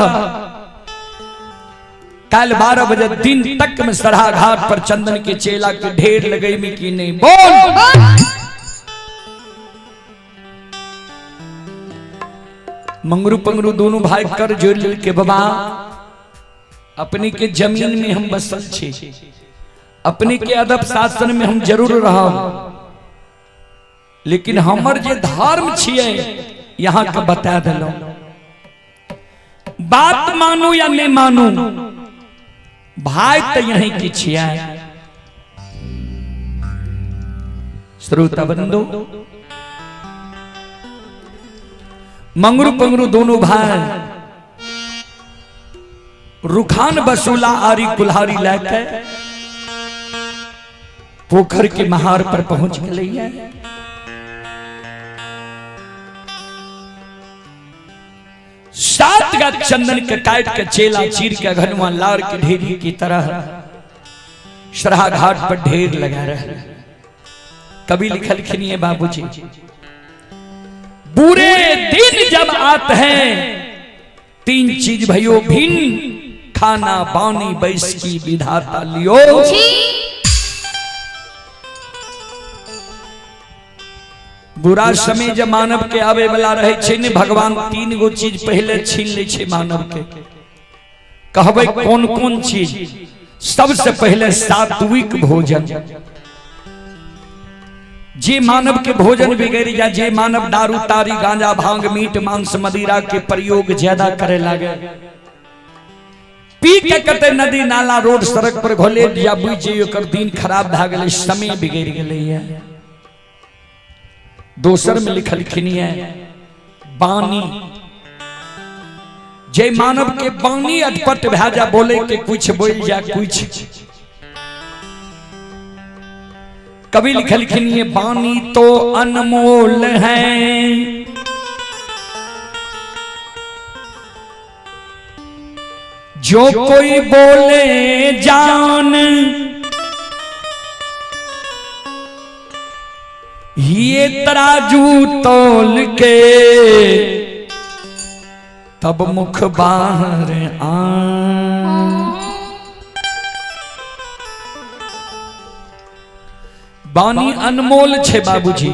कल 12 बजे दिन तक में सरहा घाट पर चंदन के चेला के ढेर लगे में की नहीं बोल। मंगरू पंगरू दोनों भाई कर जोड़ ले के बाबा अपने के जमीन में हम बसल छे, अपने के अदब शासन में हम जरूर रहा, लेकिन हमर जे धर्म छिए यहाँ का बता दिलो। बात मानो या नहीं मानो भाई तो यही की छिया। श्रोता बंधु मंगरू पंगरू दोनों भाई रुखान बसूला आरी कुल्हारी लेके पोखर के महार पर पहुंच गए। सात गाछ चंदन के काट के चेला चीर के घनुआ लार के ढेरी की तरह सरहा घाट पर ढेर लगा रहे। कभी लिखल खिनिए बाबूजी, बुरे दिन जब आते हैं 3 चीज भयो भिन्न, खाना पानी बैस की विधाता लियो। बुरा समय जब मानव के आवे वाला रहे छे ने भगवान 3 गो चीज पहले छीन ले छे मानव के। कहबे कौन कौन चीज? सबसे पहले सात्विक भोजन। जे मानव के भोजन बिगड़ जा, जे मानव दारू तारी गांजा भांग मीट मांस मदिरा के प्रयोग ज्यादा करे लागे, पी के कते नदी नाला रोड सड़क पर घोले या बुझे ओकर दिन खराब भ गेले, समय बिगड़ गेले है। दोसर में लिखल खिनिए बानी। जे मानव के बानी अटपट भाजा बोले के कुछ बोल जा कुछ। कभी लिखल खिनिए बानी तो अनमोल है, जो कोई बोले जान, ये तराजू तोल के तब मुख बाहर आन। बानी अनमोल छे बाबूजी,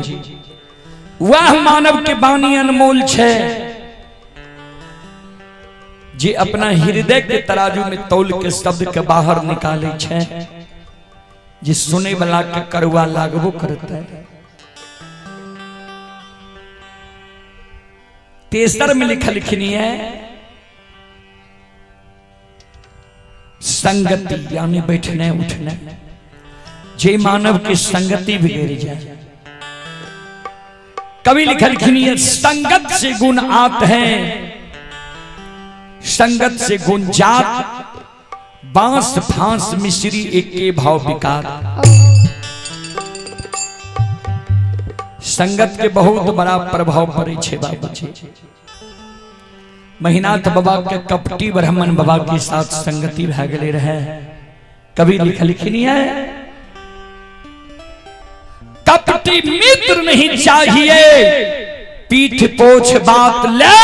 वह मानव के बानी अनमोल छे जे अपना हृदय के तराजू में तौल के शब्द के बाहर निकाले छे, जे सुने वाला के करुआ लागबो करता है। तेसर में लिखल लिखनी है संगति, यानी बैठने उठने। जे मानव की संगति बिगड़ जाए। कभी लिखल लिखनी है संगत से गुण आते हैं, संगत से गुण जात, बांस फांस मिश्री एक के भाव विकार। संगत के बहुत बड़ा प्रभाव पड़े छे बाबूजी। महीनाथ बाबा के कपटी ब्राह्मण बाबा के साथ संगति भ गेले रहे। कभी लिखल लिखनी है कपटी मित्र नहीं चाहिए, पीठ पोछ बात ले,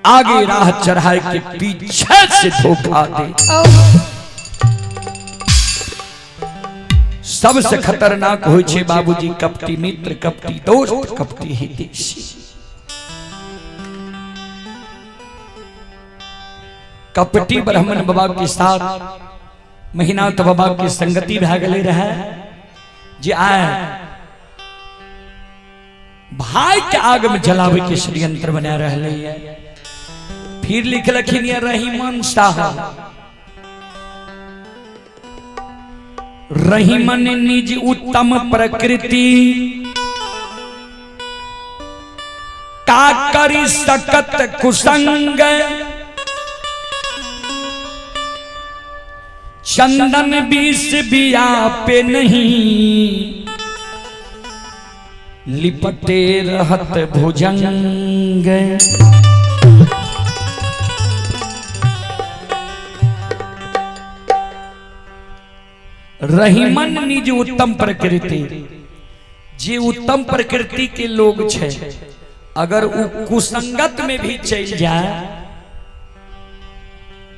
आगे राह चढ़ाए के पीछे से धोखा दे। सबसे खतरनाक होय छे बाबूजी कपटी मित्र, कपटी दोस्त, कपटी हितैषी। कपटी ब्राह्मण बाबा के साथ महीनाथ बाबा की संगति भ गेले रहे। जे आए भाई के आग में जलावे के षड्यंत्र बना रहले है। फिर लिखलखिन ये रहीमन साहब, रहीमन निज उत्तम प्रकृति, का करी सकत कुसंग, चंदन बीस बिया पे नहीं, लिपटे रहत भुजंग। रहीमन निज उत्तम प्रकृति, जे उत्तम प्रकृति के लोग छे, अगर वो कुसंगत में भी चल जाए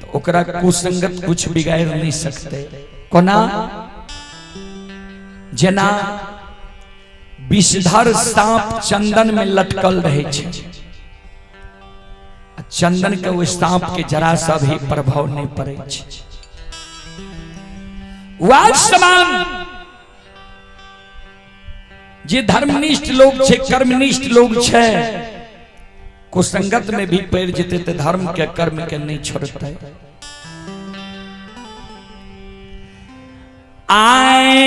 तो ओकरा कुसंगत कुछ बिगाड़ नहीं सकते। कोना जना विषधर सांप चंदन में लटकल रहे छे, चंदन के वो सांप के जरा सा भी प्रभाव नहीं पड़े छे। वाज समान जे धर्मनिष्ठ लोग छे, कर्मनिष्ठ लोग छे, कुसंगत में भी पैर जेते ते धर्म के कर्म के नहीं छोड़ते। आए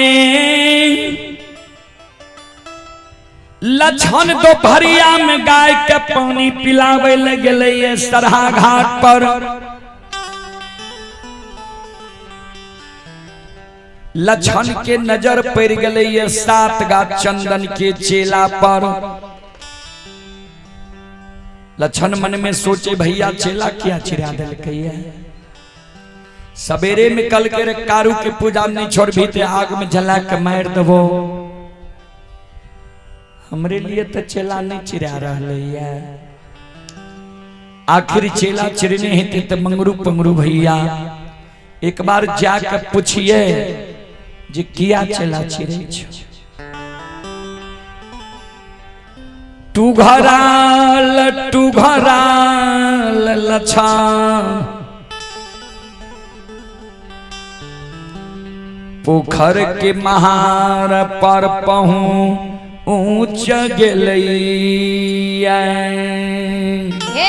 लछन दोपहरिया में गाय के पानी पिलावे लगे सरहा घाट पर। लछन के नजर पड़ गए 7 गा चंदन के चेला पर। लछन मन में सोचे भैया चेला क्या चिरा दिल कहिए, सवेरे में कल के कारू के पूजा नहीं छोड़ भी ते आग में जला के मार देवो। हमरे लिए तो चेला नहीं चिरा रहा, आखिर चेला चिरने हेते तो मंगरू पंगरू भैया एक बार जाकर पूछिए जे किया चेला चिरे छो। तू घराल लछन पोखर के महार पर पहुँच गेलैया। हे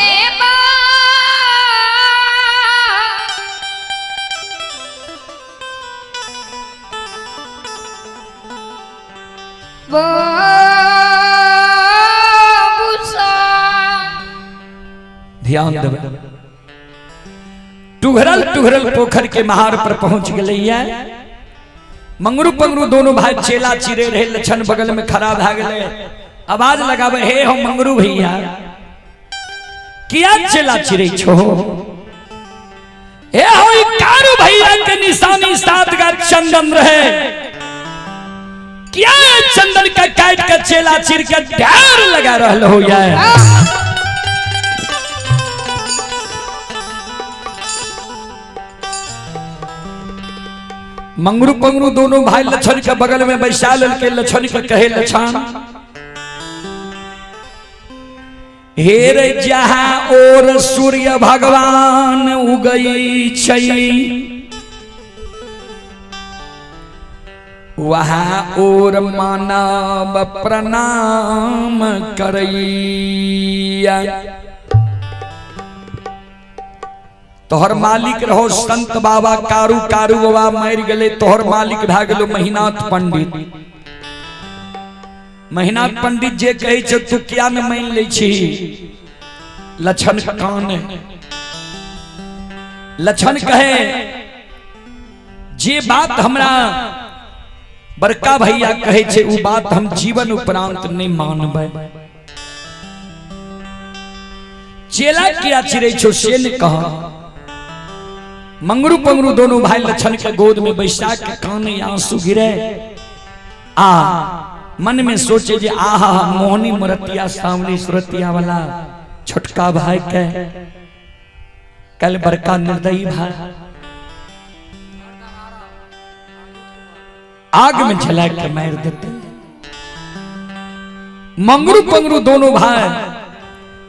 ध्यान देवे। टुघरल पोखर के महार पर पहुंच गलैया। मंगरू पंगरू दोनों भाई चेला चिरे रहे। लछन बगल में खड़ा भ गए, आवाज लगावे हे हो मंगरू भैया किया चेला चिरे छो। हे हो कारू भैया के निशानी 7 गा चंदन रहे, क्या चंदन का काट के चेला चिर के ढेर लगा रहल हो यार। मंगरू पंगरू दोनों भाई लछन के बगल में बैसा के लछन के कहे लछन हेर जहां और सूर्य भगवान उगई छई वहां और मानव प्रणाम करैया। तोहर मालिक रहो संत बाबा कारू बाबा मर गए, तोहर मालिक भा गेलो महीनाथ पंडित। महीनाथ पंडित जे कहे छ तू क्या न मान ले छी। लछन कान लछन कहे जे बात हमरा बड़का भैया कहे छे उ बात हम जीवन उपरांत नहीं मानबै। चेला किया चिरे छो से ने कहा। मंगरू पंगरू दोनों भाई लछन के गोद में बैसा के काने आंसू गिरे। मन में सोचे जे आहा मोहनी मुरतिया सामने सुरतिया वाला छोटका भाई के कल बड़का निर्दयी भाई आग में जला के मार देते। मंगरू पंगरू दोनों भाई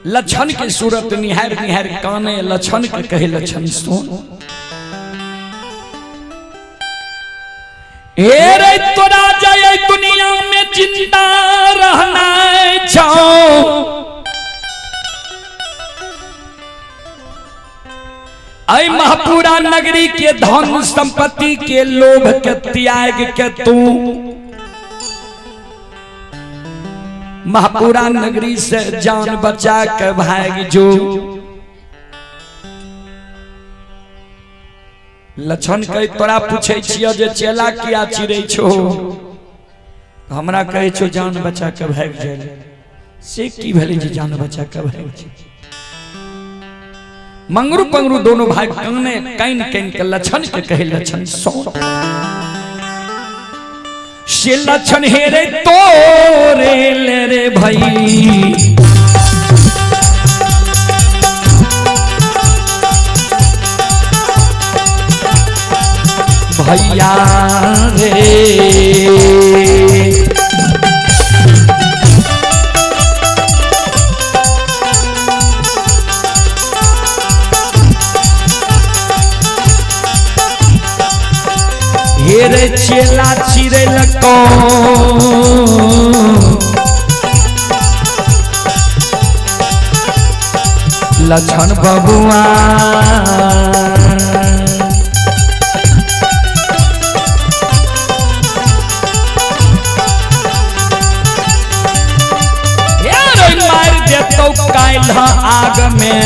लछन की सूरत निहार निहार काने लछन के कहे लछन सुन रे तोरा जाए दुनिया में जिंदा रहना चाहो। ऐ महपुरा नगरी के धन संपत्ति के लोभ के त्याग के तू महपुरा नगरी से जान बचा के भाग जो। लछन कहे तोरा पूछे छियो जे चेला किया चिरे छो, हमरा कहे छो जान बचा के भाग जाए। से की भले जे जान बचा के भाग जाए। मंगरू पंगरू दोनों भाई काने कैन कैन के लछन के कहे लछन सो से लछन हेरे तोरे ले रे भाई। भैया रे। हेरे चेला चिरे लको लछन बबुआ मार देतो काल आग में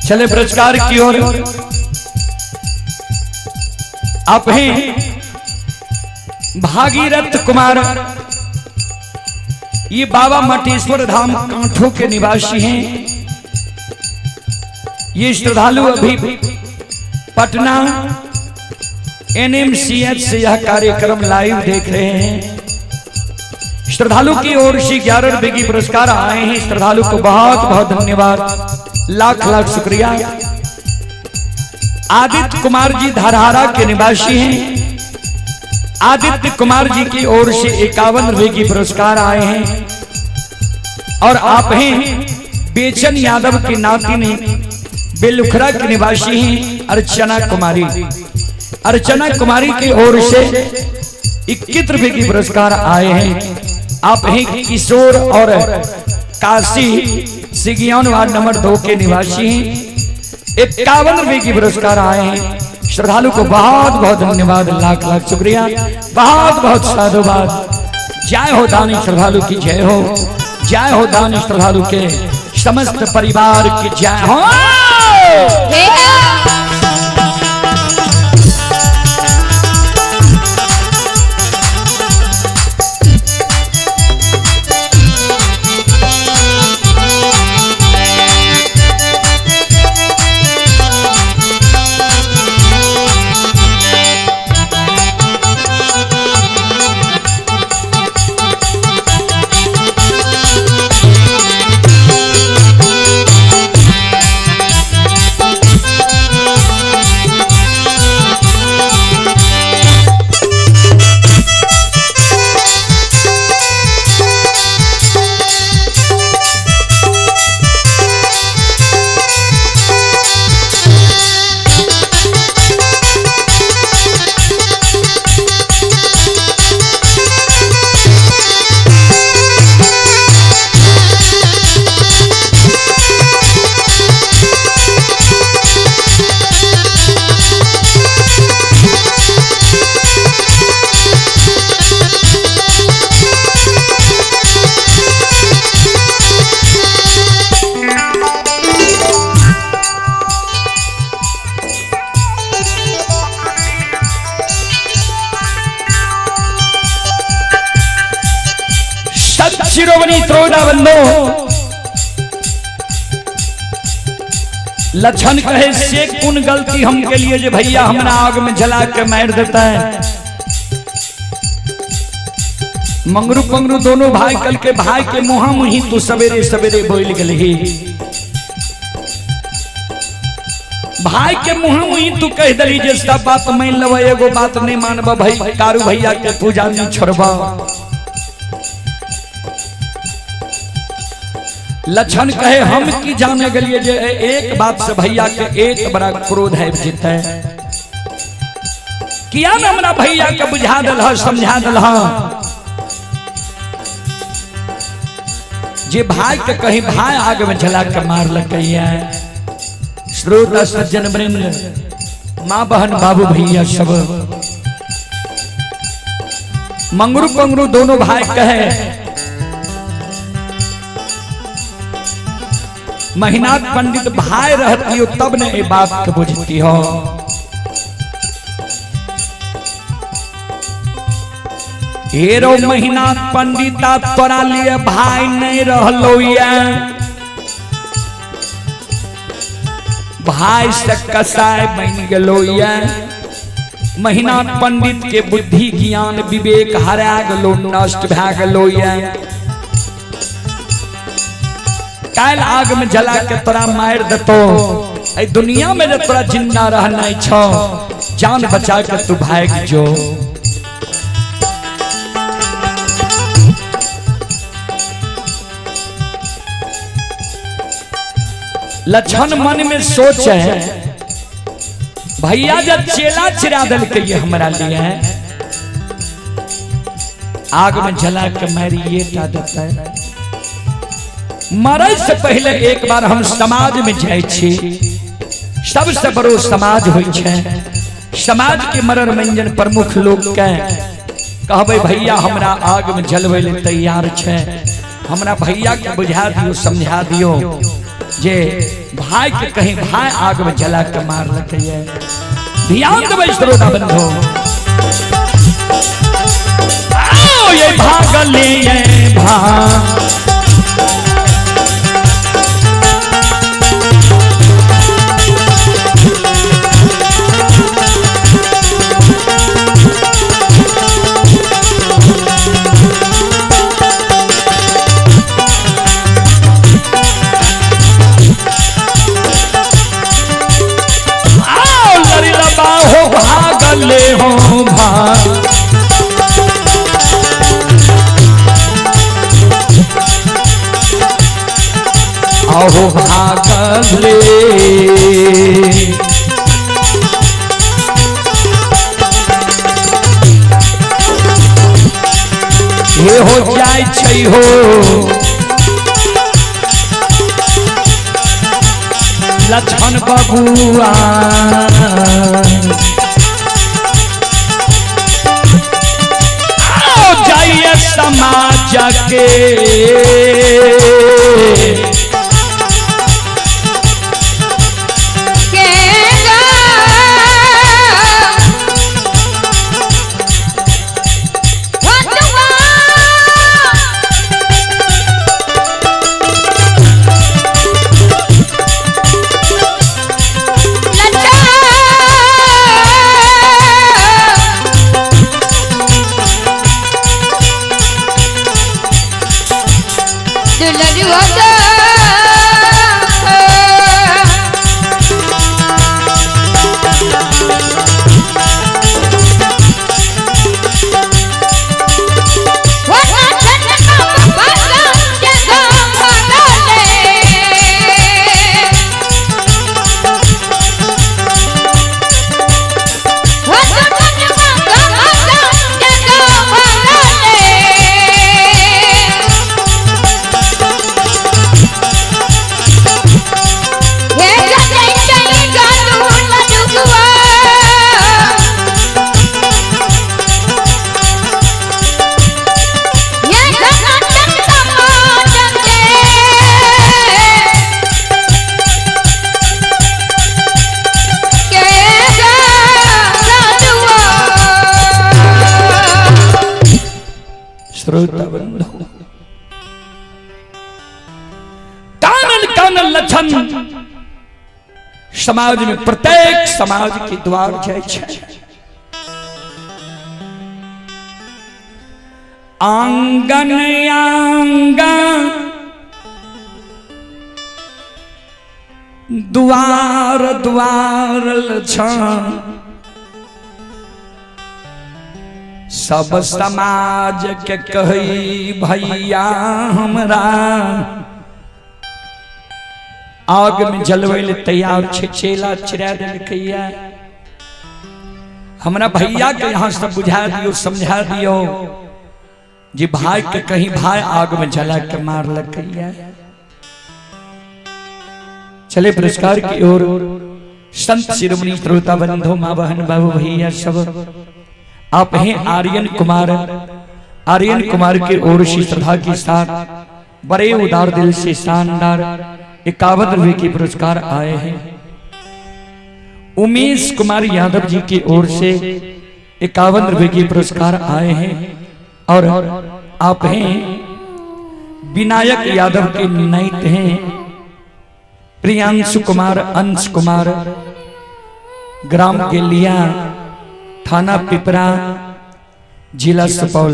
चले पुरस्कार की ओर। आप हैं भागीरथ कुमार, ये बाबा मटेश्वर धाम कांठों के निवासी हैं। ये श्रद्धालु अभी पटना NMCH से यह कार्यक्रम लाइव देख रहे हैं। श्रद्धालु की ओर से 11 रुपए की पुरस्कार आए हैं। श्रद्धालु को बहुत बहुत धन्यवाद, लाख लाख शुक्रिया। आदित्य कुमार जी धारहारा के निवासी हैं। आदित्य कुमार जी की ओर से 51 रुपए की पुरस्कार आए हैं। और आप हैं बेचन यादव की नातिनी बेलुखरा के निवासी हैं अर्चना कुमारी। अर्चना कुमारी की ओर से 21 रुपए की पुरस्कार आए हैं। आप हैं किशोर और काशी सिगियान वार्ड नंबर 2 के निवासी हैं। 51 रुपए की पुरस्कार आए हैं। श्रद्धालु को बहुत बहुत धन्यवाद, लाख लाख शुक्रिया, बहुत बहुत साधुवाद। जय हो दानी श्रद्धालु की जय हो, जय हो दानी श्रद्धालु के समस्त परिवार की जय हो। शिरोमणि श्रोता बंधो लक्षण कहे से कौन गलती हमके लिए जो भैया हमरा आग में जला के मार देता है। मंगरू पंगरू दोनों भाई कल के भाई के मुहा मुही तू सवेरे सवेरे बोल गलही, भाई के मुहा मुही तू कह दली जे सब बात मान लव एगो बात नहीं मानब भाई कारू भैया के पूजा नहीं छोड़बा। लक्षण कहे हम की जाने गलिए जे एक बात से भैया के एक बड़ा क्रोध है जीत है किया न हमरा भैया के बुझा दल समझा दल जे भाई के कहीं भाई आगे में जला के मार लगिया। श्रोता सज्जन वृंद माँ बहन बाबू भैया सब मंगरू पंगरू दोनों भाई कहे महीनाथ पंडित भाई रहती हो तब ने ये बात के बुझती हो। हेरो महीनाथ पंडिता तोरा लिए भाई नहीं रहलो या भाई से कसाय बन गलो या। महीनाथ पंडित के बुद्धि ज्ञान विवेक हरा गलो नष्ट भा गलो या। काल आग में जला के तोरा मार देतो ऐ दुनिया में जो तोरा जिंदा रहना छो जान बचा के तू भाग जो। लक्षण मन में सोचे भैया जब चेला चिरा दल के ये हमारा लिए है आग में जला के मारी ये क्या देता है। मरे से पहले एक बार हम समाज में जाए छी, सबसे बड़ो समाज हो समाज के मरण मंजन प्रमुख लोग के कहबे भैया हमरा आग में जलवे ले तैयार छे, हमरा भैया के बुझा दियो समझा दियो जे भाई के कहीं भाई आग में जला के मार लगे। ध्यान देवे श्रोता बंधो ये भागले ये भाग भागले हो भाग आओ भागले ये हो जाय छै हो लक्षण बबुआ जाइए समाज के श्रोता बंधु लक्षण समाज में प्रत्येक समाज के द्वार जाय छै। आंगन आंगन द्वार द्वार लक्षण सब समाज के कही भैया हमरा आग में जलवैल तैयार छे। चेला चिरा देलकैया हमरा भैया के यहाँ सब बुझा दियो समझा दियो जी भाई के कहीं भाई आग में जला के मार लकैया। चले पुरस्कार की ओर संत शिरोमणि श्रोता बंधु माँ बहन बाबू भैया सब आप हैं आर्यन कुमार की ओर से श्रद्धा के साथ बड़े उदार दिल से शानदार 51 रुपए के पुरस्कार आए हैं। उमेश कुमार यादव जी की ओर से 51 रुपए के पुरस्कार आए हैं। और आप हैं विनायक यादव के नैत हैं प्रियांशु कुमार अंश कुमार ग्राम गेलिया थाना पिपरा जिला सुपौल।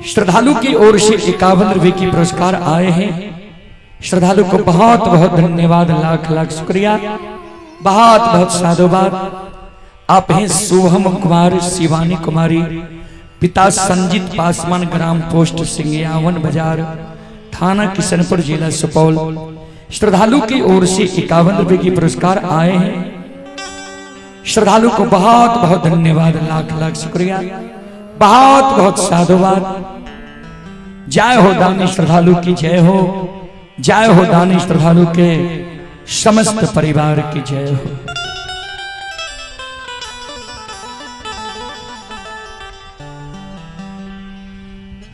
श्रद्धालु की ओर से 51 रुपए की पुरस्कार आए हैं। श्रद्धालु को बहुत बहुत धन्यवाद, लाख लाख शुक्रिया, बहुत बहुत साधुवाद। आप हैं शुभम कुमार शिवानी कुमारी पिता संजीत पासवान ग्राम पोस्ट सिंगियावन बाजार थाना किशनपुर जिला सुपौल। श्रद्धालु की ओर से 51 रुपए की पुरस्कार आए हैं। श्रद्धालु को बहुत बहुत धन्यवाद, लाख लाख शुक्रिया, बहुत बहुत साधुवाद। जय हो दानी श्रद्धालु की जय हो, जय हो दानी श्रद्धालु के समस्त परिवार की जय हो।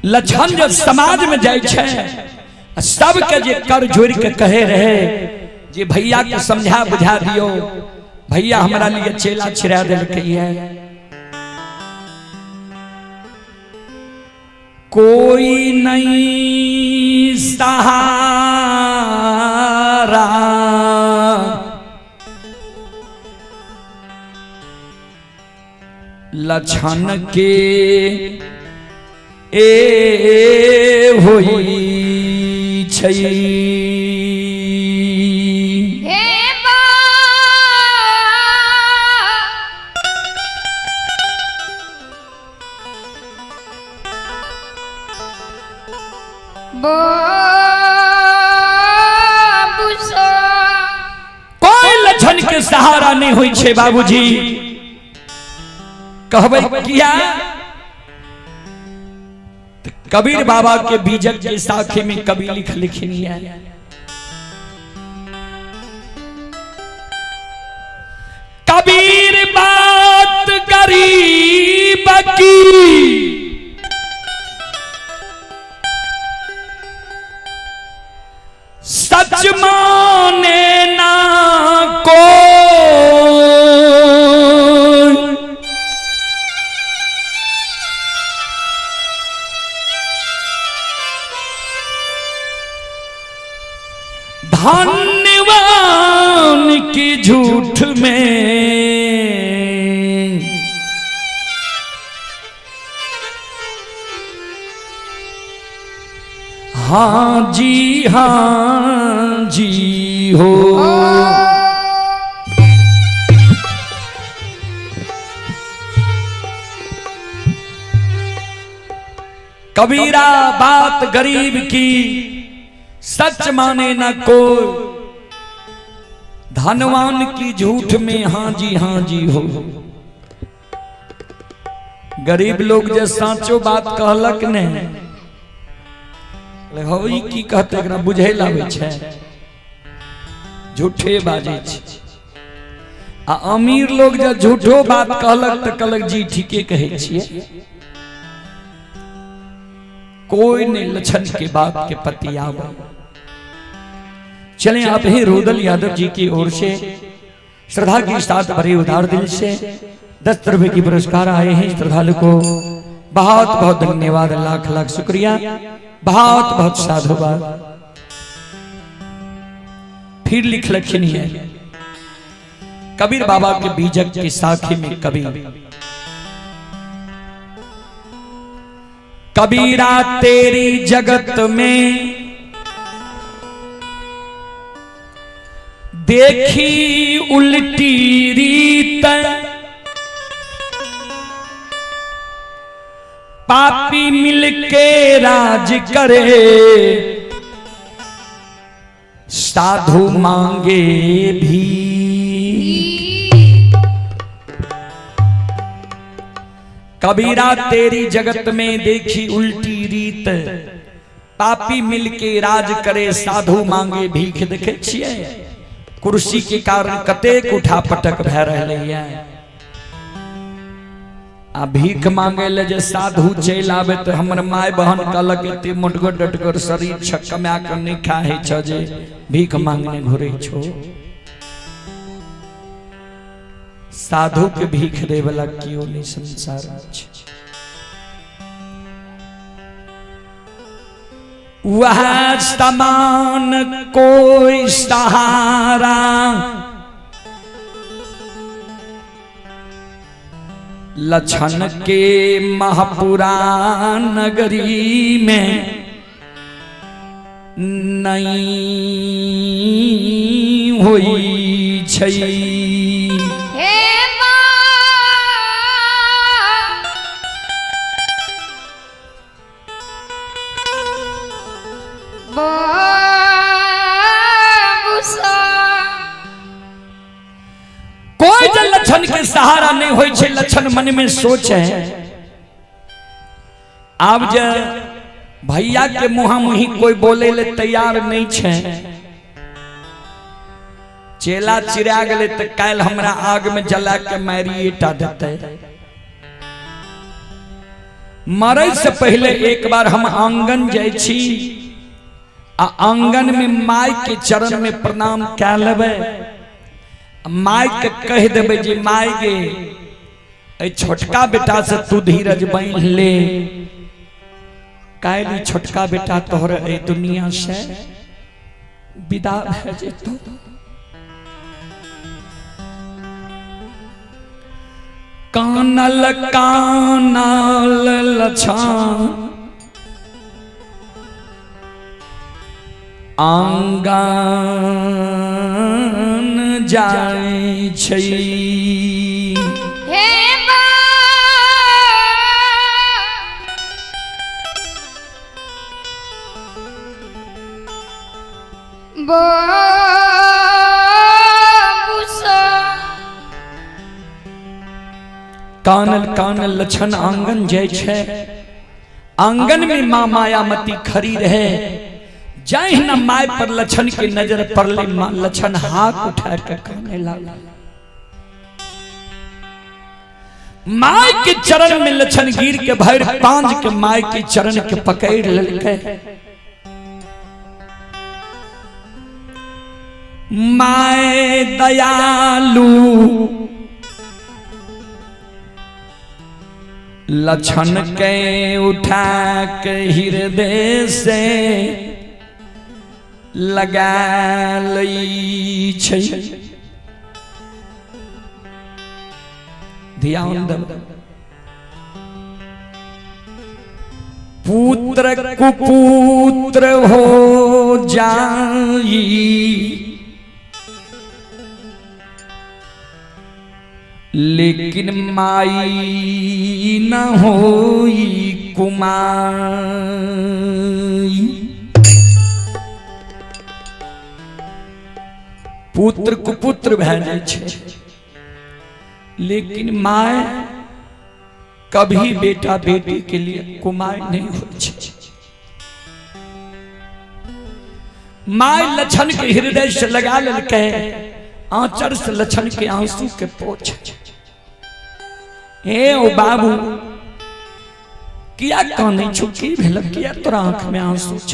लक्षण जब समाज में जाय छै सबके जे कर जोड़ के कहे रहे जे भैया के समझा बुझा दियो, भैया हमारा लिए चेला छिरा देलकैया। कोई नहीं सहारा लक्षण के ए होई छै। कोई लक्षण के सहारा नहीं हुई छे बाबूजी। कहबै किया? कबीर बाबा के बीजक के साखे में कभी लिखनी है कबीर बात गरीब की सच माने ना को धन्यवान की झूठ में हाँ जी हो। कबीरा बात गरीब की सच माने न कोई, धनवान की झूठ में हाँ जी हो। गरीब लोग जे साचो बात कहलक ने होई की कहते एकरा बुझे लागे छै, झूठे बाजे छै। आ अमीर लोग जे झूठो बात कहलक त कहलक जी ठीके कहे छिए। कोई ने लक्षण के बात के पति आवे। चलें आप ही रुदल यादव जी की ओर से श्रद्धा के साथ बड़े उदार दिल से 10 रुपए की पुरस्कार आए हैं। श्रद्धालु को बहुत बहुत धन्यवाद, लाख लाख शुक्रिया, बहुत बहुत साधुवाद। फिर लिख लखिन है कबीर बाबा के बीजक की साखी में कबीर कबीरा तेरी जगत में देखी उल्टी रीत पापी मिलके राज करे साधु मांगे भी कबीरा तेरी जगत में देखी उल्टी रीत पापी मिलके राज करे साधु मांगे भीख देखे छिए कुर्सी के कारण कतेक उठा पटक भय रहे आ भीख मांगे ले जे साधु चल आवे तो हमर माय बहन कहलक एते मोटगर डटगर शरीर छकमा कर नहीं खाए छ जे भीख मांगने घुरे छो साधु के भीख दे वाला क्यों नहीं संसार वह समान कोई सहारा लछन के महपुरा नगरी में नहीं हुई छई कोई जो लक्षण के सहारा नहीं होई छे लक्षण मन में सोच है अब जे भैया के मुहा मुही कोई बोले ले तैयार नहीं छे चेला चिरा गले तो काल हमरा आग में जला के मारिएटा देते मरे से पहले एक बार हम आंगन जाय छी आ आंगन में माय के चरण में प्रणाम कै लेबै माय के कह देबै जे माय गे ए छोटका बेटा से तू धीरज बांध ले काली छोटका बेटा तोहर ए दुनिया से विदा भ जेतो कानल कानल लछन आंगन जाय छई हे कानल कानल लछन आंगन जाय छे आंगन में माँ मायामती खड़ी रहे जाए न माय पर लछन की नजर पड़ले लछन हाथ उठा के कहने लगा माय के चरण में लछन गिर के भर पांच के माय के चरण के पकड़ लेके माय दयालु लछन के उठा के हृदय से लगा लई छै ध्यान दे पुत्र कुपुत्र हो जाई लेकिन माई न होई कुमाई पुत्र कुपुत्र भै जाय छै लेकिन माय कभी बेटा बेटी के लिए कुमाई नहीं होय छै माय लछन के हृदय से लगा लेलकै आंचर से लछन के आंसू के पोछ हे ओ बाबू किया कानै छु की भेल किया तोरा आंख में आंसू छ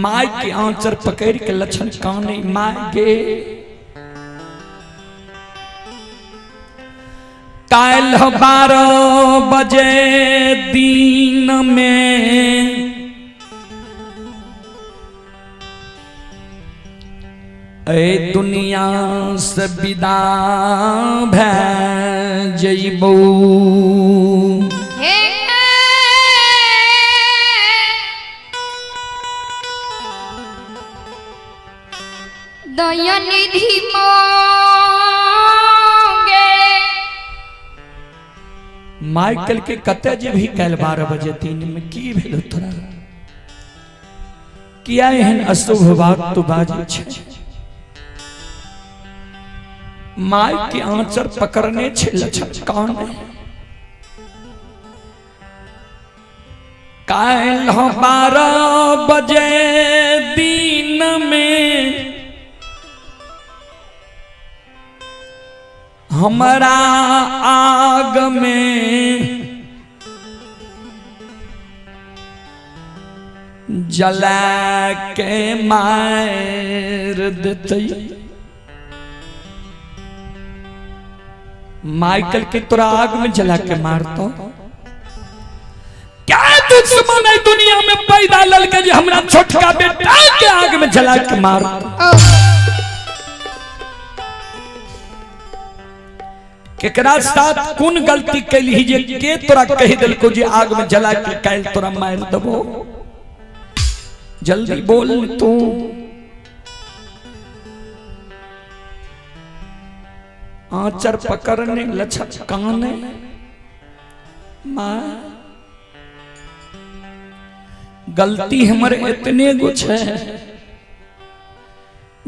माय के आंचर पकड़ के लछन काने माय गे काल 12 बजे दिन में ए दुनिया से विदा भै जइबो हे दयानिधि मोगे माइकल के कते जे भी कल 12 बजे 3 में की भेल तोरा किया एहन अशुभ बात तो बाजी छे माई के आंचर पकड़ने छे लचकान काल 12 बजे दिन में हमारा आग में जला के मार देते माइकल के तोरा आग में जला के मारता क्या दुश्मन है दुनिया में पैदा ललके जो हमरा छोटका बेटा के आग में जला के मारता केकरा साथ कौन गलती कैली जे के तोरा कह दिल को जे आग में जला के कैल तोरा मार दबो जल्दी बोल तू आंचर पकड़ने लचकाने मां गलती हमारे इतने कुछ है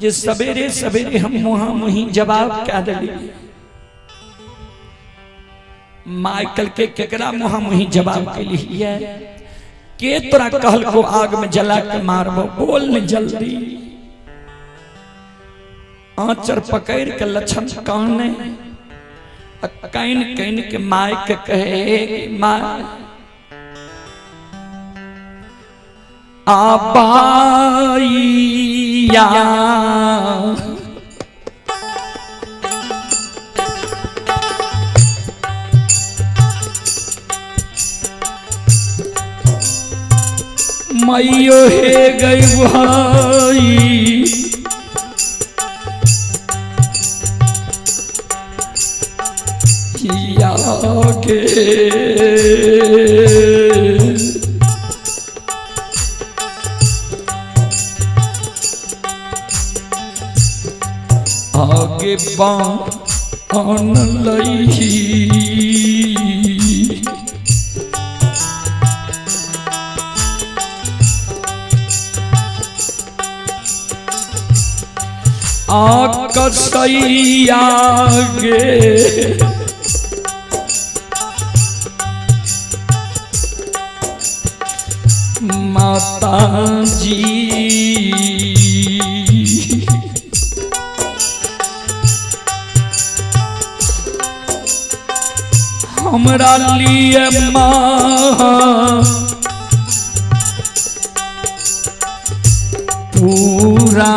जे सवेरे सवेरे हम मुहा मुही जवाब क्या दिली माइकल के केकरा मुहा मुही जवाब के लिए के तोरा कहल को आग में जला के मारबो बोल न जल्दी आंचर पकड़ के लछन काने कैन कैन के माय के कहे माय आबाइया मैयो हे गई भाई के आगे बान लई आकसैया गे माता जी हमरा लिए माँ पूरा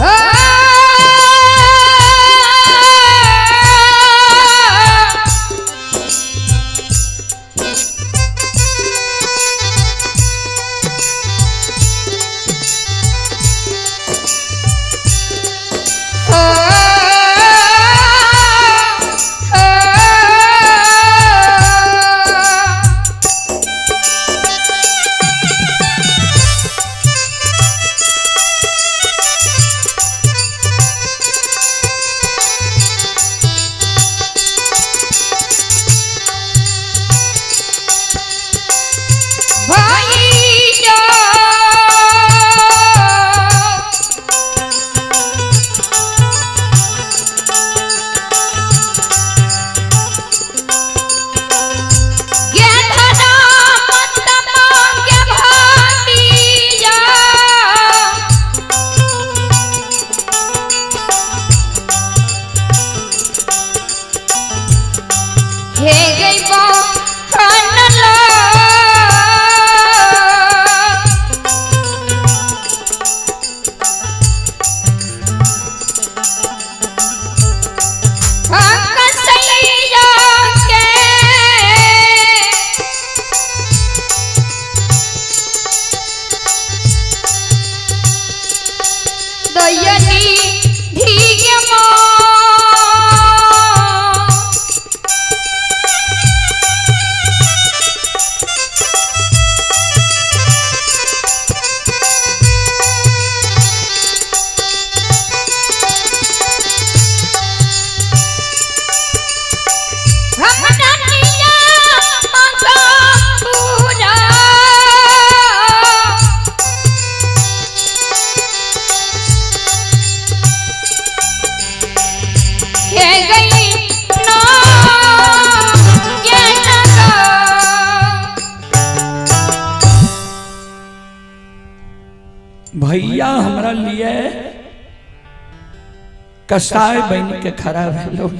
Oh! लिए कसाय बन के खड़ा भेलो।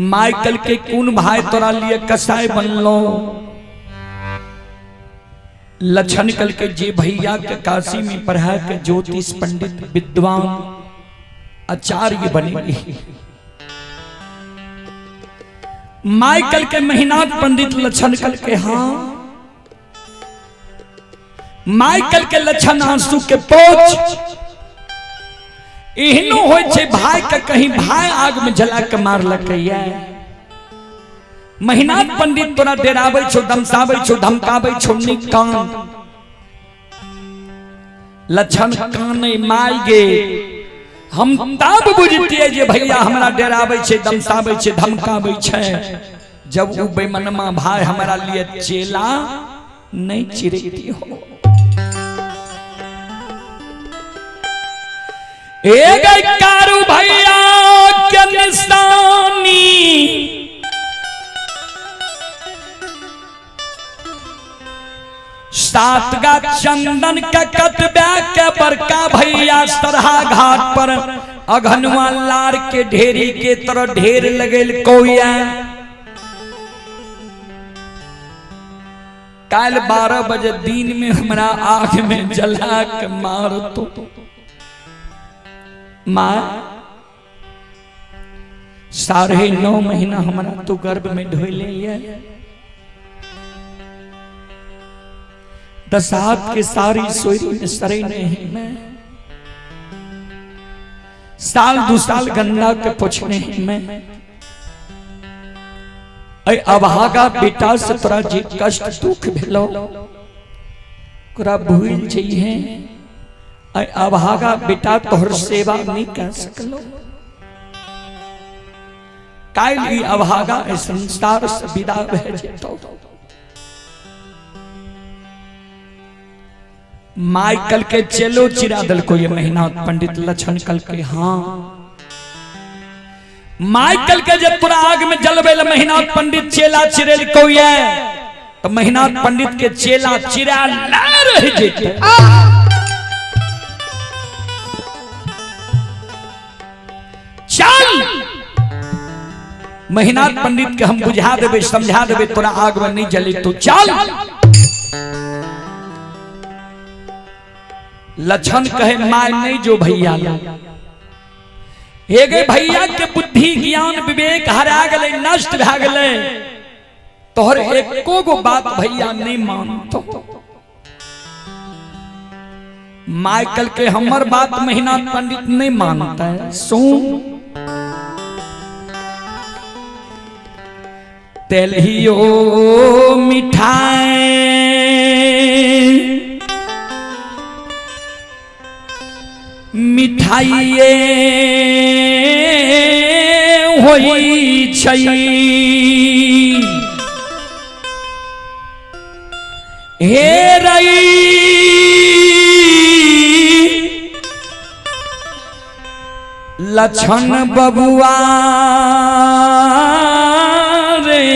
माइकल के कौन भाई तोरा लिए कसाय बनलो? लक्षण कल के जे भैया के काशी में पढ़ा के ज्योतिष पंडित विद्वान आचार्य बनेगी। माइकल के मेहनत पंडित लक्षण कल के हाँ माइकल के लक्षण आंसू के पोछ एहनो हो छे भाई के कहीं भाई आग में जला के मार लकैया। मेहनत पंडित तोरा डेराबै छो, दमसाबै छो, धमकाबै छो, निकान लक्षण काने माय गे। हम तब बुझतिए जे भैया हमरा डेराबै छे, दमसाबै छे, धमकाबै छे जब उ बेमनमा भाई हमरा लिए चेला नहीं चिरती हो। एक कारू भैया के निशानी सातगा चंदन का कतबा के बड़का भैया सरहा घाट पर अघनुआ लार के ढेरी के तरह ढेर लगेल कोया। कल 12 बजे दिन में हमरा आग में जला के मार तो माँ 9.5 महीना हमारा तो गर्भ में ढोले। 10 हाथ के सारी सोई में सरे नहीं मैं, साल 2 साल गंगा के पूछने में अभागा बेटा से तोरा जी कष्ट दुख भेलो तोरा भूल चाहिए। अभागा बेटा तोहर सेवा नहीं कर सकलो। काल ही अभागा संसार से विदा भे जेतो। माइकल के चेलो चिरा दल को ये मेहनत पंडित लक्षण कल के हाँ माइकल के जब पूरा आग में जलबेल मेहनत पंडित चेला चिरेल को ये तो मेहनत पंडित के चेला चिरा ला रह जेते। चल मेहनत पंडित के हम बुझा देबे समझा देबे तोरा आग में नहीं जली तो चल। लक्षण कहे माय नहीं जो भैया हे गे भैया के बुद्धि ज्ञान विवेक हरा गले नष्ट भा गले तोहर एको गो बात भैया नहीं मानतो। माइकल के हमर बात मेहनत पंडित नहीं मानता है। सुन तेलियो मिठाई मिठाइए होई छै हे रई लक्षण बबुआ रे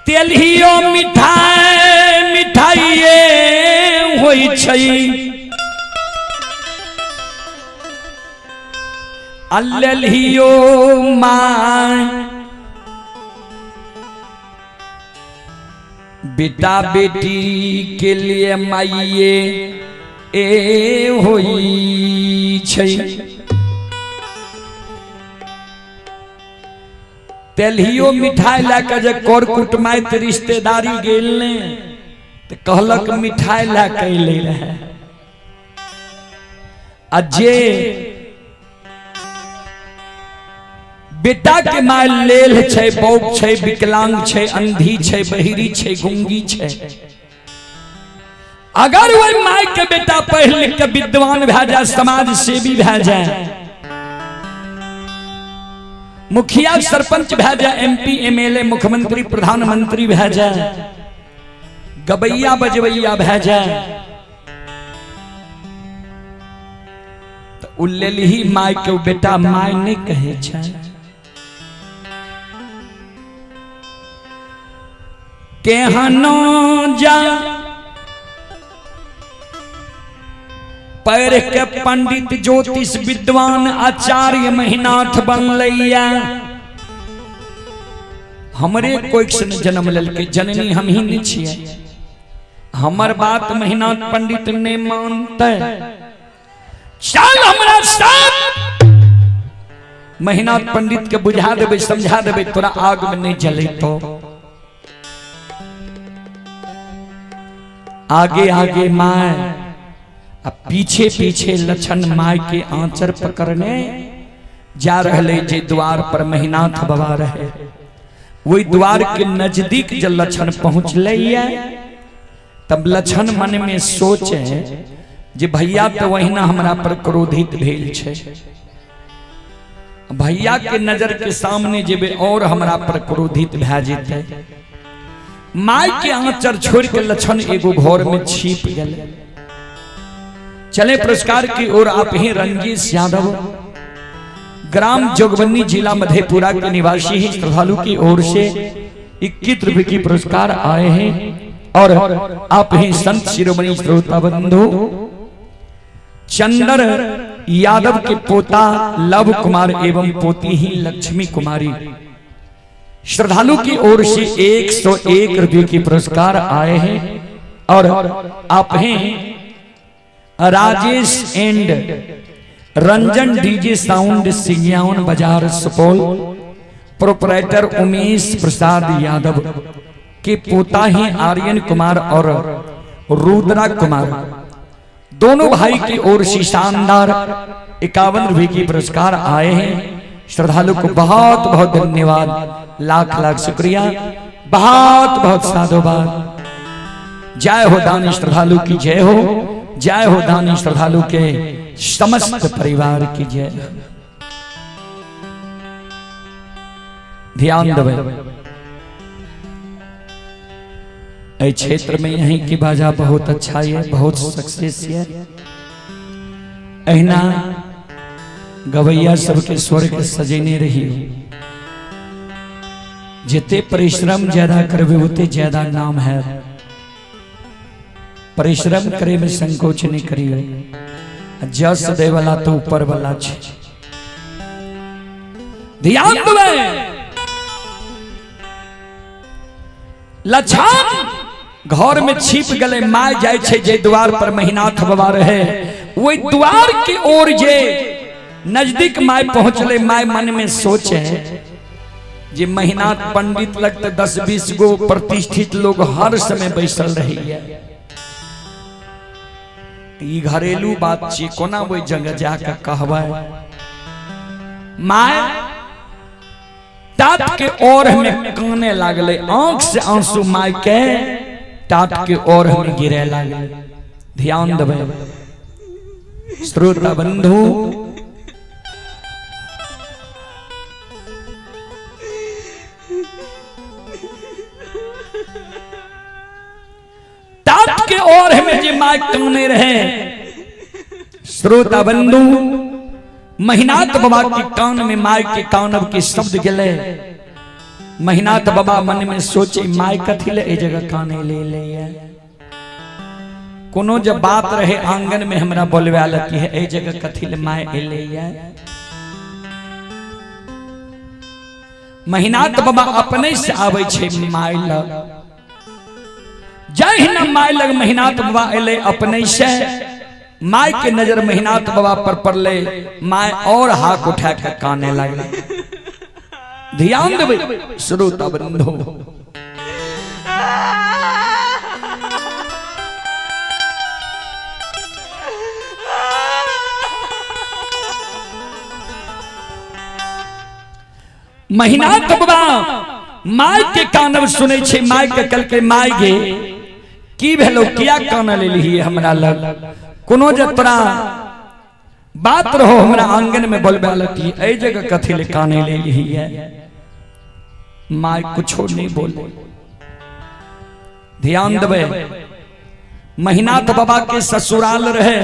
तेलियो मिठाई मिठाइए होई छै अल्लेलियो माय बेटा बेटी के लिए माइये ए होई छै। तेलियो मिठाई लाके जे कर कुटमाइत रिश्तेदारी गेल ने तो कहलक मिठाई लाके ले रहे आ जे बेटा के माय लेल छै बौक छै विकलांग छै अंधी छै बहिरी छै गुंगी छै अगर वही माय के बेटा पढ़ लिख के विद्वान भे जाए समाज सेवी भे जाए मुखिया सरपंच भे जाए MP MLA मुख्यमंत्री प्रधानमंत्री भे जाए गबैया बजवैया भे जाए तो उल्लेली माय के बेटा माय नहीं कहे छै केहनो जा पैर के पंडित ज्योतिष विद्वान आचार्य महिनाथ बनलैया। हमरे कोई जन्म ललके जननी हम ही नहीं छिए। हमर बात महिनाथ पंडित ने मानते चल हमरा साथ। महिनाथ पंडित के बुझा देबे समझा देबे तोरा आग में नहीं जले तो आगे आगे माय अब पीछे पीछे लछन माय के आंचर पकड़ने जा रहे जे द्वार पर महिनाथ बाबा रहे। वही द्वार के नजदीक जब लछन पहुंच लिया तब लछन मन में सोचे जे भैया तो वही ना हमरा पर क्रोधित भेल छे। भैया के नजर के सामने जेबे और हमरा पर क्रोधित भै जेते। माय के आंचर छोड़ के लछन एगो घर में छिप गए। चले पुरस्कार की ओर आप ही रंजीश यादव ग्राम जोगबनी जिला मधेपुरा के निवासी ही श्रद्धालु की ओर से 21 रुपए की पुरस्कार आए हैं। और आप ही संत शिरोमणि श्रोता बंधु चंदर यादव के पोता लव कुमार एवं पोती ही लक्ष्मी कुमारी श्रद्धालु की ओर से 101 रुपए की पुरस्कार आए हैं। और आप हैं Rajesh and Ranjan DJ sound Singhiyan बाजार सुपौल प्रोपराइटर उमेश प्रसाद यादव के पोता ही आर्यन कुमार और रुद्रा कुमार दोनों भाई की ओर से शानदार 51 रुपए की पुरस्कार आए हैं। श्रद्धालु को बहुत बहुत धन्यवाद, लाख लाख शुक्रिया, बहुत बहुत साधुवाद। जय हो दानी श्रद्धालु की जय हो, जय हो दानी श्रद्धालु के समस्त परिवार की जय। ध्यान देवे क्षेत्र में यहीं की बाजा बहुत अच्छा है, बहुत सक्सेस है। अहिना गवैया सबके स्वर के सजेने रही। जिते परिश्रम ज्यादा करवे उते ज्यादा नाम है। परिश्रम करे में संकोच नहीं करिए। जस दे वाला तो ऊपर वाला छे। ध्यान देवे लछन घर में छिप गले। माय जाय छे जे द्वार पर महिनाथ बाबा रहे। वही द्वार की ओर जे नजदीक माय पहुंचले। माय मन में सोचे जे महिनाथ पंडित लगते 10-20 गो प्रतिष्ठित लोग हर समय बैसल रही है। ई घरेलू बात छी, कोना वो जगह जाकर कहबे। माय टाट के ओर में काने लागले। आंख से आंसू माय के टाट के ओर में गिरे लागले। ध्यान देवे श्रोता बंधु, टाट के ओर में जे माय काने रहे। श्रोता बंधु, महिनाथ बाबा के कान में माय के कानब के शब्द गले। महिनाथ बाबा मन में सोचे माय कथी ले ए जगह काने ले कोनो जब बात रहे आंगन में हमरा बोलवा लती है ए जगह कथी ले माय एले। महिनाथ बाबा अपने से आवे छे माय लग। जय हिन माय लग महिनाथ बाबा एले अपने से। माय के नजर महिनाथ बाबा पर पड़ले। माय और हाथ उठा कर काने लगले। ध्यान देवे श्रोता बंधु, महिनाथ बाबा माय के कानब सुने छे। माय के कल के माय गे की भेलो, किया कान ले ली हमरा लग। कोनो जे तोरा बात रहो हमरा आंगन में बोलबा लती ए जगह कथी ले काने ले ली है। माय कुछो नहीं बोले। ध्यान देवे महिनाथ बाबा के ससुराल रहे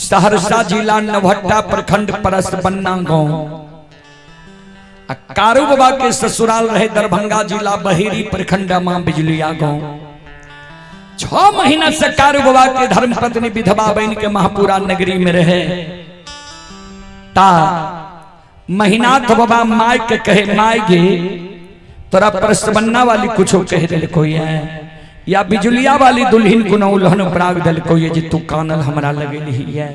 सहरसा जिला नवहट्टा प्रखंड परस बन्ना गांव। कारू बाबा के ससुराल रहे दरभंगा जिला बहेरी प्रखंड मां बिजलिया गांव। 6 महीना से कारू बाबा के धर्मपत्नी विधवा बन के महापुरा नगरी में रहे। ता महीनाथ बाबा माय के कहे माय गे तोरा प्रसवन्ना वाली कुछ कह दिल कोई है या बिजुलिया वाली दुल्हन को नौलहन प्राग दिल कोई है जे तू कानल हमरा लगे ही है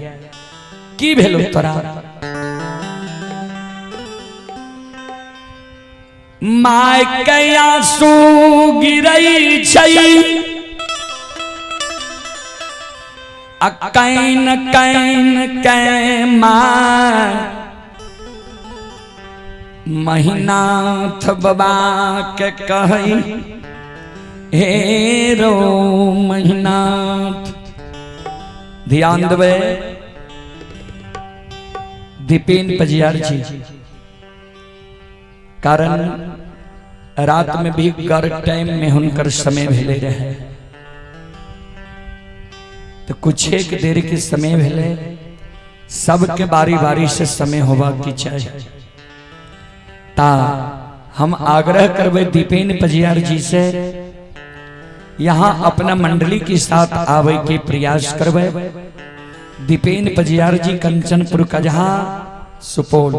की भेलो तोरा। माय के आंसू गिरई छई कैन कैन कै माय महीनाथ बाबा के कही हे रो महीनाथ। ध्यान देवे दीपेन पजियार जी कारण रात में भी कर टाइम में हुनकर समय भेले रहे तो कुछ एक देर के समय भेले सबके बारी बारी से समय होगा की चाहिए। ता हम आग्रह करबे दीपेन पजियार जी से यहाँ अपना मंडली के साथ आवे के प्रयास करबे। दीपेन पजियार जी कंचनपुर कजहा सुपौल।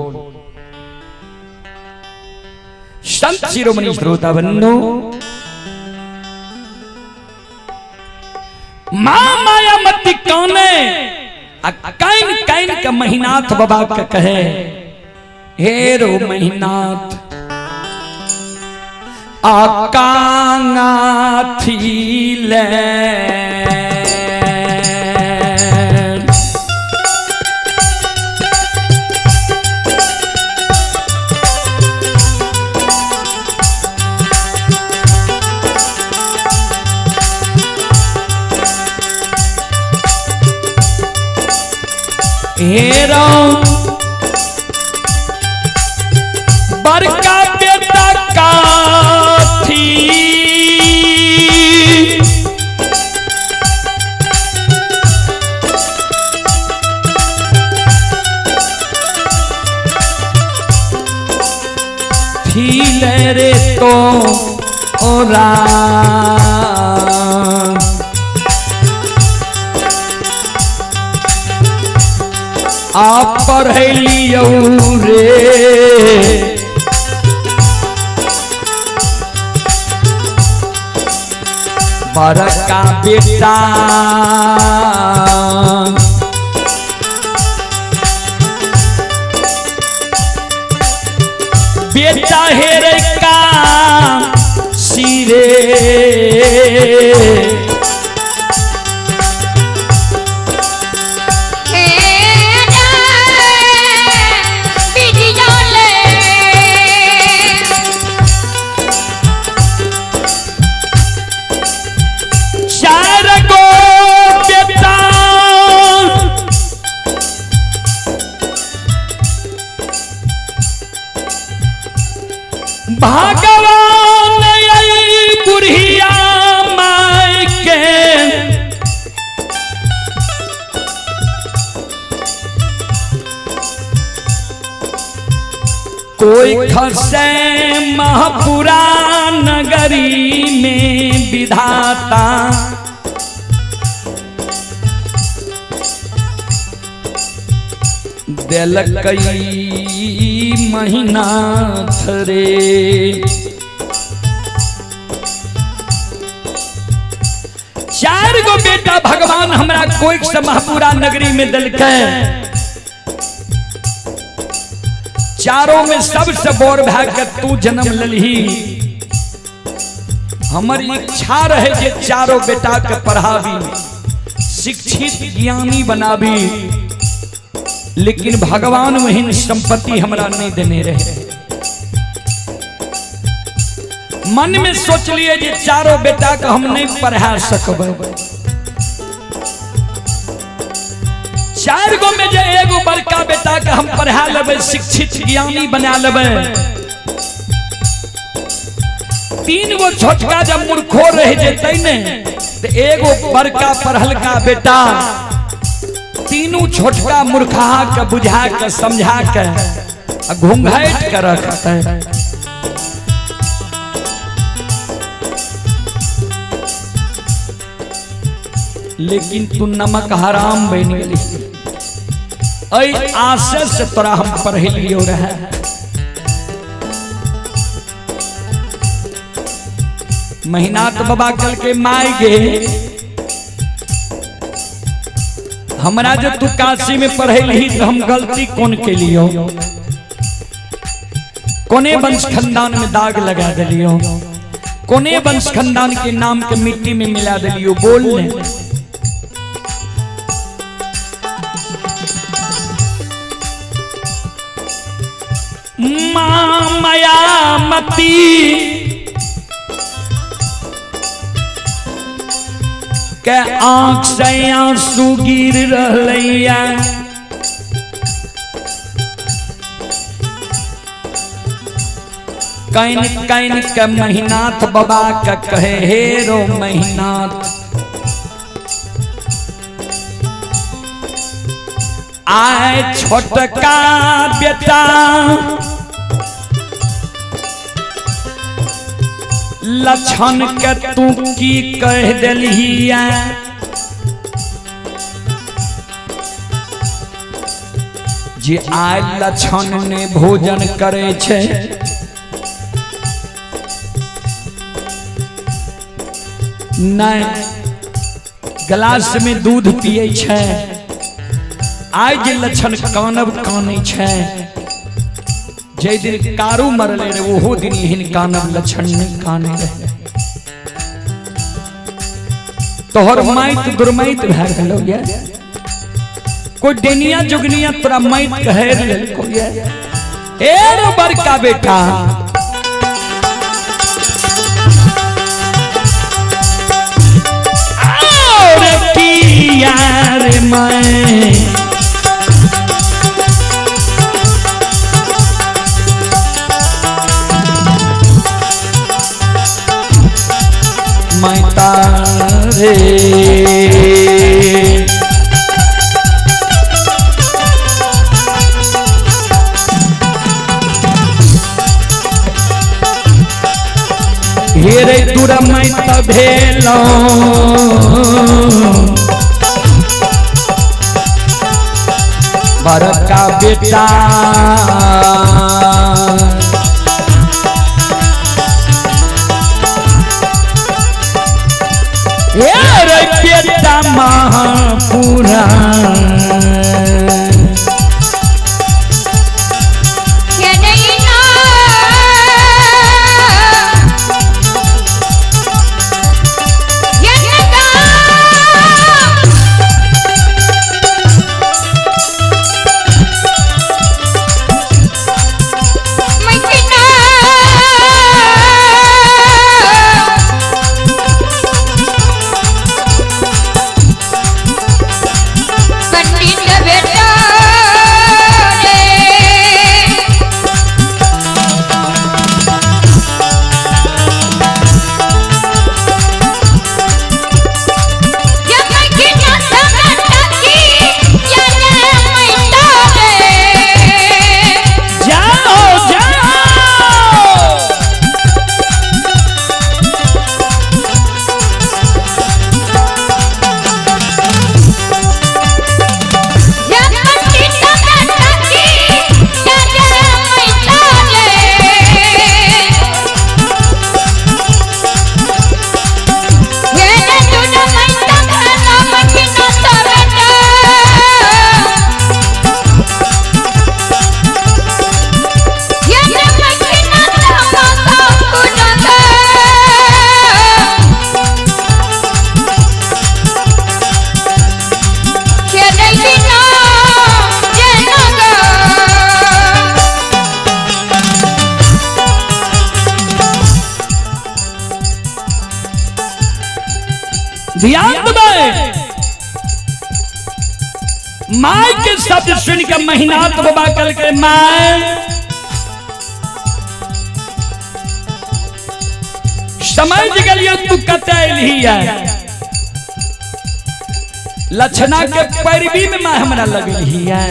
संत शिरोमणि श्रोता बंधु मां माया मती कौने कैन कैन के महीनाथ बाबा के कहे हे रो महीनाथ आकांगा थीले हेरो बड़का बेटा का थी ले रे तो ओरा आप पढ़लियो रे बड़का बेटा बेटा हेरे का सिरे भगवान बुढ़िया माय के कोई खसे महापुरा नगरी में विधाता दिलकई महीनाथ रे 4 गो बेटा भगवान हमरा कोई से महापुरा नगरी में दिलके चारों में सबसे बोर भाग के तू जन्म ललही। हमर इच्छा रहे जे चारों बेटा के पढ़ावी शिक्षित ज्ञानी बनावी लेकिन भगवान वही संपत्ति हमरा नहीं देने रहे। मन में सोच लिए जे चारों बेटा को हम नहीं पढ़ा सकबे। 4 गो में जे एगो बड़का बेटा के हम पढ़ा लेबे शिक्षित ज्ञानी बना लेबे 3 गो छोटका जब मूर्खो रह जेते ने तो एगो बड़का पढ़लका बेटा तीनों छोटका मूर्खा के बुझा के समझा के घूंघट कर रखता है। लेकिन तू नमक हराम बन गई। ऐ आशा से तोरा हम पढ़े लियो रहे। महीनाथ बाबा कल के माय गे हमरा जो तू काशी में पढ़े ली तो हम गलती कौन के लियो, कोने वंश खानदान में दाग लगा दिलियो, कोने वंश खानदान के नाम के मिट्टी में मिला दिलियो। बोल ने मायामती के आंख से आंसू गिर रहलैया। कैन कैन के महीनाथ बाबा का कहे हे रो महीनाथ, आए छोटका बेटा लक्षण के तू की कह दिलिया। जे आय लक्षण ने भोजन करे छे, नहीं गिलास में दूध पिए छे, आज जे लक्षण कानब काने छे। जे दिन कारू मरले रे ओहो दिन हिन कानब लक्षण नहीं काने रहे। तोहर माइत दुर्माइत भए गेलो ये, कोई डेनिया जुगनिया तोरा माइत कहे लेलको ये। ए रो बड़का बेटा और किया रे मैं तारे हेरे तुरा मैं भेलो बड़का बेटा। बेटा महापुरा ध्यान दे माय के शब्द सुन के महीनाथ बाबा कल के माय समझ गलियो तू कतैली है। लक्षणा के पैरवी में माय हमरा लगल ही है।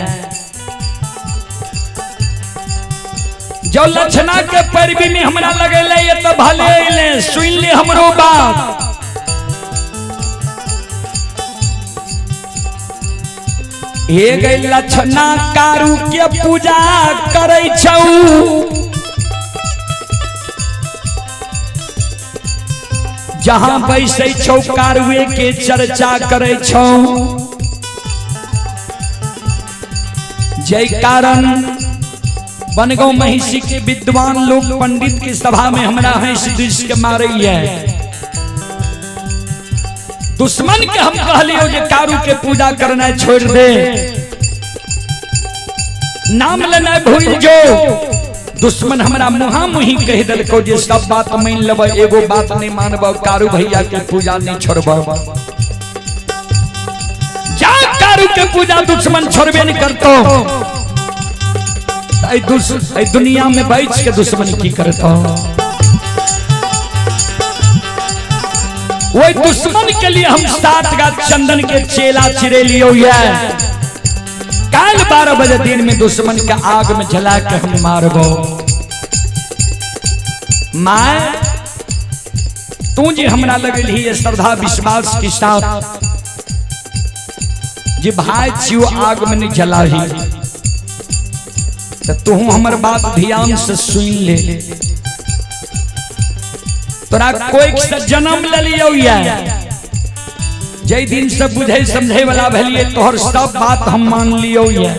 जो लक्षणा के पैरवी में हमरा लगेले ये तो भले अइले सुन ले हमरो बात। हे गई लक्षणा कारू के पूजा करे छौ, जहां बैसे छौ कारुए के चर्चा करे छौ। जय कारण बनगांव महिषी के विद्वान लोग पंडित की सभा में हमरा हंस दिस के मारे है। दुश्मन के हम कहलियो जे कारू के पूजा करना छोड़ दे, नाम लेना भूल जो। दुश्मन हमरा मुहा मुही कह दिलको जे सब बात मान लेब, एगो बात नहीं मानब, कारू भैया के पूजा नहीं छोड़ब। जा कारू के पूजा दुश्मन छोड़बे नहीं करतो। दुनिया में बैठ के दुश्मन की करता, वही दुश्मन के लिए हम 7 गाछ चंदन के चेला चिरे लियो है। काल 12 बजे दिन में दुश्मन के आग में जला के हम मारबो। मां तू जी हमरा लगल ही श्रद्धा विश्वास के साथ जे भाई छियो आग में नहीं जलाही, तो तू हमर बात ध्यान से सुन ले। तोरा कोई से जन्म ले लियो है, जय दिन से बुझे समझे वाला भलिए तोहर सब बात हम मान लियो है,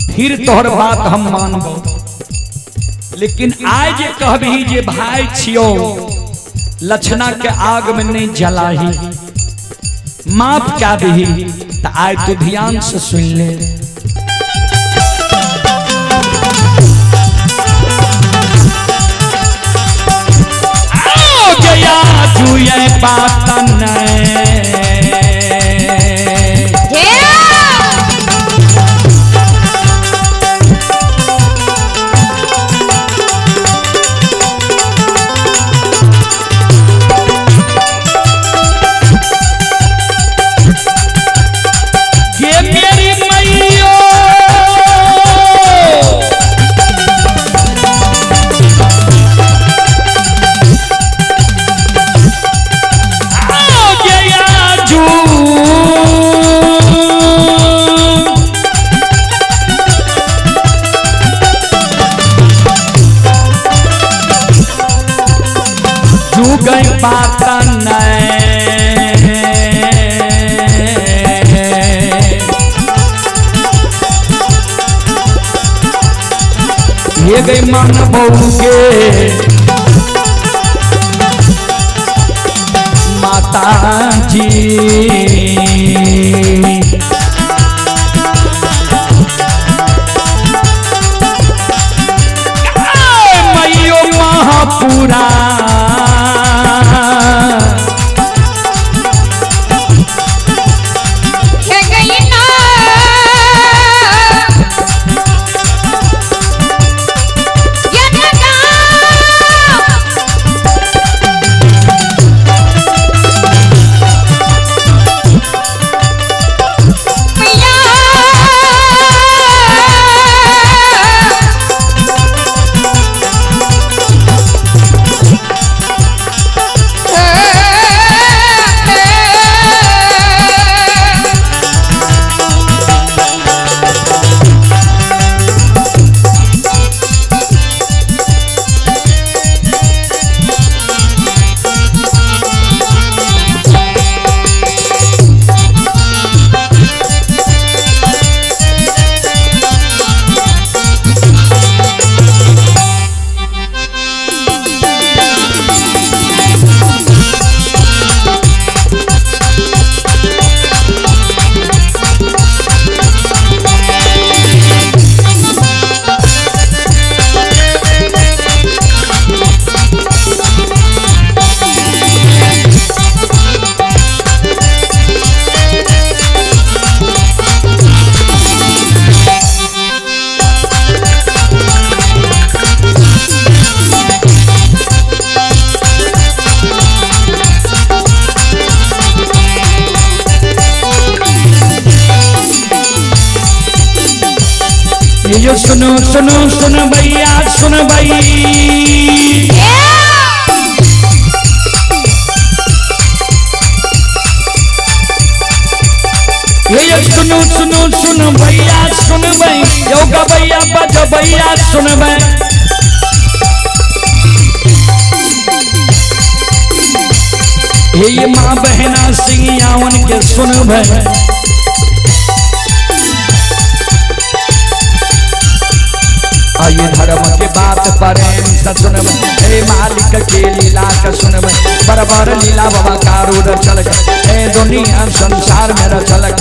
फिर तोहर बात हम मानबो। लेकिन आज कहबही जे भाई छियो लक्षणा के आग में नहीं जलाही, माफ क्या दही, तो आज तू ध्यान से सुन ले। गया जुए पातन ये मेरी मैया गई पातन ये गई मन बहू के माता जी, मैयो महापुरा सुनो सुनो सुन भैया सुन भई, ये सुनो सुनो सुन भैया सुन भई, योगा भैया बज भैया सुन भई। ये माँ बहना सिंगियावन के सुन भई, आइए धर्म के बात प्रेम से सुन भई, हे मालिक के लीला का सुन भई, बरबर लीला बाबा कारू रचल हे दुनिया संसार में रचल।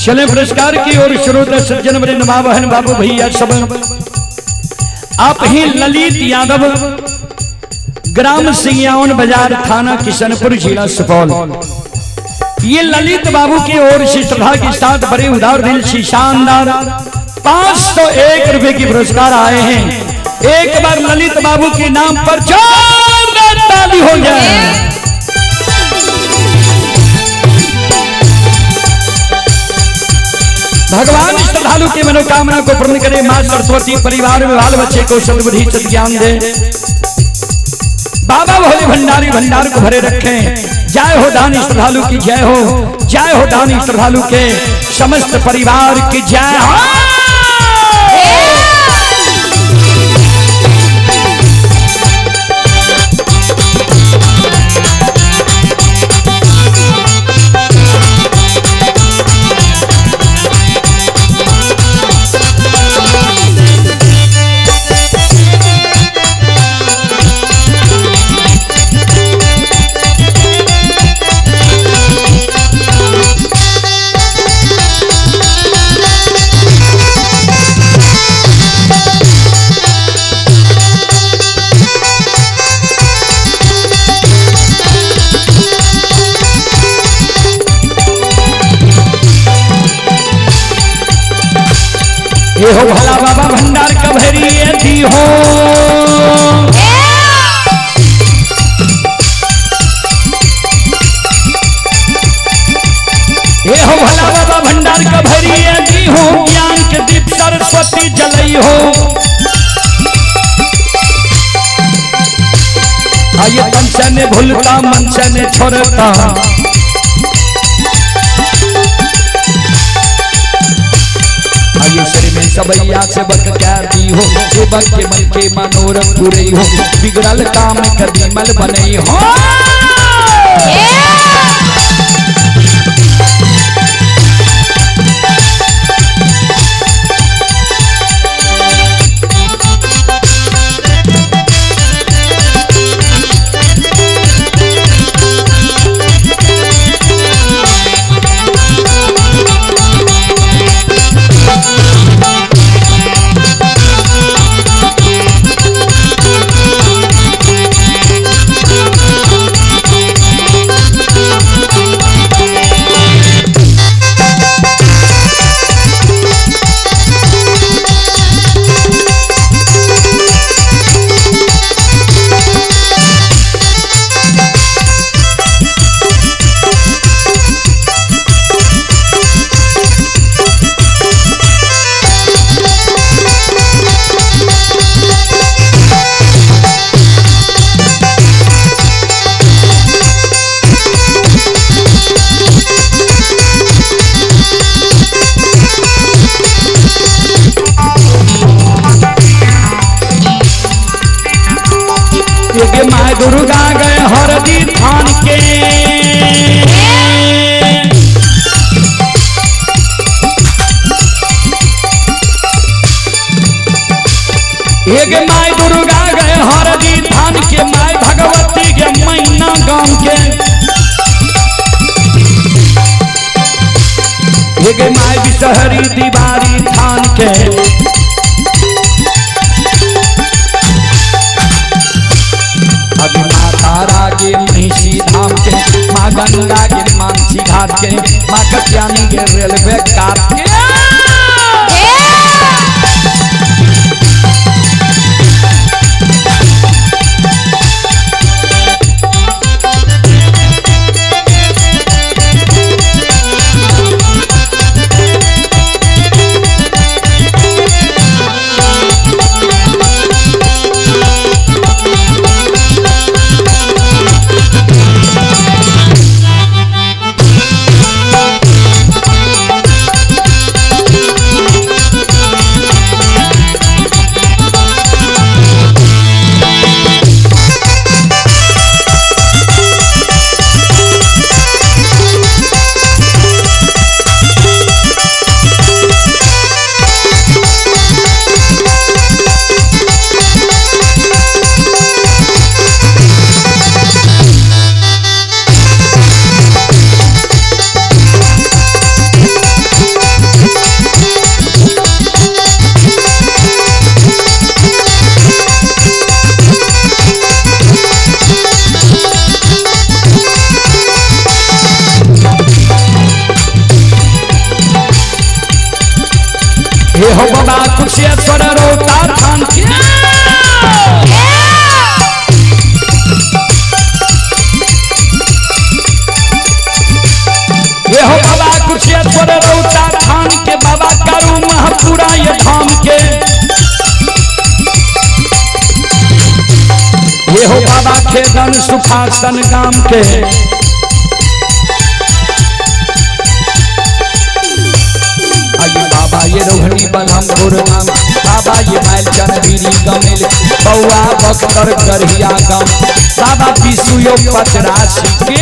चले पुरस्कार की ओर श्रोता सज्जन बड़े नवाबहन बाबू भैया सब, आप ही ललित यादव, ग्राम सिंगियावन बाजार, थाना किशनपुर, जिला सुपौल। ये ललित बाबू की ओर से श्रद्धा के साथ बड़े उदार दिल से शानदार 501 रुपए की पुरस्कार आए हैं। एक बार ललित बाबू के नाम पर जोरदार ताली हो जाए। भगवान श्रद्धालु की मनोकामना को पूर्ण करे, मां सरस्वती परिवार में बाल बच्चे को सद्बुद्धि सद्ज्ञान दे, बाबा भोले भंडारी भंडार को भरे रखें। जय हो दानी श्रद्धालु की जय हो, जय हो दानी श्रद्धालु के समस्त परिवार की जय हो। ये हो भला बाबा भंडार का भरी दी हो, ये हो भला बाबा भंडार का भरी दी हो, ज्ञान के दीप सरस्वती जलई हो। आइए मन से ने भूलता मन से ने छोड़ता, आइए शरीर में सबैया से बक क्या दी हो, सेवक के मन के मनोरथ पूरे हो, बिगड़ल काम कभी मल बनई हो। एक माई दुर्गा गए हरदी धान के माई भगवती के मैना गांव के एक माई बिसहरी दीवारी धान के अभी माँ तारा के महिषी धाम के माँ गंगा के मानसी घाट के माँ कत्यानी के रेलवे काट के हो बाबा कुशेश्वर रोता थान के हो बाबा कुशेश्वर रोता थान के बाबा कारू महपुरा ये धाम के हो बाबा खेदन सुखासन गाम के बाबा ये रोहनी बलमपुर नाम बाबा ये मालचन बीरी गमिल बउआ बख्तर करहिया गम बाबा विशु यो पचरासी के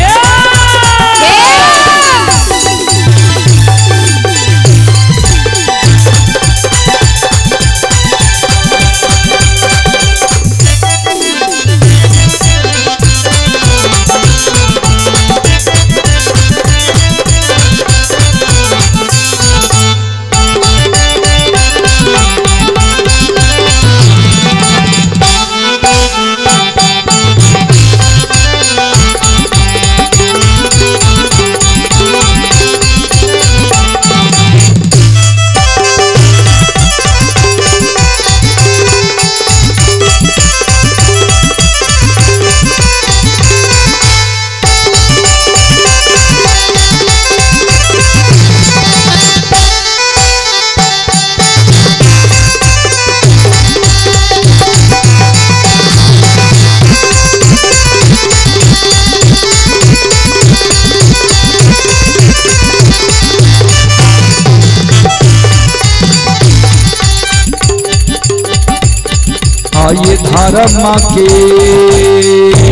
ये धर्म के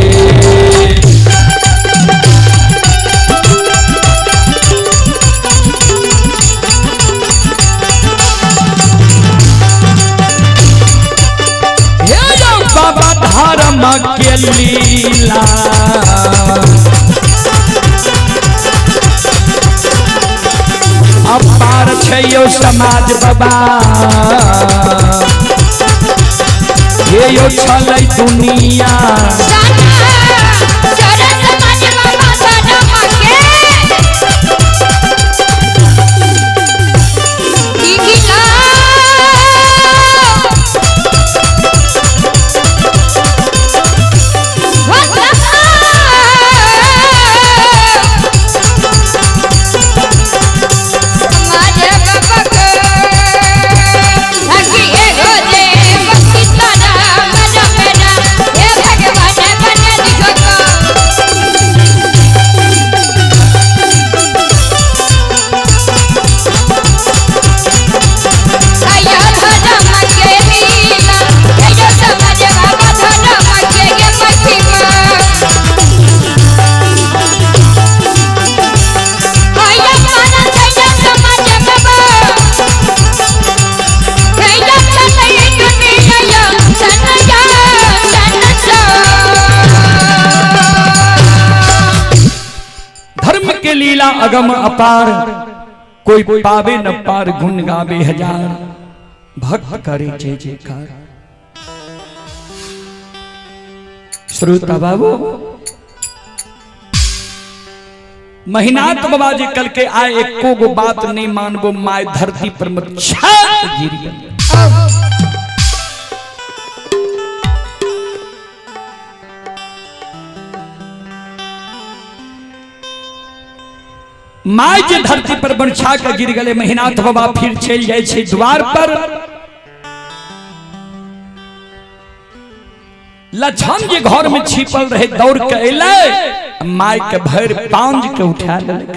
बाबा धर्म के लीला अपार छै यो समाज बाबा ये यो चलै दुनिया भगवान लीला अगम अपार, कोई पावे न पार, गुण गावे हजार, भक्त करे जय जयकार। श्रोता बाबू, महीनाथ बाबा जी कल के आए, एको गो बात नहीं मानबो, माय धरती पर मत छात गिरी। माय जे धरती पर बरछा के गिर गए, महीनाथ बाबा फिर चल जाए छे द्वार पर। लछन जे घर में छिपल रहे दौड़ के अइले, माय के भर पांज के उठा लेलक।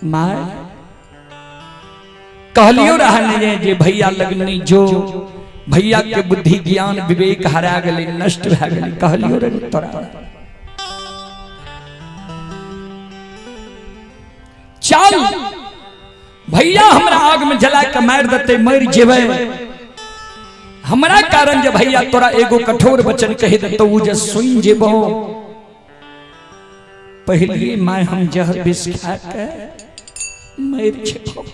माय कहलियो रहने जे भैया लगनी जो, भैया के बुद्धि ज्ञान विवेक हरा गले, नष्ट भए गले। कहलियो रे तोरा चल भैया हमरा आग में जला के मार देते, मर जेबे। हमरा कारण जे भैया तोरा एगो कठोर वचन कह देतो, उ जे सुन जेबो। पहले माय हम जहर विष खा के मर जेबो।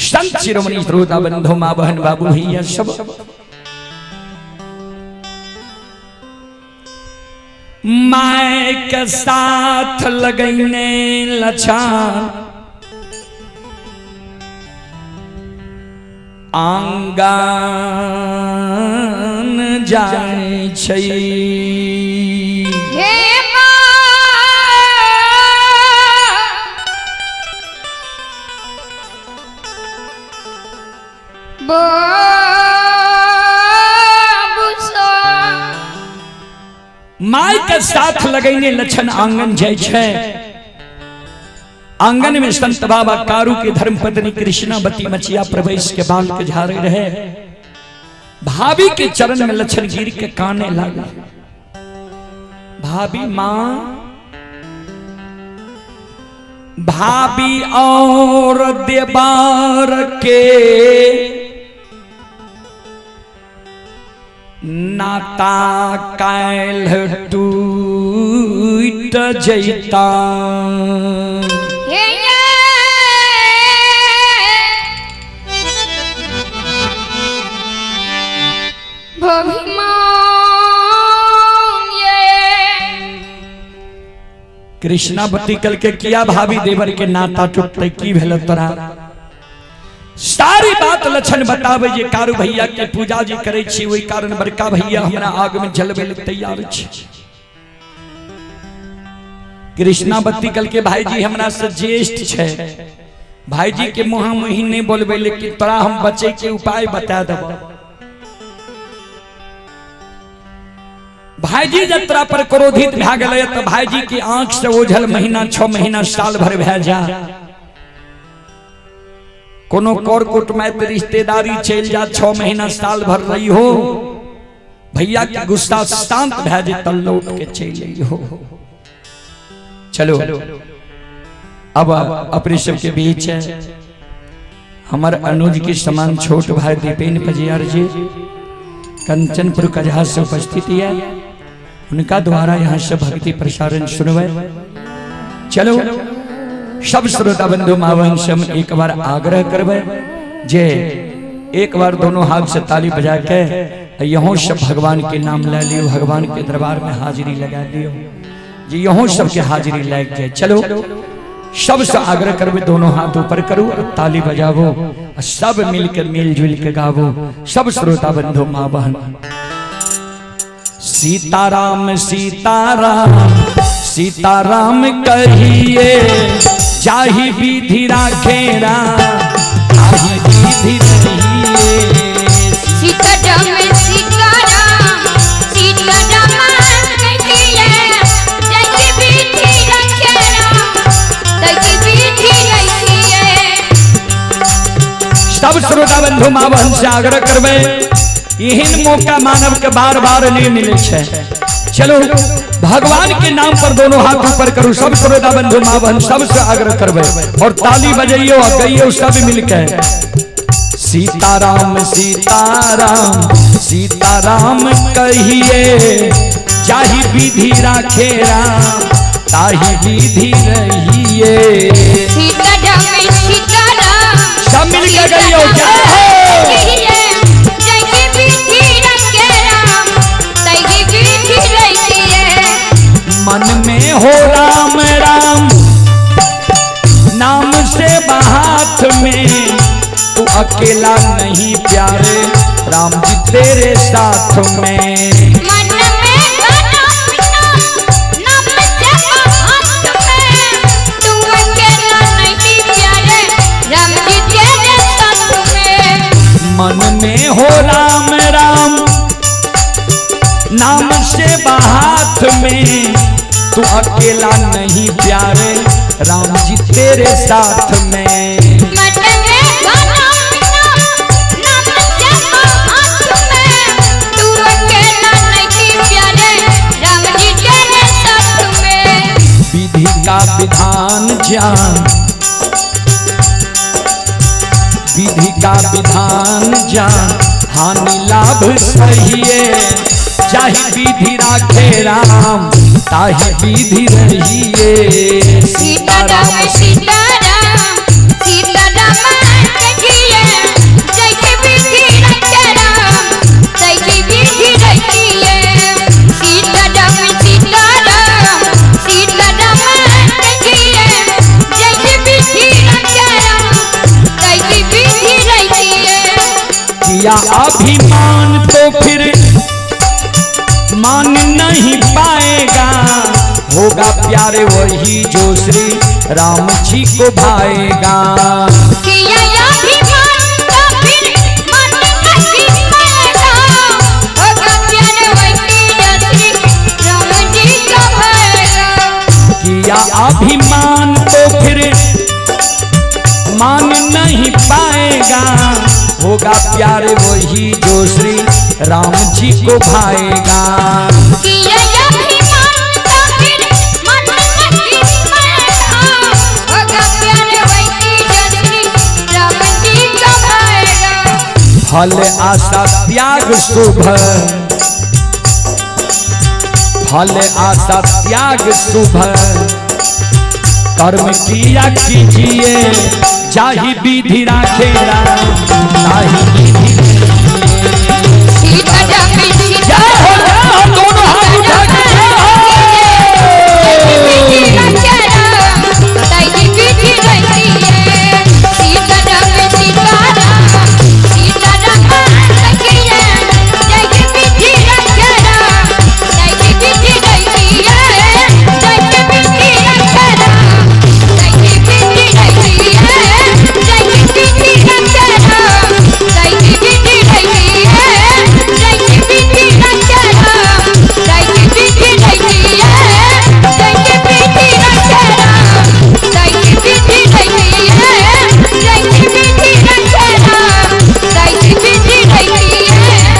संत शिरोमणि श्रोता बंधु, मां बहन बाबू भैया सब माय के साथ लगने लछन, आंगन जाय छै। हे माय के साथ लगैने लछन आंगन जाय छै। आंगन में संत बाबा कारू के धर्म पत्नी कृष्णावती मचिया प्रवेश के बाल के झाड़े रहे। भाभी के चरण में लछन गिर के काने लगा। भाभी मां, भाभी और देवार के नाता काल टूट जैता। कृष्णावती कल के किया भाभी देवर के नाता टूटते की भेल तोरा। सारी बात लक्षण बतावे जे कारू भैया के पूजा जी करे छी, ओई कारण बड़का भैया हमरा आग में जलबे ले तैयार छी। कृष्णावती कल के भाई जी हमरा से ज्येष्ठ छे, भाई जी के मुहा मुही नहीं बोलबे, लेकिन तोरा हम बचे के उपाय बता देबो। भाईजी जब तोरा पर क्रोधित भए गेलै त भाईजी की आंख से ओझल महीना 6 महीना साल भर भए जा। कोनो कर कुटुम्ब रिश्तेदारी चल जा, 6 महीना साल भर रही हो, भैया के गुस्सा शांत भए जे त लौट के चल आई हो। चलो अब अपने सब के बीच हमार अनुज के समान छोट भाई दीपेन पजियार जी कंचनपुर कजहा से उपस्थित है, उनका द्वारा यहाँ से भक्ति प्रसारण सुनवे। चलो सब श्रोता बंधु मावन से हम एक बार आग्रह करवे जे एक बार दोनों हाथ से ताली बजा के यहाँ सब भगवान के नाम ले लियो, भगवान के दरबार में हाजिरी लगा लियो, जे यहाँ सबके हाजिरी लग जाए। चलो सबसे आग्रह करवे दोनों हाथ ऊपर करो, ताली बजावो, सब मिलकर मिलजुल के गावो। सब श्रोता बंधु माँ बहन सीताराम सीताराम सीताराम कहिए, जाहि विधि राखे राम, ताहि विधि रहिए। सीताराम सीताराम सीताराम कहिए, जाहि विधि राखे राम, ताहि विधि रहिए। सब श्रोता बंधु माँ बहन से आग्रह करवे, यही मौका मानव के बार बार नहीं मिले छे। चलो भगवान के नाम पर दोनों हाथ ऊपर करो, सब श्रोता बंधु माँ बहन सबसे आग्रह करवे और ताली बजाइयो और गइयो सब मिलकर। सीताराम सीताराम सीताराम कहिए, जाहि विधि राखे राम ताहि विधि रहिए। सीताराम सीताराम सब मिल के गइयो जय हो। मन में हो राम राम नाम से हाथ में, तू अकेला नहीं प्यारे राम जी तेरे साथ में। मन में नाम से हाथ में, तू अकेला नहीं प्यारे राम जी तेरे साथ में। मन में हो राम राम नाम से हाथ में, तू अकेला नहीं प्यारे राम जी तेरे साथ में। मन में नाम से हाथ में, तू अकेला नहीं प्यारे राम जी तेरे साथ में। विधि का विधान जान, विधि का विधान जान, हानि लाभ सहिए। चाहे विधि राखे राम ताहि विधि रहिए। सीताराम सीताराम सीताराम कहिए, जय विधि राखे राम तहि विधि रहिए। सीताराम सीताराम सीताराम कहिए, जय विधि राखे राम तहि विधि रहिए। किया अभिमान तो फिर मान नहीं पाएगा, होगा प्यारे वही जो श्री राम जी को भाएगा। किया अभिमान तो फिर मान नहीं पाएगा, होगा प्यारे वही जो श्री राम जी को भाएगा। किया अभिमान तो फिर मान नहीं पाएगा, होगा प्यारे वही जो श्री राम जी को भाएगा। किया अभिमान तो फिर मान नहीं पाएगा, होगा प्यारे वही जो श्री राम जी को भाएगा। फल आशा त्याग शुभ, फल आशा त्याग शुभ, कर्म किया कीजिए। जाहि विधि राखे राम ताहि विधि रहिए। सीताराम जय हो जय हो, दोनों हाथ उठा के जय हो।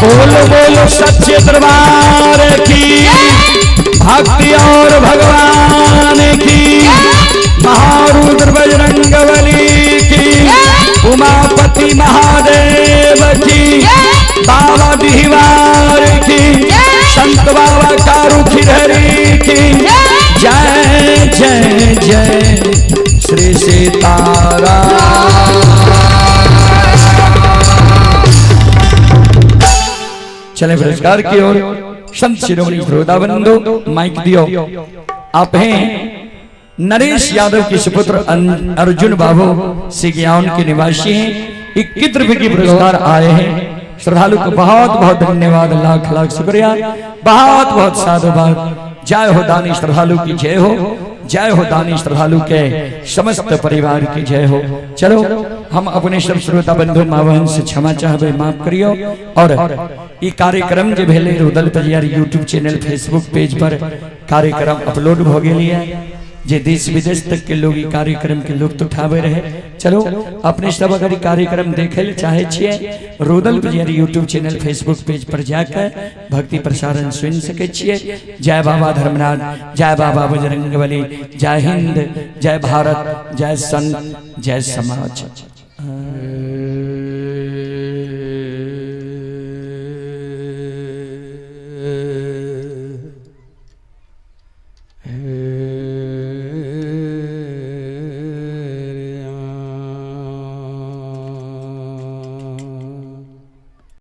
बोलो बोलो सच्चे दरबार की, भक्ति और भगवान की, महारुद्र बजरंगबली की, उमापति महादेव की, बाबा दीवार की, संत बाबा कारू खिरहरी की। जय जय जय श्री सीताराम। चले पुरस्कार की ओर। संत शिरोमणि श्रोताबंधु माइक दियो। आप हैं नरेश यादव के सुपुत्र अर्जुन बाबू सिग्यावन के निवासी हैं। 21 रुपए की पुरस्कार आए हैं। श्रद्धालु को बहुत बहुत धन्यवाद, लाख लाख शुक्रिया, बहुत बहुत साधुवाद। जय हो दानी श्रद्धालु की जय हो, जय हो दानी श्रद्धालु के समस्त परिवार की जय हो। चलो हम अपने सब श्रोता बंधु मावहन से क्षमा चाहबे, माफ करियो। और ये कार्यक्रम जो भेले रुदल तजियार यूट्यूब चैनल फेसबुक पेज पर कार्यक्रम अपलोड हो गया है, जे देश विदेश तक के लोग कार्यक्रम के लुत्फ उठावे रहे। चलो अपने सब अगर कार्यक्रम देखे चाहे छिए, रुदल तजियार यूट्यूब चैनल फेसबुक पेज पर जाकर भक्ति प्रसारण सुन सके छिए। जय बाबा धर्मनाथ, जय बाबा बजरंगबली, जय हिंद, जय भारत, जय संत, जय समाज।